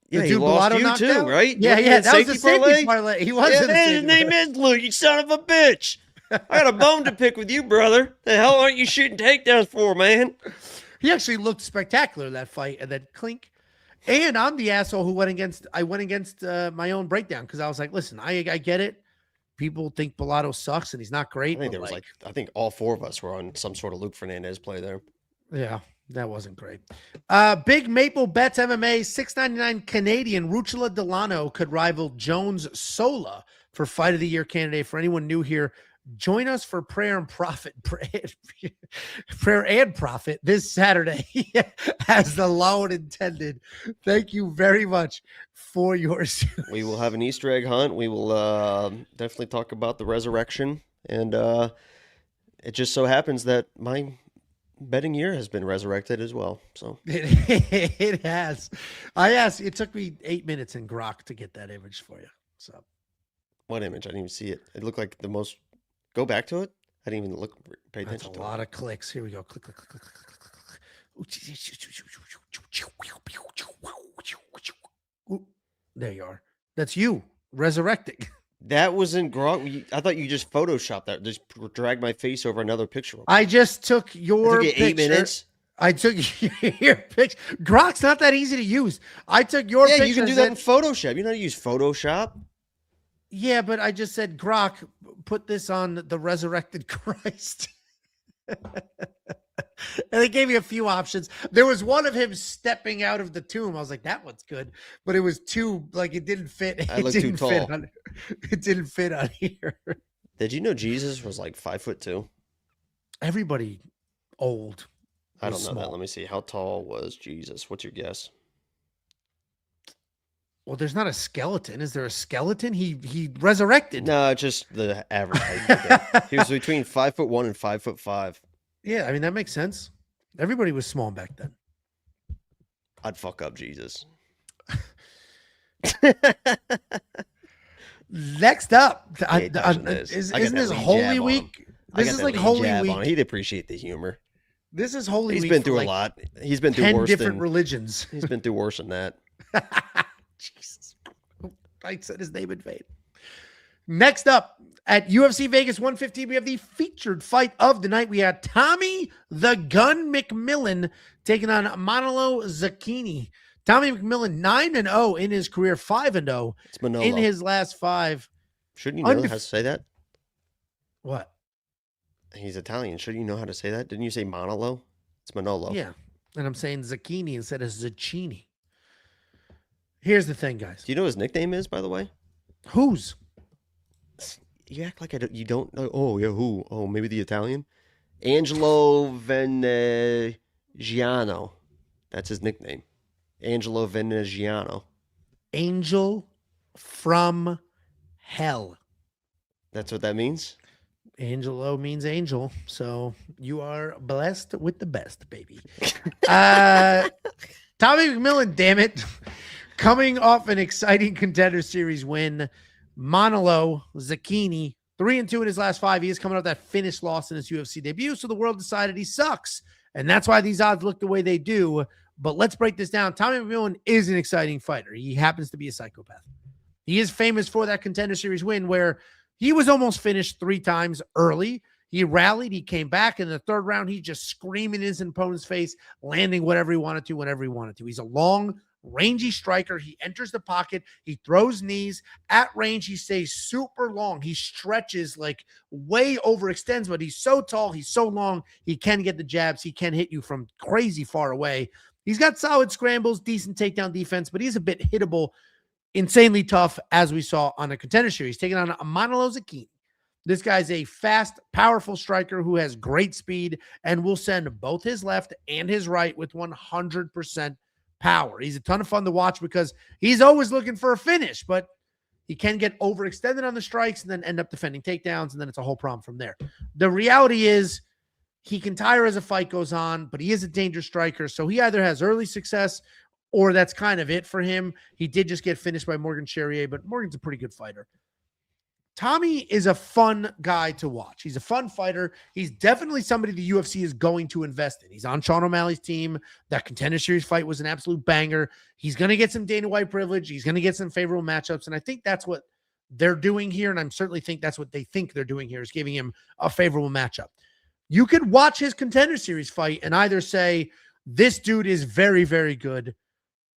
Yeah, he lost you too, out? Right? Yeah. That was a safety parlay. He wasn't. Yeah, his name is Luke. You son of a bitch. I got a bone to pick with you, brother. The hell aren't you shooting takedowns for, man? He actually looked spectacular that fight, and then clink. And I'm the asshole who went against my own breakdown because I was like, listen, I get it. People think Bellato sucks and he's not great. I think all 4 of us were on some sort of Luke Fernandez play there. Yeah, that wasn't great. Big Maple Bets MMA, $6.99 Canadian. Ruchula Delano could rival Jones Sola for Fight of the Year candidate. For anyone new here, join us for prayer and profit this Saturday as the Lord intended. Thank you very much for yours. We will have an Easter egg hunt. We will definitely talk about the resurrection. And it just so happens that my betting year has been resurrected as well. So it has. It took me 8 minutes in Grok to get that image for you. So what image? I didn't even see it. It looked like the most. Go back to it. I didn't even pay attention. That's a lot of clicks. Here we go. Click. There you are. That's you resurrecting. That wasn't Grok. I thought you just photoshopped that. Just drag my face over another picture. I just took your picture. 8 minutes. I took your picture. Grok's not that easy to use. I took your picture. Yeah, you can do that in Photoshop. You know how to use Photoshop? Yeah, but I just said, Grok, put this on the resurrected Christ. And they gave me a few options. There was one of him stepping out of the tomb. I was like, that one's good. But it was too, like, it didn't fit. I look too tall. It didn't fit on here. Did you know Jesus was like 5'2"? Everybody old. I don't know that. Let me see. How tall was Jesus? What's your guess? Well, there's not a skeleton. Is there a skeleton? He resurrected. No, just the average height. He was between 5'1" and 5'5". Yeah, I mean that makes sense. Everybody was small back then. I'd fuck up Jesus. Next up, isn't this Holy Week? This is like Holy Week. He'd appreciate the humor. This is Holy Week. He's been through a lot. He's been through 10 different religions. He's been through worse than that. Jesus. I said his name in vain. Next up at UFC Vegas 115, we have the featured fight of the night. We had Tommy the Gun McMillan taking on Manolo Zacchini. Tommy McMillan 9-0 in his career, 5-0 in his last 5. Shouldn't you know how to say that? What? He's Italian. Shouldn't you know how to say that? Didn't you say Manolo? It's Manolo. Yeah. And I'm saying Zacchini instead of Zacchini. Here's the thing, guys. Do you know what his nickname is, by the way? Whose? You act like you don't know. Oh, yeah, who? Oh, maybe the Italian? Angelo Veneziano. That's his nickname. Angelo Veneziano. Angel from hell. That's what that means? Angelo means angel. So you are blessed with the best, baby. Tommy McMillan, damn it. Coming off an exciting Contender Series win, Manolo Zacchini, 3-2 in his last 5 years, coming off that finish loss in his UFC debut. So the world decided he sucks. And that's why these odds look the way they do. But let's break this down. Tommy McMillan is an exciting fighter. He happens to be a psychopath. He is famous for that Contender Series win where he was almost finished 3 times early. He rallied, he came back in the 3rd round. He just screaming in his opponent's face, landing whatever he wanted to, whenever he wanted to. He's a long, rangy striker. He enters the pocket. He throws knees. At range, he stays super long. He stretches, like way overextends, but he's so tall. He's so long. He can get the jabs. He can hit you from crazy far away. He's got solid scrambles, decent takedown defense, but he's a bit hittable, insanely tough, as we saw on the Contender Series. Taking on Manolo Zacchini. This guy's a fast, powerful striker who has great speed and will send both his left and his right with 100% power. He's a ton of fun to watch because he's always looking for a finish, but he can get overextended on the strikes and then end up defending takedowns, and then it's a whole problem from there. The reality is he can tire as a fight goes on, but he is a dangerous striker, so he either has early success or that's kind of it for him. He did just get finished by Morgan Charrier, but Morgan's a pretty good fighter. Tommy is a fun guy to watch. He's a fun fighter. He's definitely somebody the UFC is going to invest in. He's on Sean O'Malley's team. That Contender Series fight was an absolute banger. He's going to get some Dana White privilege. He's going to get some favorable matchups, and I think that's what they're doing here, and I certainly think that's what they think they're doing here, is giving him a favorable matchup. You could watch his Contender Series fight and either say, this dude is very, very good.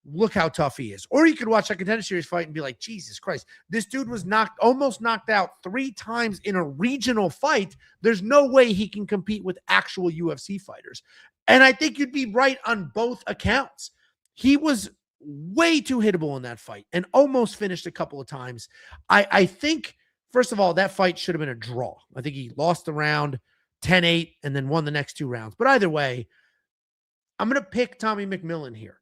Look how tough he is. Or you could watch that Contender Series fight and be like, Jesus Christ, this dude was almost knocked out 3 times in a regional fight. There's no way he can compete with actual UFC fighters. And I think you'd be right on both accounts. He was way too hittable in that fight and almost finished a couple of times. I think, first of all, that fight should have been a draw. I think he lost the round 10-8 and then won the next 2 rounds. But either way, I'm going to pick Tommy McMillan here.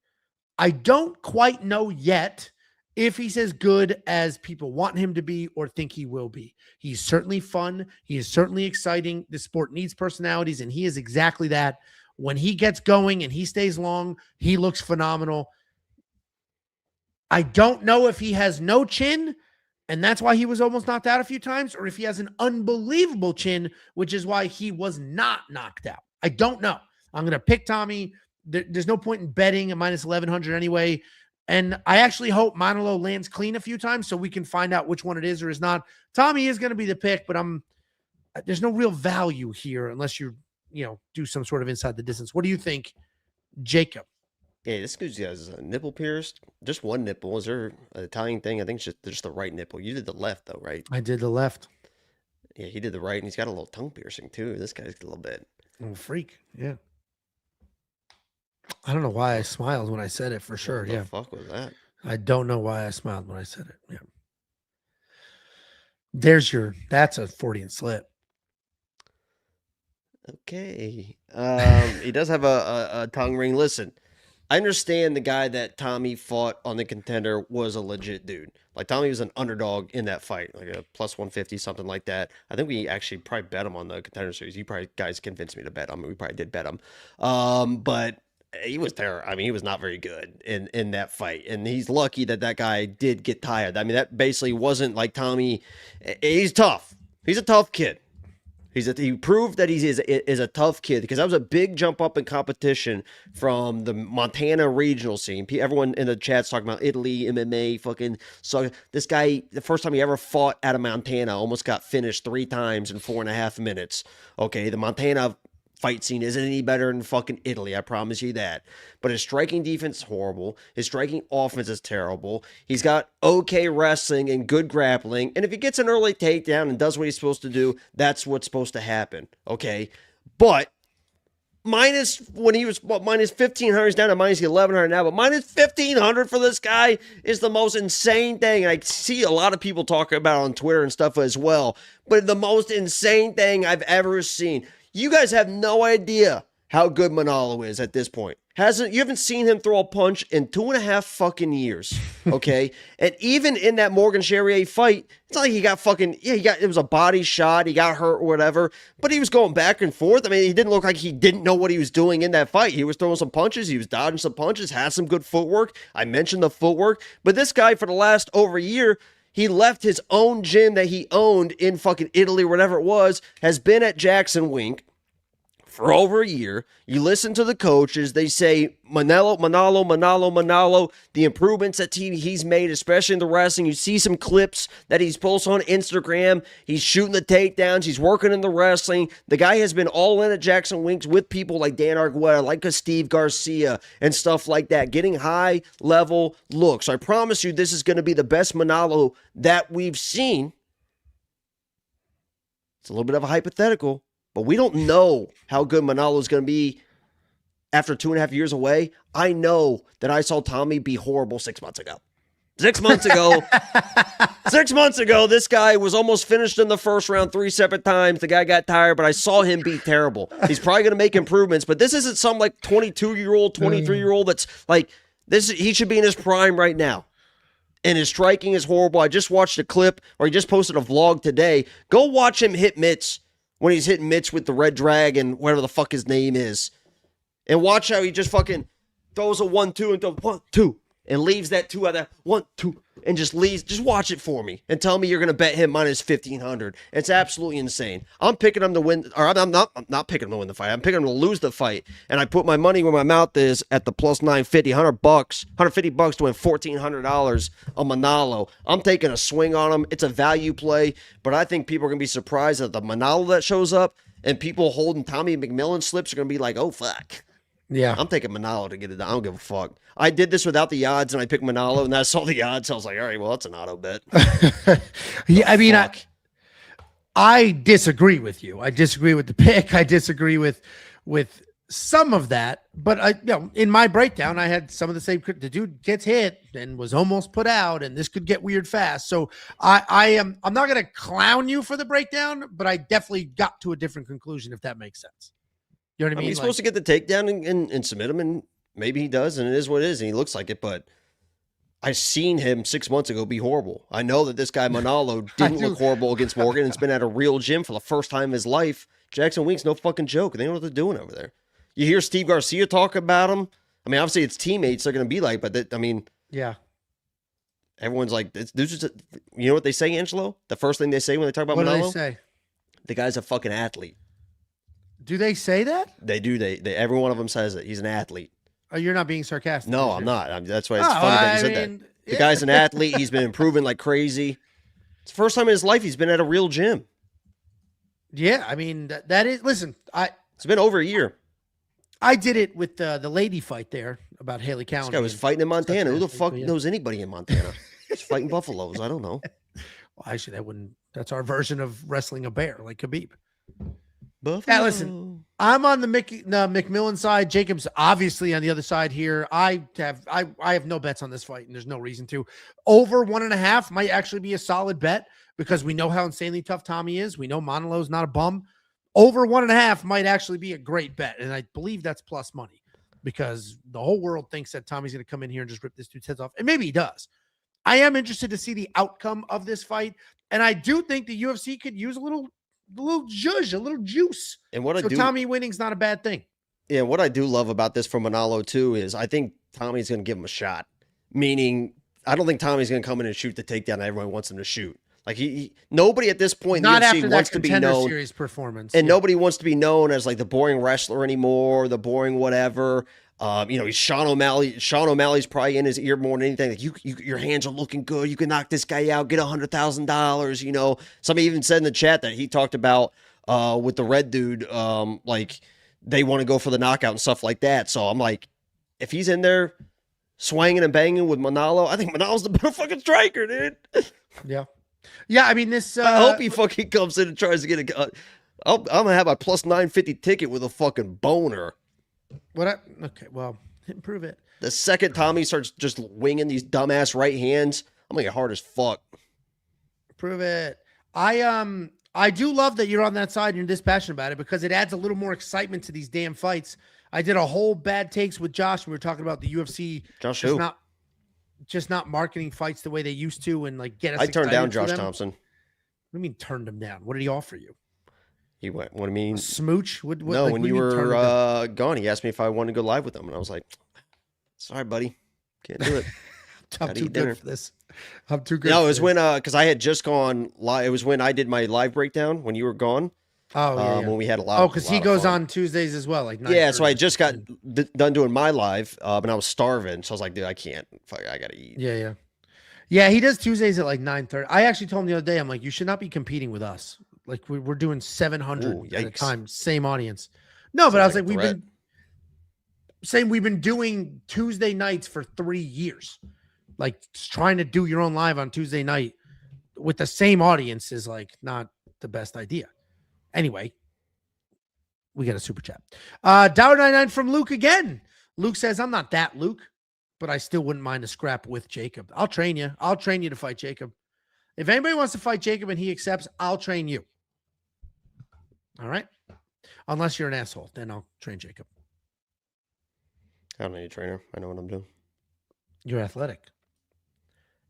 I don't quite know yet if he's as good as people want him to be or think he will be. He's certainly fun. He is certainly exciting. The sport needs personalities, and he is exactly that. When he gets going and he stays long, he looks phenomenal. I don't know if he has no chin, and that's why he was almost knocked out a few times, or if he has an unbelievable chin, which is why he was not knocked out. I don't know. I'm going to pick Tommy. There's no point in betting a minus 1,100 anyway. And I actually hope Manolo lands clean a few times so we can find out which one it is or is not. Tommy is going to be the pick, but there's no real value here unless you do some sort of inside the distance. What do you think, Jacob? Yeah, this dude has a nipple pierced. Just one nipple. Is there an Italian thing? I think it's just the right nipple. You did the left, though, right? I did the left. Yeah, he did the right, and he's got a little tongue piercing, too. This guy's a little bit. Oh, freak. Yeah. I don't know why I smiled when I said it, for sure. What the fuck was that? I don't know why I smiled when I said it. Yeah. That's a 40 and slip. Okay. He does have a tongue ring. Listen, I understand the guy that Tommy fought on the Contender was a legit dude. Like, Tommy was an underdog in that fight, like a plus 150, something like that. I think we actually probably bet him on the Contender Series. You probably guys convinced me to bet him. We probably did bet him. But he was terrible. I mean, he was not very good in that fight. And he's lucky that guy did get tired. I mean, that basically wasn't like Tommy. He's tough. He's a tough kid. He proved that he is a tough kid, because that was a big jump up in competition from the Montana regional scene. Everyone in the chat's talking about Italy, MMA, fucking. So this guy, the first time he ever fought out of Montana, almost got finished 3 times in 4.5 minutes. Okay, the Montana fight scene isn't any better than fucking Italy, I promise you that. But his striking defense is horrible. His striking offense is terrible. He's got okay wrestling and good grappling. And if he gets an early takedown and does what he's supposed to do, that's what's supposed to happen. Okay? But when he was minus 1,500, he's down to minus 1,100 now, but minus 1,500 for this guy is the most insane thing. And I see a lot of people talking about it on Twitter and stuff as well. But the most insane thing I've ever seen. You guys have no idea how good Manolo is at this point. You haven't seen him throw a punch in 2.5 fucking years. Okay. And even in that Morgan Charrier fight, it's not like he got it was a body shot. He got hurt or whatever, but he was going back and forth. I mean, he didn't look like he didn't know what he was doing in that fight. He was throwing some punches. He was dodging some punches, had some good footwork. I mentioned the footwork, but this guy for the last over a year, he left his own gym that he owned in fucking Italy, whatever it was, has been at Jackson Wink for over a year. You listen to the coaches, they say Manalo, the improvements that he's made, especially in the wrestling. You see some clips that he's posted on Instagram. He's shooting the takedowns. He's working in the wrestling. The guy has been all in at Jackson Winks with people like Dan Argueta, like a Steve Garcia, and stuff like that, getting high-level looks. I promise you this is going to be the best Manalo that we've seen. It's a little bit of a hypothetical, but we don't know how good Manalo is going to be after 2.5 years away. I know that I saw Tommy be horrible 6 months ago. 6 months ago, 6 months ago, this guy was almost finished in the first round 3 separate times. The guy got tired, but I saw him be terrible. He's probably going to make improvements, but this isn't some like 22-year-old, 23-year-old that's like, he should be in his prime right now. And his striking is horrible. I just watched a clip, or he just posted a vlog today. Go watch him hit mitts when he's hitting mitts with the Red Dragon, whatever the fuck his name is. And watch how he just fucking throws a 1-2 and goes 1-2 and leaves that 2 out of that 1-2 and just leaves. Just watch it for me and tell me you're going to bet him minus 1,500. It's absolutely insane. I'm picking him to win, or I'm not picking him to win the fight. I'm picking him to lose the fight. And I put my money where my mouth is at the plus 950, $150 to win $1,400 on Manalo. I'm taking a swing on him. It's a value play, but I think people are going to be surprised at the Manalo that shows up, and people holding Tommy McMillan slips are going to be like, oh, fuck. Yeah. I'm taking Manalo to get it done. I don't give a fuck. I did this without the odds, and I picked Manalo, and I saw the odds. So I was like, all right, well, that's an auto bet. Yeah, I mean, I disagree with you. I disagree with the pick. I disagree with some of that. But in my breakdown, I had some of the same. The dude gets hit and was almost put out, and this could get weird fast. So I'm not going to clown you for the breakdown, but I definitely got to a different conclusion, if that makes sense. You know what I mean? He's supposed to get the takedown and submit him, and maybe he does, and it is what it is, and he looks like it, but I seen him 6 months ago be horrible. I know that this guy Manalo didn't look horrible against Morgan. It's been at a real gym for the first time in his life. Jackson Wink's no fucking joke. They know what they're doing over there. You hear Steve Garcia talk about him. I mean, obviously it's teammates they're going to be like, but yeah. Everyone's like, you know what they say, Angelo? The first thing they say when they talk about Manalo? What do they say? The guy's a fucking athlete. Do they say that? They do. They every one of them says it. He's an athlete. Oh, you're not being sarcastic. No, I'm not. That's why it's funny that you said that. The guy's an athlete. He's been improving like crazy. It's the first time in his life he's been at a real gym. Yeah, I mean that is. Listen, it's been over a year. I did it with the lady fight there about Hailey Cowan. This guy was fighting in Montana. Who the fuck knows anybody in Montana? He's fighting buffaloes. I don't know. Well, actually, that's our version of wrestling a bear, like Khabib. Buffalo. Yeah, listen, I'm on the McMillan side. Jacob's obviously on the other side here. I have no bets on this fight, and there's no reason to. Over 1.5 might actually be a solid bet because we know how insanely tough Tommy is. We know Manalo's not a bum. Over 1.5 might actually be a great bet, and I believe that's plus money because the whole world thinks that Tommy's going to come in here and just rip this dude's heads off, and maybe he does. I am interested to see the outcome of this fight, and I do think the UFC could use a little zhuzh, a little juice. And what Tommy winning's not a bad thing. Yeah, what I do love about this from Manalo too is I think Tommy's going to give him a shot. Meaning, I don't think Tommy's going to come in and shoot the takedown that everyone wants him to shoot. Like nobody at this point in the UFC wants to be known. Series performance, and nobody wants to be known as like the boring wrestler anymore, the boring whatever. He's Sean O'Malley. Sean O'Malley's probably in his ear more than anything. Like your hands are looking good. You can knock this guy out, get $100,000. Somebody even said in the chat that he talked about with the red dude, like they want to go for the knockout and stuff like that. So I'm like, if he's in there swinging and banging with Manalo, I think Manalo's the better fucking striker, dude. Yeah. Yeah, I mean, this... I hope he fucking comes in and tries to get a... I'm going to have a plus 950 ticket with a fucking boner. Okay, well, improve it. The second Tommy starts just winging these dumbass right hands, I'm going to get hard as fuck. Prove it. I do love that you're on that side and you're this passionate about it because it adds a little more excitement to these damn fights. I did a whole bad takes with Josh. We were talking about the UFC Josh just who? not marketing fights the way they used to and like get us. I turned down excited for Josh them. Thompson. What do you mean turned him down? What did he offer you? He went, what do you mean? A smooch? What, No, like, when what do you mean turned him down? were gone, he asked me if I wanted to go live with him. And I was like, sorry, buddy. Can't do it. I'm gotta too eat dinner. good for this. I'm too good. No, for it was this. when, because I had just gone live. It was when I did my live breakdown when you were gone. Oh, yeah, When we had a lot Oh, of because a he lot of goes fun. on Tuesdays as well. Like Yeah, so I 9:30. just got done doing my live, and I was starving. So I was like, dude, I can't. Fuck, I gotta eat. Yeah. Yeah, he does Tuesdays at like 9:30. I actually told him the other day, I'm like, you should not be competing with us. Like we're doing 700 Ooh, at a yikes. time, same audience. No, but I was Sounds like, like a we've been doing Tuesday nights for 3 years. Like trying to do your own live on Tuesday night with the same audience is like not the best idea. Anyway, we got a super chat. $1.99 from Luke again. Luke says, I'm not that Luke, but I still wouldn't mind a scrap with Jacob. I'll train you. I'll train you to fight Jacob. If anybody wants to fight Jacob and he accepts, I'll train you. All right? Unless you're an asshole, then I'll train Jacob. I don't need a trainer. I know what I'm doing. You're athletic.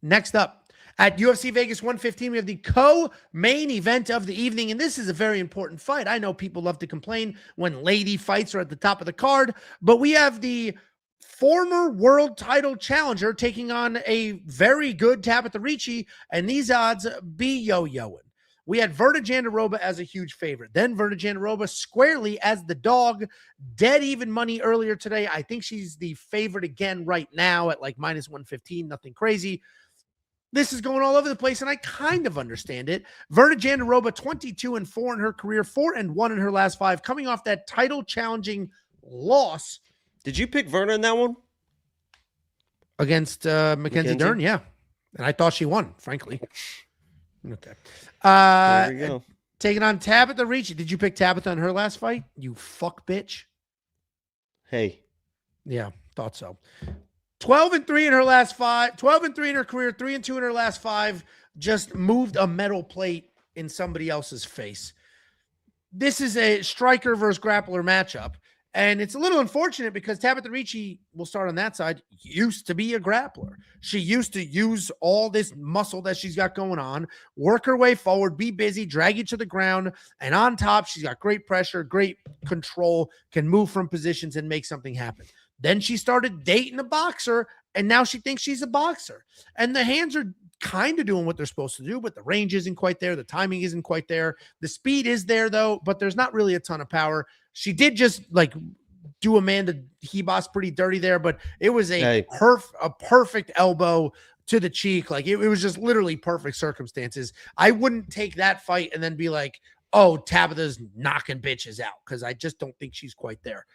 Next up, at UFC Vegas 115, we have the co-main event of the evening, and this is a very important fight. I know people love to complain when lady fights are at the top of the card, but we have the former world title challenger taking on a very good Tabitha Ricci, and these odds be yo-yoing. We had Virna Jandiroba as a huge favorite. Then Virna Jandiroba squarely as the dog. Dead even money earlier today. I think she's the favorite again right now at like minus 115. Nothing crazy. This is going all over the place, and I kind of understand it. Virna Jandiroba, 22-4 in her career, 4-1 in her last 5, coming off that title-challenging loss. Did you pick Virna in that one? Against Mackenzie McKenzie? Dern, yeah. And I thought she won, frankly. Okay. There you go. Taking on Tabitha Ricci. Did you pick Tabitha in her last fight? You fuck bitch. Hey. Yeah, thought so. 12-3 in her last 5. 12-3 in her career. 3-2 in her last 5. Just moved a metal plate in somebody else's face. This is a striker versus grappler matchup. And it's a little unfortunate because Tabitha Ricci, we'll start on that side, used to be a grappler. She used to use all this muscle that she's got going on, work her way forward, be busy, drag you to the ground. And on top, she's got great pressure, great control, can move from positions and make something happen. Then she started dating a boxer, and now she thinks she's a boxer. And the hands are kind of doing what they're supposed to do, but the range isn't quite there. The timing isn't quite there. The speed is there, though, but there's not really a ton of power. She did just like do Amanda Hebos pretty dirty there, but it was a perfect elbow to the cheek. Like it was just literally perfect circumstances. I wouldn't take that fight and then be like, oh, Tabitha's knocking bitches out, because I just don't think she's quite there.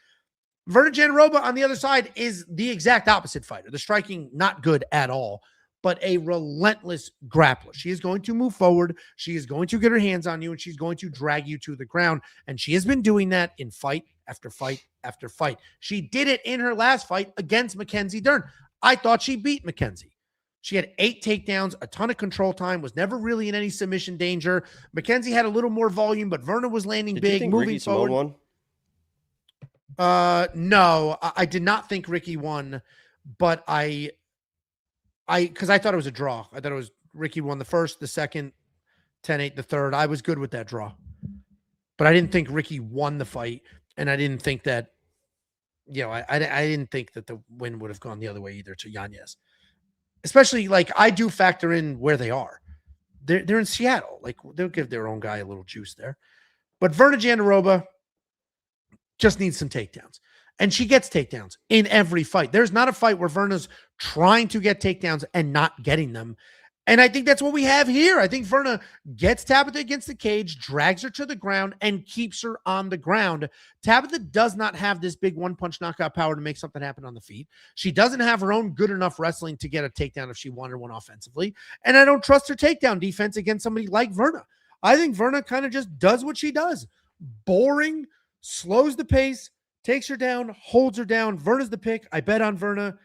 Virna Jandiroba on the other side is the exact opposite fighter. The striking, not good at all, but a relentless grappler. She is going to move forward. She is going to get her hands on you, and she's going to drag you to the ground. And she has been doing that in fight after fight after fight. She did it in her last fight against Mackenzie Dern. I thought she beat Mackenzie. She had 8 takedowns, a ton of control time, was never really in any submission danger. Mackenzie had a little more volume, but Virna was landing Did big, you think moving Ricky forward. Simone won? No, I did not think Ricky won, but because I thought it was a draw. I thought it was Ricky won the first, the second, 10-8, the third. I was good with that draw, but I didn't think Ricky won the fight, and I didn't think that, I didn't think that the win would have gone the other way either to Yakhyaev. Especially, like, I do factor in where they are. They're in Seattle. Like, they'll give their own guy a little juice there. But Virna Jandiroba just needs some takedowns. And she gets takedowns in every fight. There's not a fight where Virna's trying to get takedowns and not getting them. And I think that's what we have here. I think Virna gets Tabitha against the cage, drags her to the ground, and keeps her on the ground. Tabitha does not have this big one-punch knockout power to make something happen on the feet. She doesn't have her own good enough wrestling to get a takedown if she wanted one offensively. And I don't trust her takedown defense against somebody like Virna. I think Virna kind of just does what she does. Boring, slows the pace, takes her down, holds her down. Virna's the pick. I bet on Virna.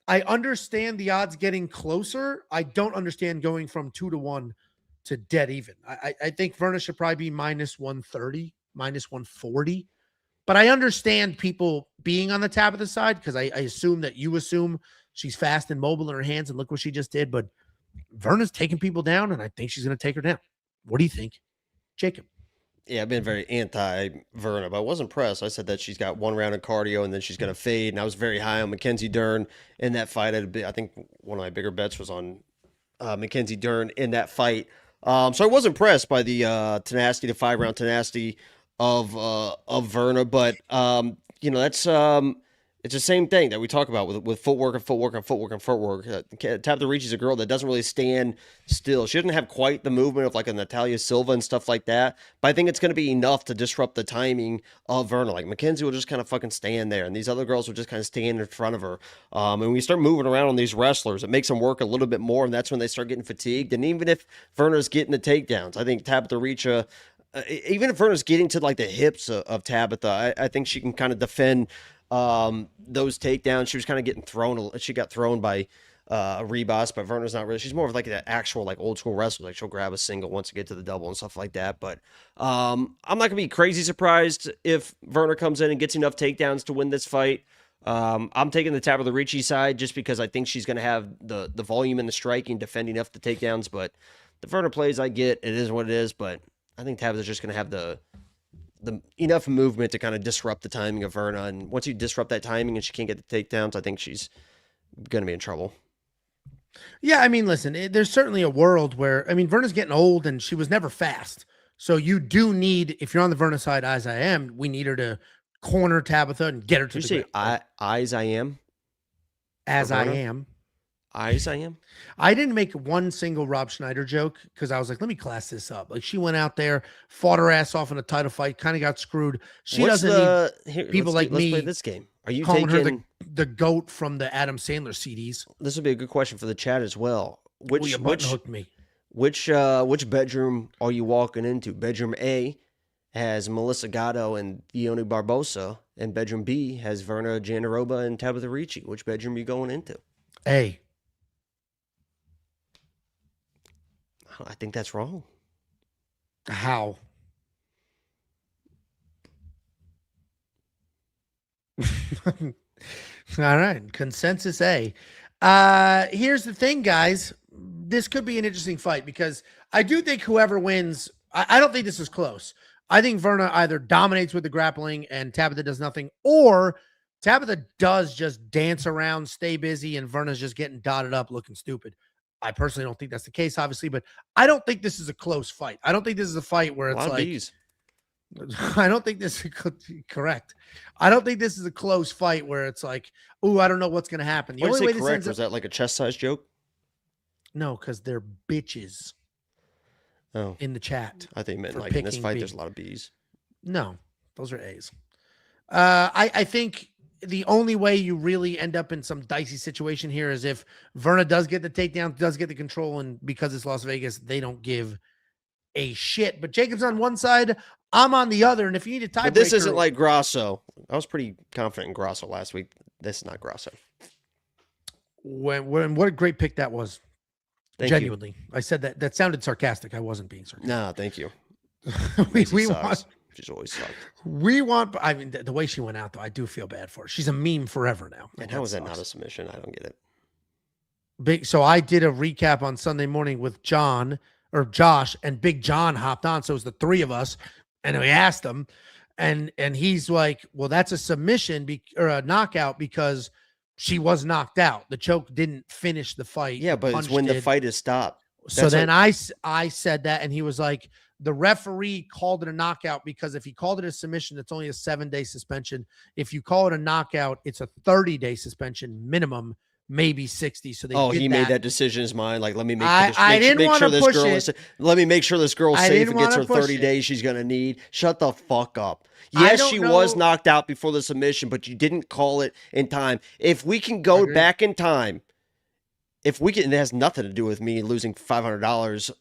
I understand the odds getting closer. I don't understand going from 2-1 to dead even. I think Virna should probably be minus 130, minus 140. But I understand people being on the Tabitha side because I assume that you assume she's fast and mobile in her hands, and look what she just did. But Verna's taking people down, and I think she's going to take her down. What do you think, Jacob? Yeah, I've been very anti-Verna, but I was impressed. I said that she's got 1 round of cardio and then she's going to fade, and I was very high on Mackenzie Dern in that fight. I think one of my bigger bets was on Mackenzie Dern in that fight. So I was impressed by the tenacity, the 5-round tenacity of Verna, but that's it's the same thing that we talk about with footwork and footwork and footwork and footwork. Tabitha Ricci's a girl that doesn't really stand still. She doesn't have quite the movement of like a Natalia Silva and stuff like that, but I think it's going to be enough to disrupt the timing of Verna. Like Mackenzie will just kind of fucking stand there, and these other girls will just kind of stand in front of her. And when you start moving around on these wrestlers, it makes them work a little bit more, and that's when they start getting fatigued. And even if Verna's getting the takedowns, I think Tabitha Ricci, even if Verna's getting to like the hips of Tabitha, I think she can kind of defend those takedowns. She was kind of getting thrown. She got thrown by Rebus, but Verna's not really. She's more of like an actual like old school wrestler. Like she'll grab a single once to get to the double and stuff like that. But I'm not gonna be crazy surprised if Verna comes in and gets enough takedowns to win this fight. I'm taking the Tabitha Ricci side just because I think she's gonna have the volume and the striking, defending enough the takedowns. But the Verna plays I get, it is what it is. But I think Tabitha's just gonna have the enough movement to kind of disrupt the timing of Verna. And once you disrupt that timing and she can't get the takedowns, I think she's going to be in trouble. Yeah, I mean, listen, there's certainly a world where, I mean, Verna's getting old and she was never fast. So you do need, if you're on the Verna side, as I am, we need her to corner Tabitha and get her to Did the you say ground. I am? As I am. I am? I didn't make one single Rob Schneider joke because I was like, let me class this up. Like she went out there, fought her ass off in a title fight, kind of got screwed. She doesn't need people like me. Let's play this game. Are you calling taking her the GOAT from the Adam Sandler CDs? This would be a good question for the chat as well. You button hooked me. Which bedroom are you walking into? Bedroom A has Melissa Gatto and Dione Barbosa, and bedroom B has Verna Jandaroba and Tabitha Ricci. Which bedroom are you going into? A. I think that's wrong. How? All right. Consensus A. Here's the thing, guys. This could be an interesting fight because I do think whoever wins, I don't think this is close. I think Verna either dominates with the grappling and Tabitha does nothing, or Tabitha does just dance around, stay busy, and Verna's just getting dotted up looking stupid. I personally don't think that's the case, obviously, but I don't think this is a close fight. I don't think this is a fight where it's like, I don't think this is correct. I don't think this is a close fight where it's like, oh, I don't know what's going to happen. The only way this ends was that like a chest size joke? No, because they're bitches. Oh, in the chat. I think meant like in this fight, there's a lot of B's. No, those are A's. I think the only way you really end up in some dicey situation here is if Verna does get the takedown, does get the control, and because it's Las Vegas, they don't give a shit. But Jacob's on one side, I'm on the other, and if you need a tiebreaker, but this isn't like Grasso. I was pretty confident in Grasso last week. This is not Grasso. What a great pick that was. Genuinely, you. I said that sounded sarcastic. I wasn't being sarcastic. No, thank you. we want. She's always sucked. We want. I mean, the way she went out, though, I do feel bad for her. She's a meme forever now. And how is that not a submission? I don't get it. So I did a recap on Sunday morning with Josh, and Big John hopped on. So it was the three of us, and we asked him, and he's like, "Well, that's a submission or a knockout because." She was knocked out. The choke didn't finish the fight. Yeah, but it's when the fight is stopped. So then I said that, and he was like, the referee called it a knockout because if he called it a submission, it's only a 7-day suspension. If you call it a knockout, it's a 30-day suspension minimum, maybe 60. So he made that decision in his mind. Like, let me make sure this girl. Let me make sure this girl's safe and gets her 30 days she's gonna need. Shut the fuck up. Yes, she was knocked out before the submission, but you didn't call it in time. If we can go back in time, it has nothing to do with me losing $500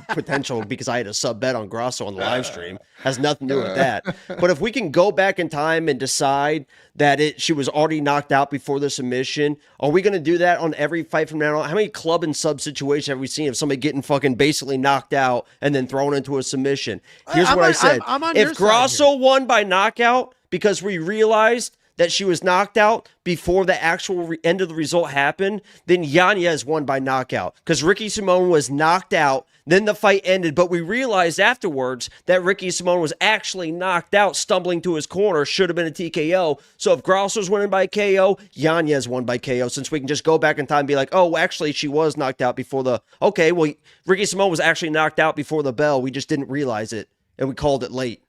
potential because I had a sub bet on Grasso on the live stream. Has nothing to do with that. But if we can go back in time and decide that she was already knocked out before the submission, are we going to do that on every fight from now on? How many club and sub situations have we seen of somebody getting fucking basically knocked out and then thrown into a submission? Here's what I said. If Grasso won by knockout because we realized that she was knocked out before the actual end of the result happened, then Yakhyaev won by knockout because Ricky Simón was knocked out. Then the fight ended, but we realized afterwards that Ricky Simón was actually knocked out, stumbling to his corner, should have been a TKO. So if Grasso's winning by KO, Yakhyaev won by KO, since we can just go back in time and be like, oh, actually, she was knocked out before the... Okay, well, Ricky Simón was actually knocked out before the bell. We just didn't realize it, and we called it late.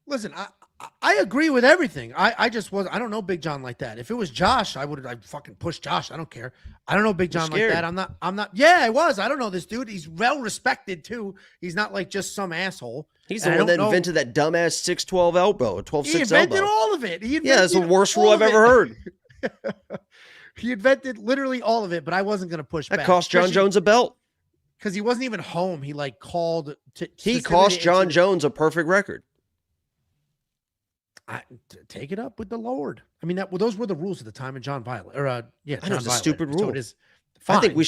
Listen, I agree with everything. I don't know Big John like that. If it was Josh, I'd fucking push Josh. I don't care. I don't know Big John like that. I'm not. Yeah, I was. I don't know this dude. He's well respected too. He's not like just some asshole. He's the one that invented that dumbass 6-12 elbow, 12-6 elbow. He invented all of it. That's the worst rule I've ever heard. He invented literally all of it, but I wasn't going to push back. That cost John Jones a belt. Because he wasn't even home. He called to... He cost John Jones a perfect record. Take it up with the Lord. I mean, those were the rules at the time of John Violet. I know it's a stupid rule. So it is fine, I think we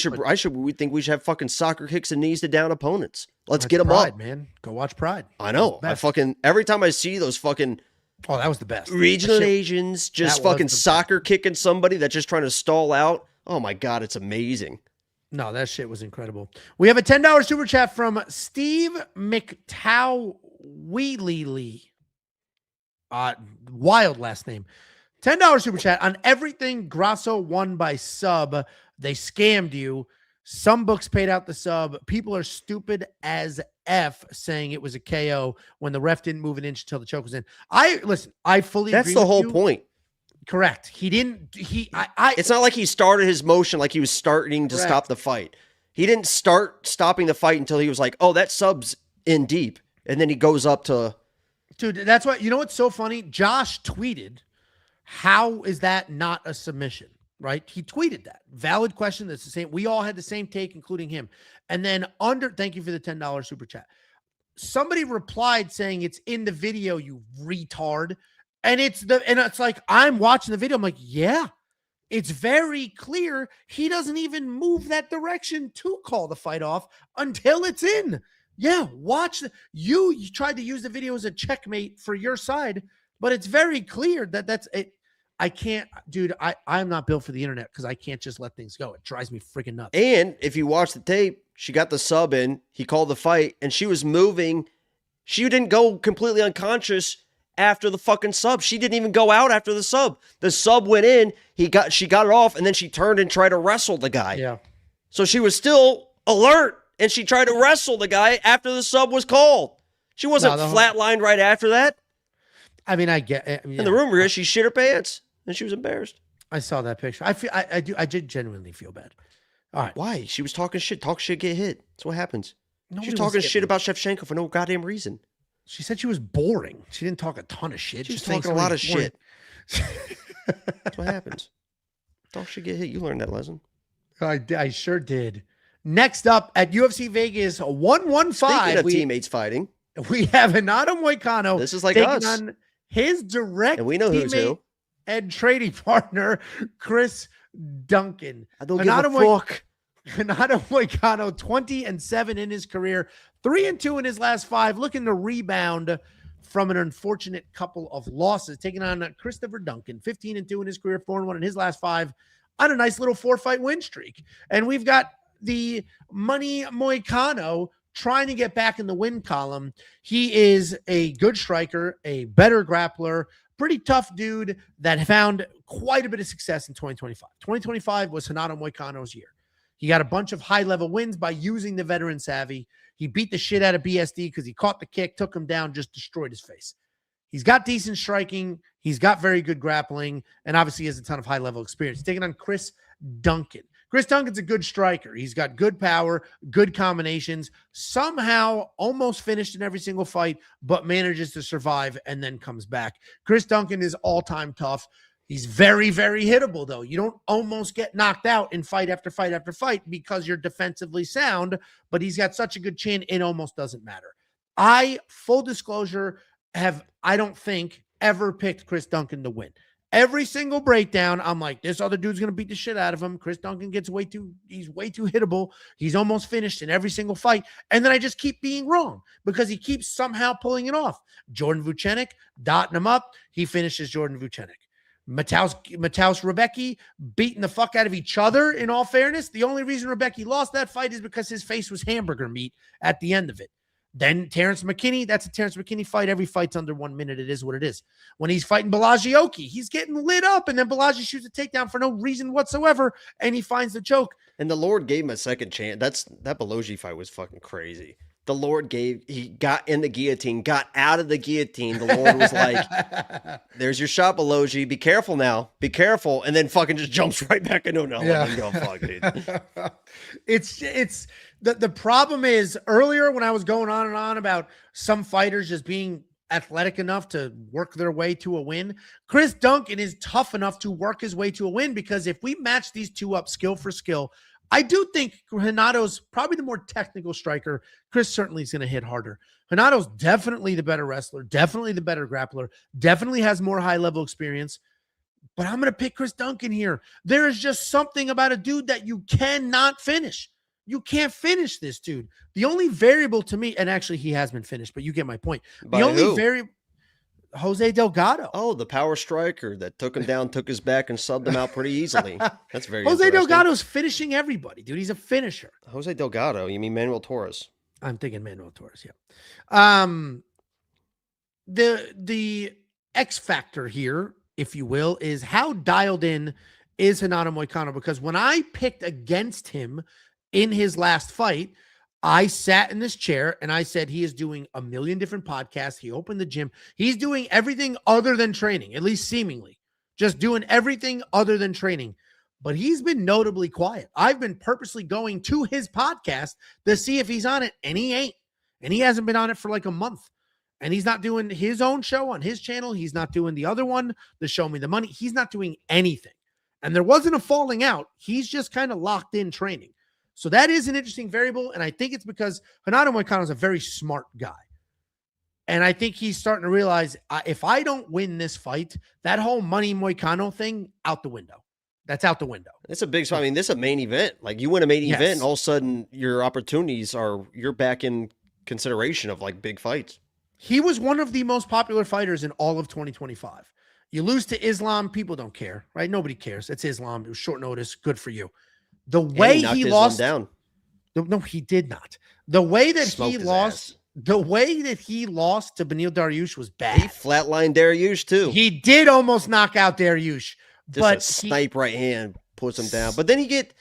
should have fucking soccer kicks and knees to down opponents. Let's get them Pride, up, man. Go watch Pride. I know. Every time I see those fucking that was the best regional Asians just fucking soccer kicking somebody that's just trying to stall out. Oh my God, it's amazing. No, that shit was incredible. We have a $10 super chat from Steve McTowey. Wild last name. $10 super chat on everything Grasso won by sub. They scammed you. Some books paid out the sub. People are stupid as F saying it was a KO when the ref didn't move an inch until the choke was in. I fully agree. That's the whole point. Correct. He didn't. It's not like he started his motion like he was starting to stop the fight. He didn't start stopping the fight until he was like, oh, that sub's in deep. And then he goes up to... Dude, that's why, you know what's so funny? Josh tweeted, how is that not a submission, right? He tweeted that. Valid question. That's the same. We all had the same take, including him. And then thank you for the $10 super chat. Somebody replied saying it's in the video, you retard. And it's like, I'm watching the video. I'm like, yeah, it's very clear. He doesn't even move that direction to call the fight off until it's in. Yeah, watch. You tried to use the video as a checkmate for your side, but it's very clear that that's it. I can't, dude, I'm not built for the internet because I can't just let things go. It drives me freaking nuts. And if you watch the tape, she got the sub in, he called the fight, and she was moving. She didn't go completely unconscious after the fucking sub. She didn't even go out after the sub. The sub went in, she got it off, and then she turned and tried to wrestle the guy. Yeah. So she was still alert. And she tried to wrestle the guy after the sub was called. She wasn't flatlined right after that. I mean, I get it. And the rumor is she shit her pants and she was embarrassed. I saw that picture. I did genuinely feel bad. All right. Why? She was talking shit. Talk shit, get hit. That's what happens. She's talking shit about Shevchenko for no goddamn reason. She said she was boring. She didn't talk a ton of shit. She was talking a lot of shit. That's what happens. Talk shit, get hit. You learned that lesson. I sure did. Next up at UFC Vegas 115. Speaking of teammates fighting, we have Vannata Moicano. This is like taking us. on his direct and we know who's who. And trading partner, Chris Duncan. I don't give a fuck. Vannata Moicano, 20-7 in his career, 3-2 in his last 5, looking to rebound from an unfortunate couple of losses. Taking on Christopher Duncan, 15-2 in his career, 4-1 in his last 5, on a nice little 4-fight win streak. And we've got the money Moicano trying to get back in the win column. He is a good striker, a better grappler, pretty tough dude that found quite a bit of success in 2025. 2025 was Vannata Moicano's year. He got a bunch of high-level wins by using the veteran savvy. He beat the shit out of BSD because he caught the kick, took him down, just destroyed his face. He's got decent striking. He's got very good grappling, and obviously he has a ton of high-level experience. Taking on Chris Duncan. Chris Duncan's a good striker. He's got good power, good combinations, somehow almost finished in every single fight, but manages to survive and then comes back. Chris Duncan is all-time tough. He's very, very hittable, though. You don't almost get knocked out in fight after fight after fight because you're defensively sound, but he's got such a good chin, it almost doesn't matter. Full disclosure, I don't think, ever picked Chris Duncan to win. Every single breakdown, I'm like, this other dude's going to beat the shit out of him. Chris Duncan he's way too hittable. He's almost finished in every single fight. And then I just keep being wrong because he keeps somehow pulling it off. Jordan Vucenic, dotting him up. He finishes Jordan Vucenic. Mataus Rebecki beating the fuck out of each other, in all fairness. The only reason Rebecki lost that fight is because his face was hamburger meat at the end of it. Then Terrence McKinney, that's a Terrence McKinney fight. Every fight's under 1 minute. It is what it is. When he's fighting Balaji Oki, he's getting lit up, and then Balaji shoots a takedown for no reason whatsoever, and he finds the choke. And the Lord gave him a second chance. That Balaji fight was fucking crazy. The Lord he got in the guillotine, got out of the guillotine. The Lord was like, there's your shot, Balaji. Be careful now. Be careful. And then fucking just jumps right back into another one and go, fuck, dude. It's the problem is, earlier when I was going on and on about some fighters just being athletic enough to work their way to a win, Chris Duncan is tough enough to work his way to a win, because if we match these two up skill for skill, I do think Renato's probably the more technical striker. Chris certainly is going to hit harder. Renato's definitely the better wrestler, definitely the better grappler, definitely has more high-level experience. But I'm going to pick Chris Duncan here. There is just something about a dude that you cannot finish. You can't finish this dude. The only variable to me, and actually he has been finished, but you get my point. The only variable, Jose Delgado. Oh, the power striker that took him down, took his back, and subbed him out pretty easily. That's very Jose Delgado's finishing everybody, dude. He's a finisher. Jose Delgado? You mean Manuel Torres? I'm thinking Manuel Torres, yeah. The X factor here, if you will, is how dialed in is Renato Moicano, because when I picked against him in his last fight, I sat in this chair and I said he is doing a million different podcasts. He opened the gym. He's doing everything other than training, at least seemingly. Just doing everything other than training. But he's been notably quiet. I've been purposely going to his podcast to see if he's on it, and he ain't. And he hasn't been on it for like a month. And he's not doing his own show on his channel. He's not doing the other one, the Show Me the Money. He's not doing anything. And there wasn't a falling out. He's just kind of locked in training. So that is an interesting variable, and I think it's because Renato Moicano is a very smart guy. And I think he's starting to realize, if I don't win this fight, that whole money Moicano thing, out the window. That's out the window. It's a big spot. I mean, this is a main event. Like, you win a main event, and all of a sudden your opportunities you're back in consideration of like big fights. He was one of the most popular fighters in all of 2025. You lose to Islam, people don't care, right? Nobody cares. It's Islam. It was short notice. Good for you. The way he lost down. No, he did not. The way that he lost to Beneil Dariush was bad. He flatlined Darrius too. He did almost knock out Dariush, but a snipe right hand puts him down. But then that's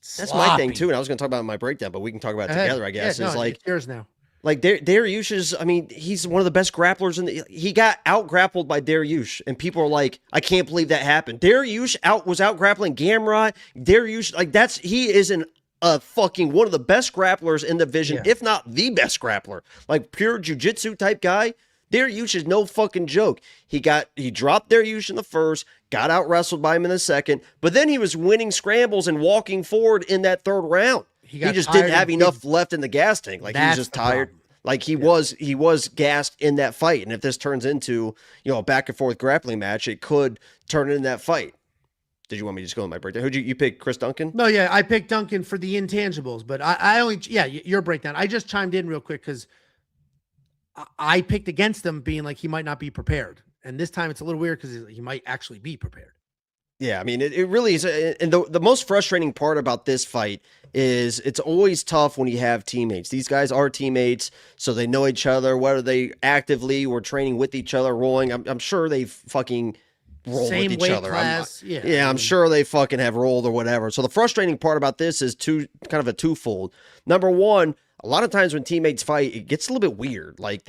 sloppy. my thing too. And I was going to talk about it in my breakdown, but we can talk about it together, I guess. Yeah, is like it's yours now. Like Darrius is, I mean, he's one of the best grapplers he got out grappled by Darrius, and people are like, I can't believe that happened. Darrius was out grappling Gamrot. Darrius, like he is a fucking one of the best grapplers in the division, if not the best grappler. Like pure jiu-jitsu type guy. Darrius is no fucking joke. He dropped Darrius in the first, got out wrestled by him in the second, but then he was winning scrambles and walking forward in that third round. He just didn't have enough left in the gas tank. Like he was just tired. Problem. Like he was gassed in that fight. And if this turns into, a back and forth grappling match, it could turn into that fight. Did you want me to just go on my breakdown? Who'd you pick? Chris Duncan? No, yeah, I picked Duncan for the intangibles, but I only, your breakdown. I just chimed in real quick because I picked against him, being like he might not be prepared. And this time it's a little weird because he might actually be prepared. Yeah, I mean, it really is. And the most frustrating part about this fight is it's always tough when you have teammates. These guys are teammates, so they know each other, whether they actively were training with each other, rolling. I'm sure they fucking roll with each other. Class. I'm sure they fucking have rolled or whatever. So the frustrating part about this is kind of a twofold. Number one, a lot of times when teammates fight, it gets a little bit weird. Like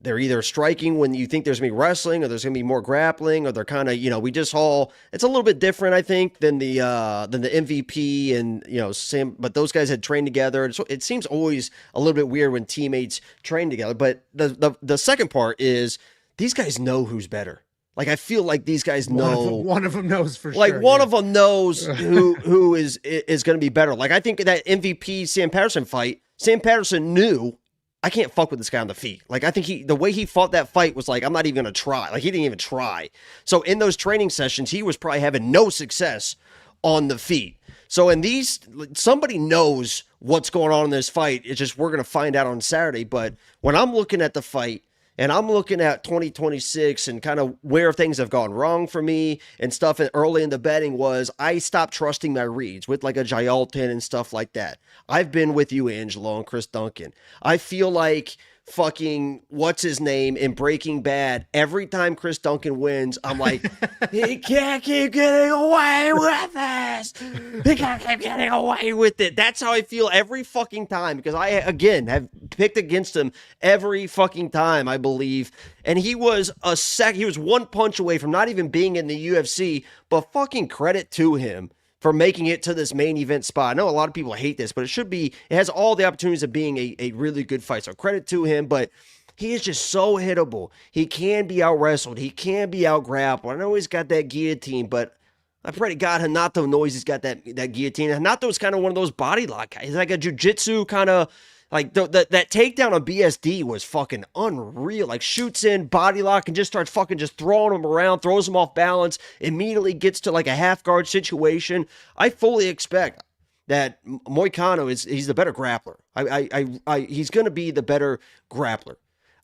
they're either striking when you think there's going to be wrestling, or there's going to be more grappling, or they're kind of, it's a little bit different, I think, than the MVP and, Sam, but those guys had trained together. And so it seems always a little bit weird when teammates train together. But the second part is these guys know who's better. Like, I feel like these guys know. One of them knows for like, sure. one of them knows who is going to be better. Like, I think that MVP Sam Petersen fight, Sam Petersen knew, I can't fuck with this guy on the feet. Like, I think the way he fought that fight was like, I'm not even going to try. Like, he didn't even try. So in those training sessions, he was probably having no success on the feet. So in these, somebody knows what's going on in this fight. It's just, we're going to find out on Saturday. But when I'm looking at the fight, and I'm looking at 2026 and kind of where things have gone wrong for me and stuff early in the betting was I stopped trusting my reads with like a Gialtin and stuff like that. I've been with you, Angelo, and Chris Duncan. I feel like fucking what's his name in Breaking Bad. Every time Chris Duncan wins, I'm like, he can't keep getting away with this. He can't keep getting away with it. That's how I feel every fucking time because I, again, have picked against him every fucking time, I believe. And he was he was one punch away from not even being in the UFC, but fucking credit to him for making it to this main event spot. I know a lot of people hate this, but it has all the opportunities of being a really good fight. So credit to him, but he is just so hittable. He can be out wrestled. He can be out grappled. I know he's got that guillotine, but I pray to God Hanato knows he's got that guillotine. Hanato is kind of one of those body lock guys. He's like a jiu-jitsu kind of, like that takedown on BSD was fucking unreal. Like shoots in, body lock, and just starts fucking just throwing him around, throws him off balance, immediately gets to like a half guard situation. I fully expect that Moicano he's the better grappler. He's going to be the better grappler.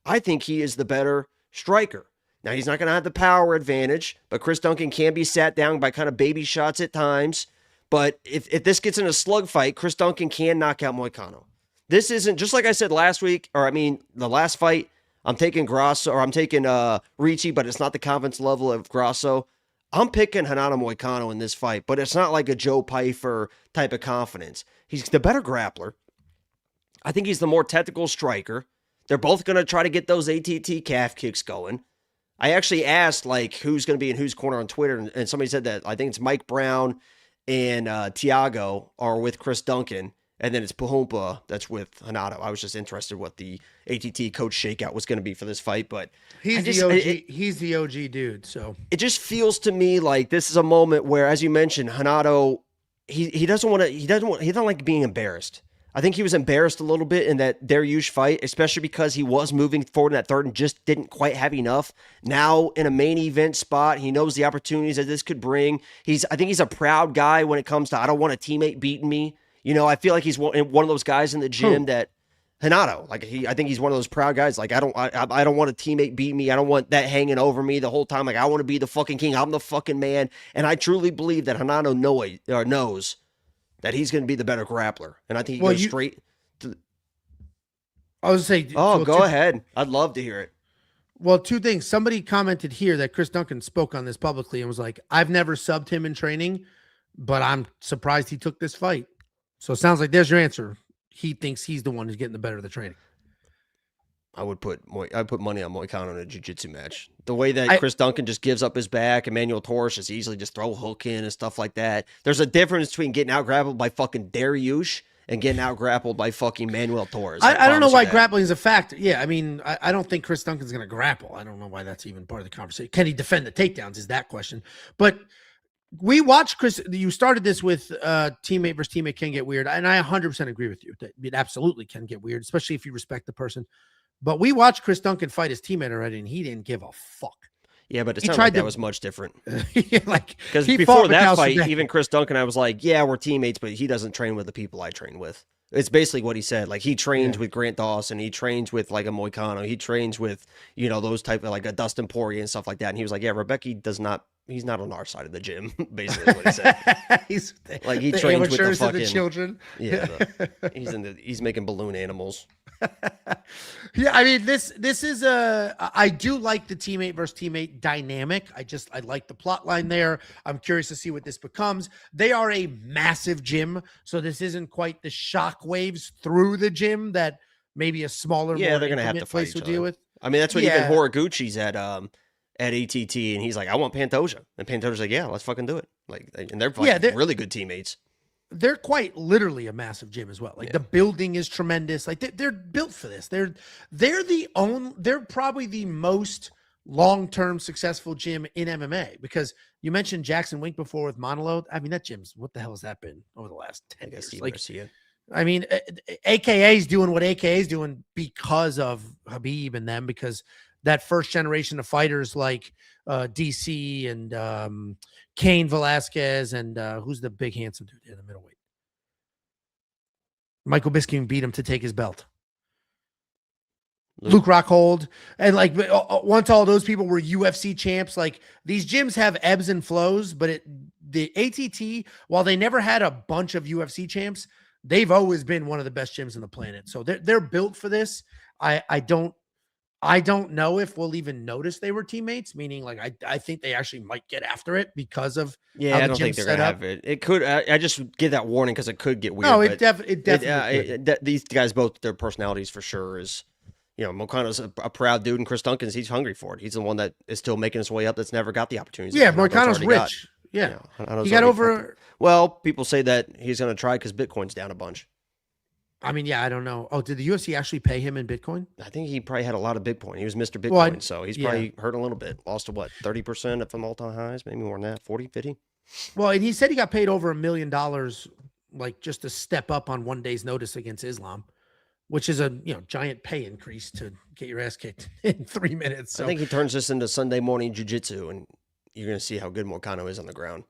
I think he is the better striker. Now he's not going to have the power advantage, but Chris Duncan can be sat down by kind of baby shots at times. But if this gets in a slug fight, Chris Duncan can knock out Moicano. This isn't, just like I said last week, the last fight, I'm taking Grasso, or I'm taking Ricci, but it's not the confidence level of Grasso. I'm picking Renato Moicano in this fight, but it's not like a Joe Pyfer type of confidence. He's the better grappler. I think he's the more technical striker. They're both going to try to get those ATT calf kicks going. I actually asked, like, who's going to be in whose corner on Twitter, and somebody said that I think it's Mike Brown and Tiago are with Chris Duncan. And then it's Pahumpa that's with Hanato. I was just interested what the ATT coach shakeout was going to be for this fight, but he's the OG. He's the OG dude. So it just feels to me like this is a moment where, as you mentioned, Hanato, he doesn't like being embarrassed. I think he was embarrassed a little bit in that Darrius fight, especially because he was moving forward in that third and just didn't quite have enough. Now in a main event spot, he knows the opportunities that this could bring. I think he's a proud guy when it comes to I don't want a teammate beating me. You know, I feel like he's one of those guys in the gym that Renato, like I think he's one of those proud guys. Like I don't want a teammate beat me. I don't want that hanging over me the whole time. Like I want to be the fucking king. I'm the fucking man. And I truly believe that Renato knows that he's going to be the better grappler. And I think he goes straight to. I was going to say. Oh, go ahead. I'd love to hear it. Well, two things. Somebody commented here that Chris Duncan spoke on this publicly and was like, "I've never subbed him in training, but I'm surprised he took this fight." So it sounds like there's your answer. He thinks he's the one who's getting the better of the training. I'd put money on Moicano in a jiu-jitsu match. The way that Chris Duncan just gives up his back, Emmanuel Torres just easily just throw a hook in and stuff like that. There's a difference between getting out grappled by fucking Darrius and getting out grappled by fucking Manuel Torres. I don't know why grappling is a factor. Yeah, I mean, I don't think Chris Duncan's going to grapple. I don't know why that's even part of the conversation. Can he defend the takedowns is that question. But we watched Chris. You started this with teammate versus teammate can get weird, and I 100% agree with you that it absolutely can get weird, especially if you respect the person. But we watched Chris Duncan fight his teammate already, and he didn't give a fuck. Yeah, but it sounded like that was much different. Like because before that fight, even Chris Duncan, I was like, yeah, we're teammates, but he doesn't train with the people I train with. It's basically what he said. Like he trains with Grant Dawson, he trains with like a Moicano, he trains with those type of like a Dustin Poirier and stuff like that. And he was like, yeah, Rebecca does not. He's not on our side of the gym, basically what he said. Like he trains with the fucking children. Yeah, he's making balloon animals. Yeah, I mean this is I do like the teammate versus teammate dynamic. I like the plot line there. I'm curious to see what this becomes. They are a massive gym, so this isn't quite the shock waves through the gym that maybe a smaller, they're gonna have to fight each other. Deal with. I mean, that's what even Horiguchi's at ATT, and he's like, I want Pantoja, and Pantoja's like, yeah, let's fucking do it. Like, and they're really good teammates. They're quite literally a massive gym as well. Like the building is tremendous. Like they're built for this. They're probably the most long-term successful gym in MMA, because you mentioned Jackson Wink before with Monologue. I mean, that gym's, what the hell has that been over the last 10 years? Like, I mean, AKA is doing what AKA is doing because of Habib and them, because that first generation of fighters like DC and Cain Velasquez and who's the big handsome dude in the middleweight? Michael Bisping beat him to take his belt. Luke Rockhold. And like once all those people were UFC champs, like these gyms have ebbs and flows, but the ATT, while they never had a bunch of UFC champs, they've always been one of the best gyms on the planet. So they're built for this. I don't know if we'll even notice they were teammates, meaning like I think they actually might get after it because of how I don't think they're gonna have it. It could. I just give that warning because it could get weird. No, it definitely. These guys, both their personalities for sure is. Moicano's a proud dude, and Chris Duncan's, he's hungry for it. He's the one that is still making his way up that's never got the opportunities. Yeah, Moicano's rich. Yeah. He got over. Well, people say that he's going to try because Bitcoin's down a bunch. I mean, yeah, I don't know. Oh, did the UFC actually pay him in Bitcoin? I think he probably had a lot of Bitcoin. He was Mr. Bitcoin, so he's probably hurt a little bit. Lost to what, 30% from all-time highs? Maybe more than that, 40, 50? Well, and he said he got paid over $1 million, like just to step up on one day's notice against Islam, which is a giant pay increase to get your ass kicked in 3 minutes. So I think he turns this into Sunday morning jiu-jitsu, and you're going to see how good Moicano is on the ground.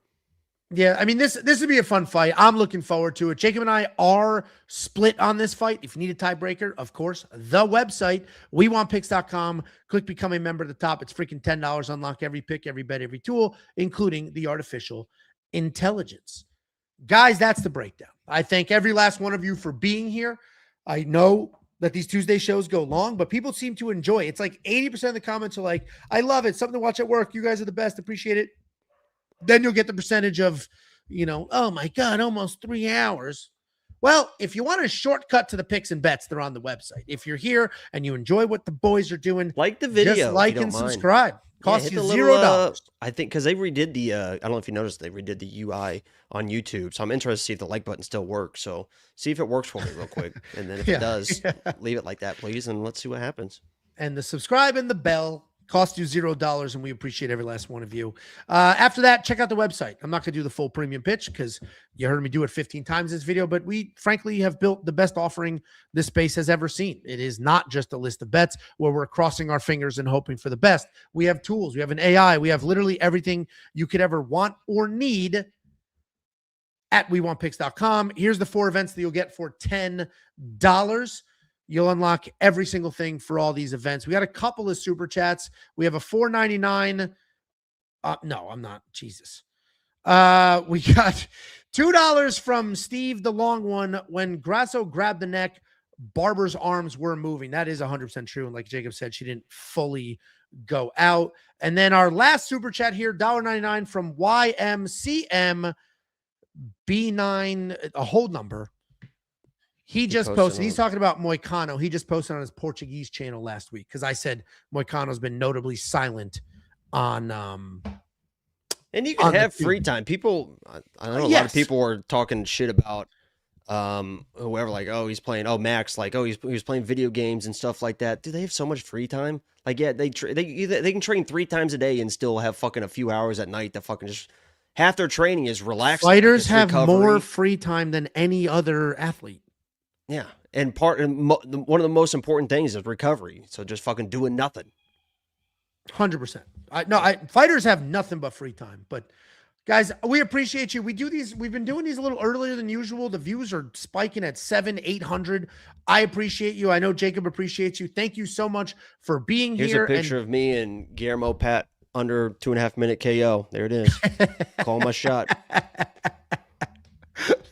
Yeah, I mean, this would be a fun fight. I'm looking forward to it. Jacob and I are split on this fight. If you need a tiebreaker, of course, the website, wewantpicks.com. Click become a member at the top. It's freaking $10. Unlock every pick, every bet, every tool, including the artificial intelligence. Guys, that's the breakdown. I thank every last one of you for being here. I know that these Tuesday shows go long, but people seem to enjoy it. It's like 80% of the comments are like, I love it. Something to watch at work. You guys are the best. Appreciate it. Then you'll get the percentage of, oh my God, almost 3 hours. Well, if you want a shortcut to the picks and bets, they're on the website. If you're here and you enjoy what the boys are doing, like the video, just like and subscribe. Costs you $0. I think because they redid the, I don't know if you noticed, they redid the UI on YouTube. So I'm interested to see if the like button still works. So see if it works for me real quick. And then if it does, leave it like that, please. And let's see what happens. And the subscribe and the bell cost you $0, and we appreciate every last one of you. After that, check out the website. I'm not going to do the full premium pitch because you heard me do it 15 times this video, but we frankly have built the best offering this space has ever seen. It is not just a list of bets where we're crossing our fingers and hoping for the best. We have tools. We have an AI. We have literally everything you could ever want or need at wewantpicks.com. Here's the 4 events that you'll get for $10. You'll unlock every single thing for all these events. We got a couple of super chats. We have a $4.99. No, I'm not. Jesus. We got $2 from Steve, the long one. When Grasso grabbed the neck, Barber's arms were moving. That is 100% true. And like Jacob said, she didn't fully go out. And then our last super chat here, $1.99 from YMCM B9, a hold number. He just posted. He's talking about Moicano. He just posted on his Portuguese channel last week because I said Moicano's been notably silent on. And you can have free time. People, I know a lot of people were talking shit about whoever, like, oh, he's playing. Oh, Max, like, oh, he was playing video games and stuff like that. Do they have so much free time? Like, yeah, they can train 3 times a day and still have fucking a few hours at night to fucking just. Half their training is relaxing. Fighters have more free time than any other athlete. Yeah, and one of the most important things is recovery. So just fucking doing nothing. 100%. Fighters have nothing but free time. But guys, we appreciate you. We do these. We've been doing these a little earlier than usual. The views are spiking at 700-800. I appreciate you. I know Jacob appreciates you. Thank you so much for being here. Here's a picture of me and Guillermo Pat under 2.5 minute KO. There it is. Call my shot.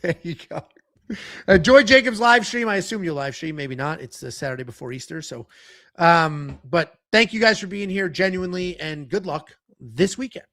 There you go. Enjoy Jacob's live stream. I assume you'll live stream. Maybe not. It's the Saturday before Easter. So, but thank you guys for being here genuinely, and good luck this weekend.